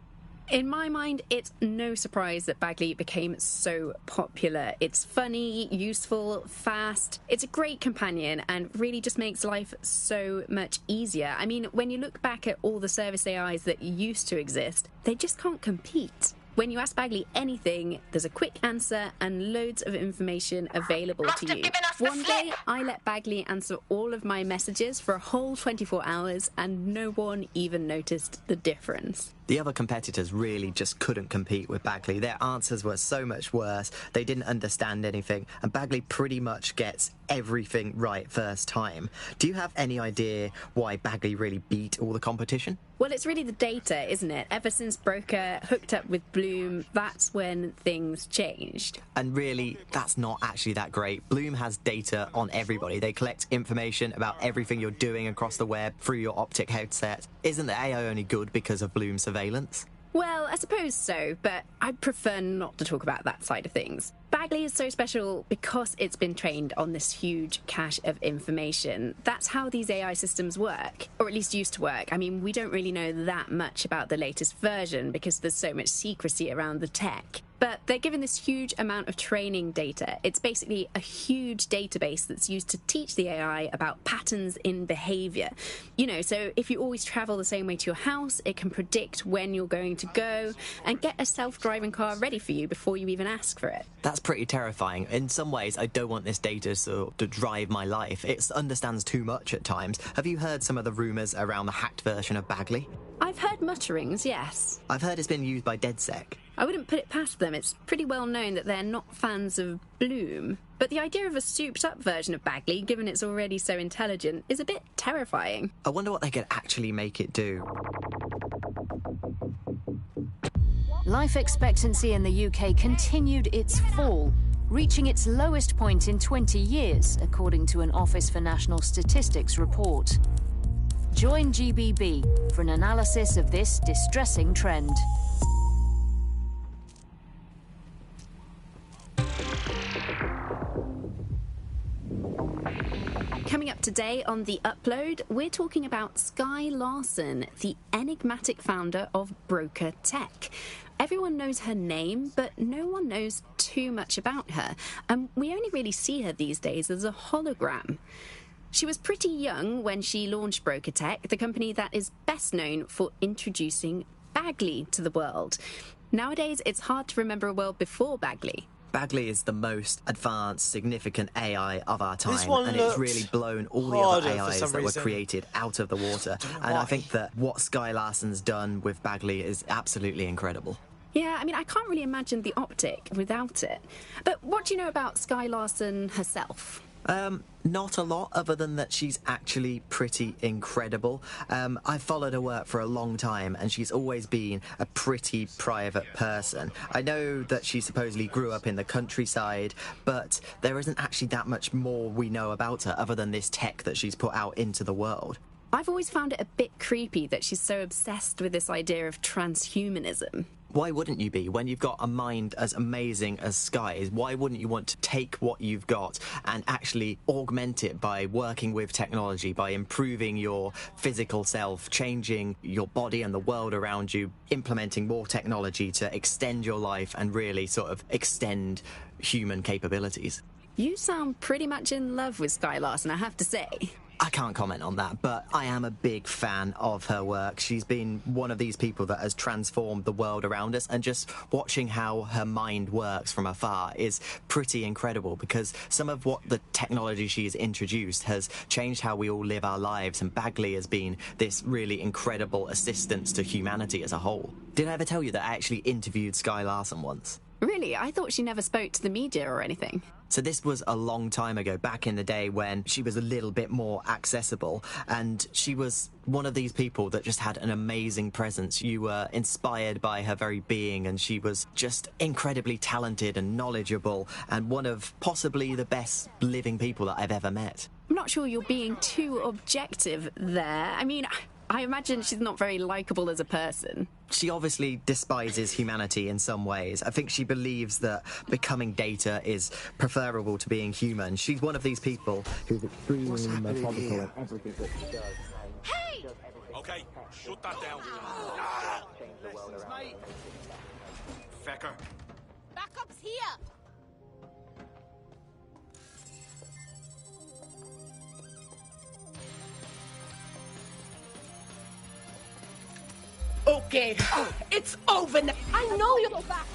In my mind, it's no surprise that Bagley became so popular. It's funny, useful, fast. It's a great companion and really just makes life so much easier. I mean, when you look back at all the service AIs that used to exist, they just can't compete. When you ask Bagley anything, there's a quick answer and loads of information available to you. One day, I let Bagley answer all of my messages for a whole 24 hours, and no one even noticed the difference. The other competitors really just couldn't compete with Bagley. Their answers were so much worse, they didn't understand anything, and Bagley pretty much gets everything right first time. Do you have any idea why Bagley really beat all the competition? Well, it's really the data, isn't it? Ever since Broker hooked up with Bloom, that's when things changed. And really, that's not actually that great. Bloom has data on everybody. They collect information about everything you're doing across the web through your Optic headset. Isn't the AI only good because of Bloom's surveillance? Well, I suppose so, but I'd prefer not to talk about that side of things. Bagley is so special because it's been trained on this huge cache of information. That's how these AI systems work, or at least used to work. I mean, we don't really know that much about the latest version because there's so much secrecy around the tech. But they're given this huge amount of training data. It's basically a huge database that's used to teach the AI about patterns in behaviour. You know, so if you always travel the same way to your house, it can predict when you're going to go and get a self-driving car ready for you before you even ask for it. That's pretty terrifying. In some ways, I don't want this data to drive my life. It understands too much at times. Have you heard some of the rumours around the hacked version of Bagley? I've heard mutterings, yes. I've heard it's been used by DedSec. I wouldn't put it past them. It's pretty well known that they're not fans of Bloom. But the idea of a souped-up version of Bagley, given it's already so intelligent, is a bit terrifying. I wonder what they could actually make it do. Life expectancy in the UK continued its fall, reaching its lowest point in 20 years, according to an Office for National Statistics report. Join GBB for an analysis of this distressing trend. Coming up today on The Upload, we're talking about Skye Larson, the enigmatic founder of Broca Tech. Everyone knows her name, but no one knows too much about her, and we only really see her these days as a hologram. She was pretty young when she launched Broca Tech, the company that is best known for introducing Bagley to the world. Nowadays, it's hard to remember a world before Bagley. Bagley is the most advanced, significant AI of our time, This one and it's really blown all the other AIs that were created out of the water. And I think that what Skye Larson's done with Bagley is absolutely incredible. Yeah, I mean, I can't really imagine the optic without it. But what do you know about Skye Larson herself? Not a lot, other than that she's actually pretty incredible. I've followed her work for a long time, and she's always been a pretty private person. I know that she supposedly grew up in the countryside, but there isn't actually that much more we know about her other than this tech that she's put out into the world. I've always found it a bit creepy that she's so obsessed with this idea of transhumanism. Why wouldn't you be? When you've got a mind as amazing as Skye's, why wouldn't you want to take what you've got and actually augment it by working with technology, by improving your physical self, changing your body and the world around you, implementing more technology to extend your life and really sort of extend human capabilities? You sound pretty much in love with Skye Larson, I have to say. I can't comment on that, but I am a big fan of her work. She's been one of these people that has transformed the world around us, and just watching how her mind works from afar is pretty incredible, because some of what the technology she's introduced has changed how we all live our lives, and Bagley has been this really incredible assistance to humanity as a whole. Did I ever tell you that I actually interviewed Skye Larson once? Really? I thought she never spoke to the media or anything. So this was a long time ago, back in the day when she was a little bit more accessible, and she was one of these people that just had an amazing presence. You were inspired by her very being, and she was just incredibly talented and knowledgeable, and one of possibly the best living people that I've ever met. I'm not sure you're being too objective there. I mean, I imagine she's not very likeable as a person. She obviously despises humanity in some ways. I think she believes that becoming data is preferable to being human. She's one of these people who's extremely methodical in everything that she does. Hey! Okay, shoot that down. Mate. Fecker. Backup's here! Okay, it's over now. I know you'll go back.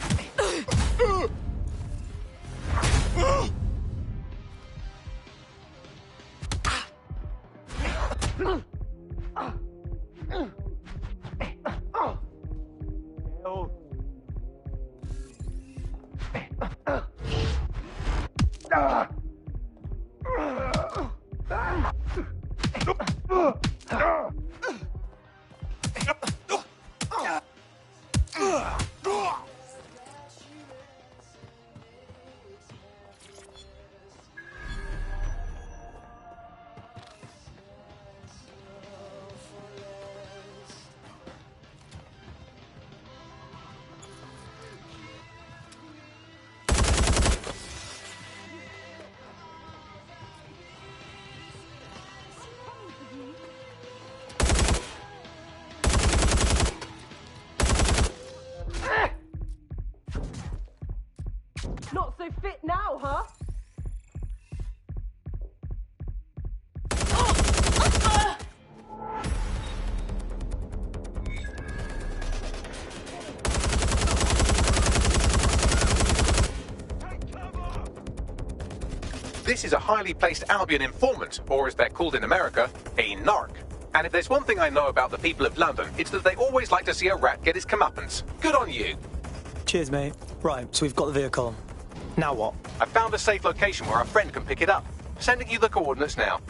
Not so fit now, huh? This is a highly placed Albion informant, or as they're called in America, a narc. And if there's one thing I know about the people of London, it's that they always like to see a rat get his comeuppance. Good on you. Cheers, mate. Right, so we've got the vehicle. Now what? I found a safe location where our friend can pick it up. Sending you the coordinates now.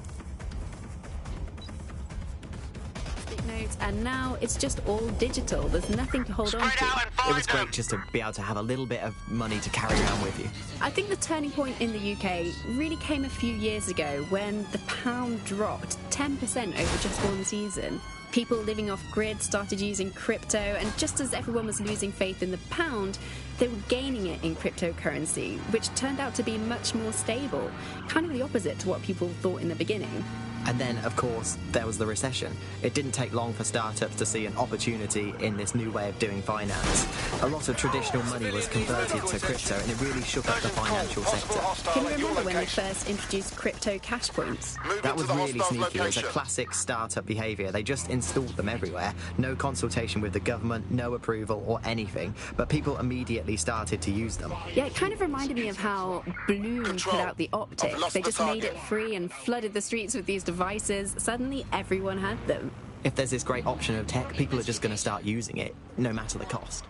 No notes, and now it's just all digital. There's nothing to hold on to. It was great just to be able to have a little bit of money to carry around with you. I think the turning point in the UK really came a few years ago when the pound dropped 10% over just one season. People living off grid started using crypto, and just as everyone was losing faith in the pound, they were gaining it in cryptocurrency, which turned out to be much more stable, kind of the opposite to what people thought in the beginning. And then, of course, there was the recession. It didn't take long for startups to see an opportunity in this new way of doing finance. A lot of traditional money was converted to crypto, and it really shook up the financial sector. Can you remember when they first introduced crypto cash points? That was really sneaky. It was a classic startup behaviour. They just installed them everywhere. No consultation with the government, no approval or anything. But people immediately started to use them. Yeah, it kind of reminded me of how Bloom put out the Optic. They just made it free and flooded the streets with these devices. Suddenly everyone had them. If there's this great option of tech, people are just going to start using it, no matter the cost.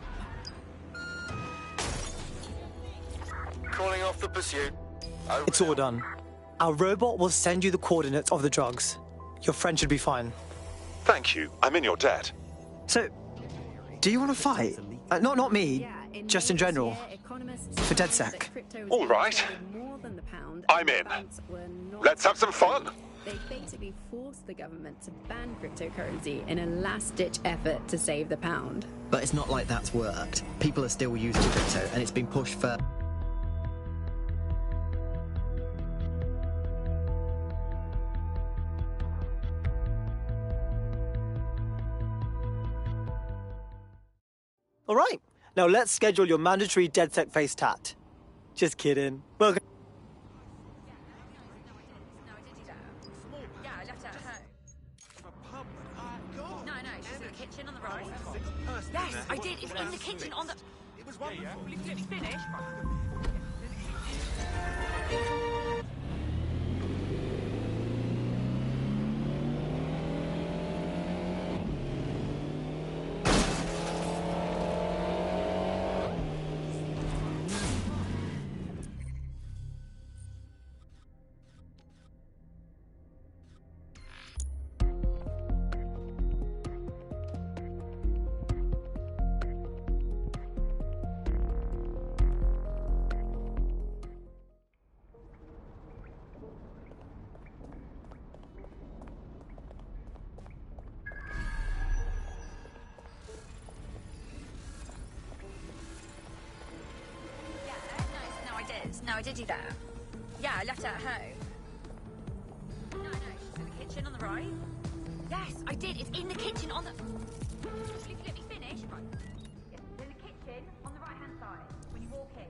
Calling off the pursuit. It's all done. Our robot will send you the coordinates of the drugs. Your friend should be fine. Thank you. I'm in your debt. So, do you want to fight? Not me, just in general. For DedSec. All right. I'm in. Let's have some fun. They basically forced the government to ban cryptocurrency in a last-ditch effort to save the pound. But it's not like that's worked. People are still using crypto, and it's been pushed for... All right. Now let's schedule your mandatory DedSec face tat. Just kidding. Welcome. Yes, I did. It's in the kitchen on the... It was wonderful. Will you let me finish? No, I did do that. Yeah, I left it at home. No, she's in the kitchen on the right. Yes, I did. It's in the kitchen on the... Will you let me finish? Right. Yes, it's in the kitchen on the right-hand side when you walk in.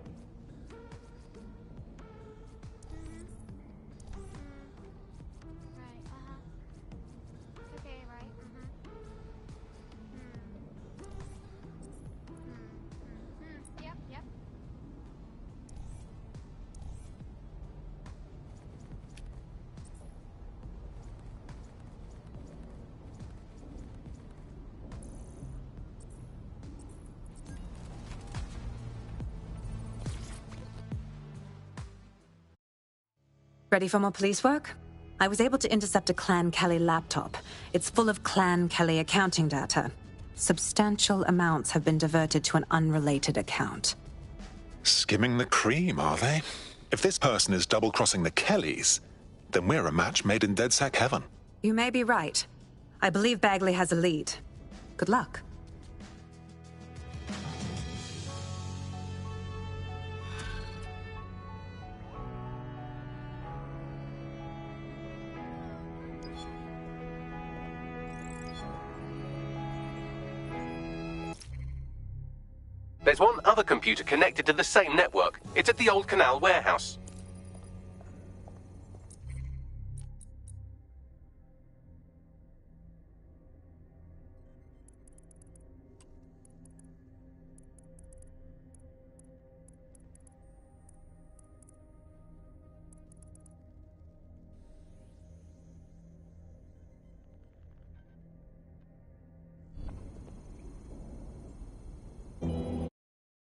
Right, It's okay, right? Yep. Ready for more police work? I was able to intercept a Clan Kelly laptop. It's full of Clan Kelly accounting data. Substantial amounts have been diverted to an unrelated account. Skimming the cream, are they? If this person is double-crossing the Kellys, then we're a match made in DedSec heaven. You may be right. I believe Bagley has a lead. Good luck. There's one other computer connected to the same network. It's at the old canal warehouse.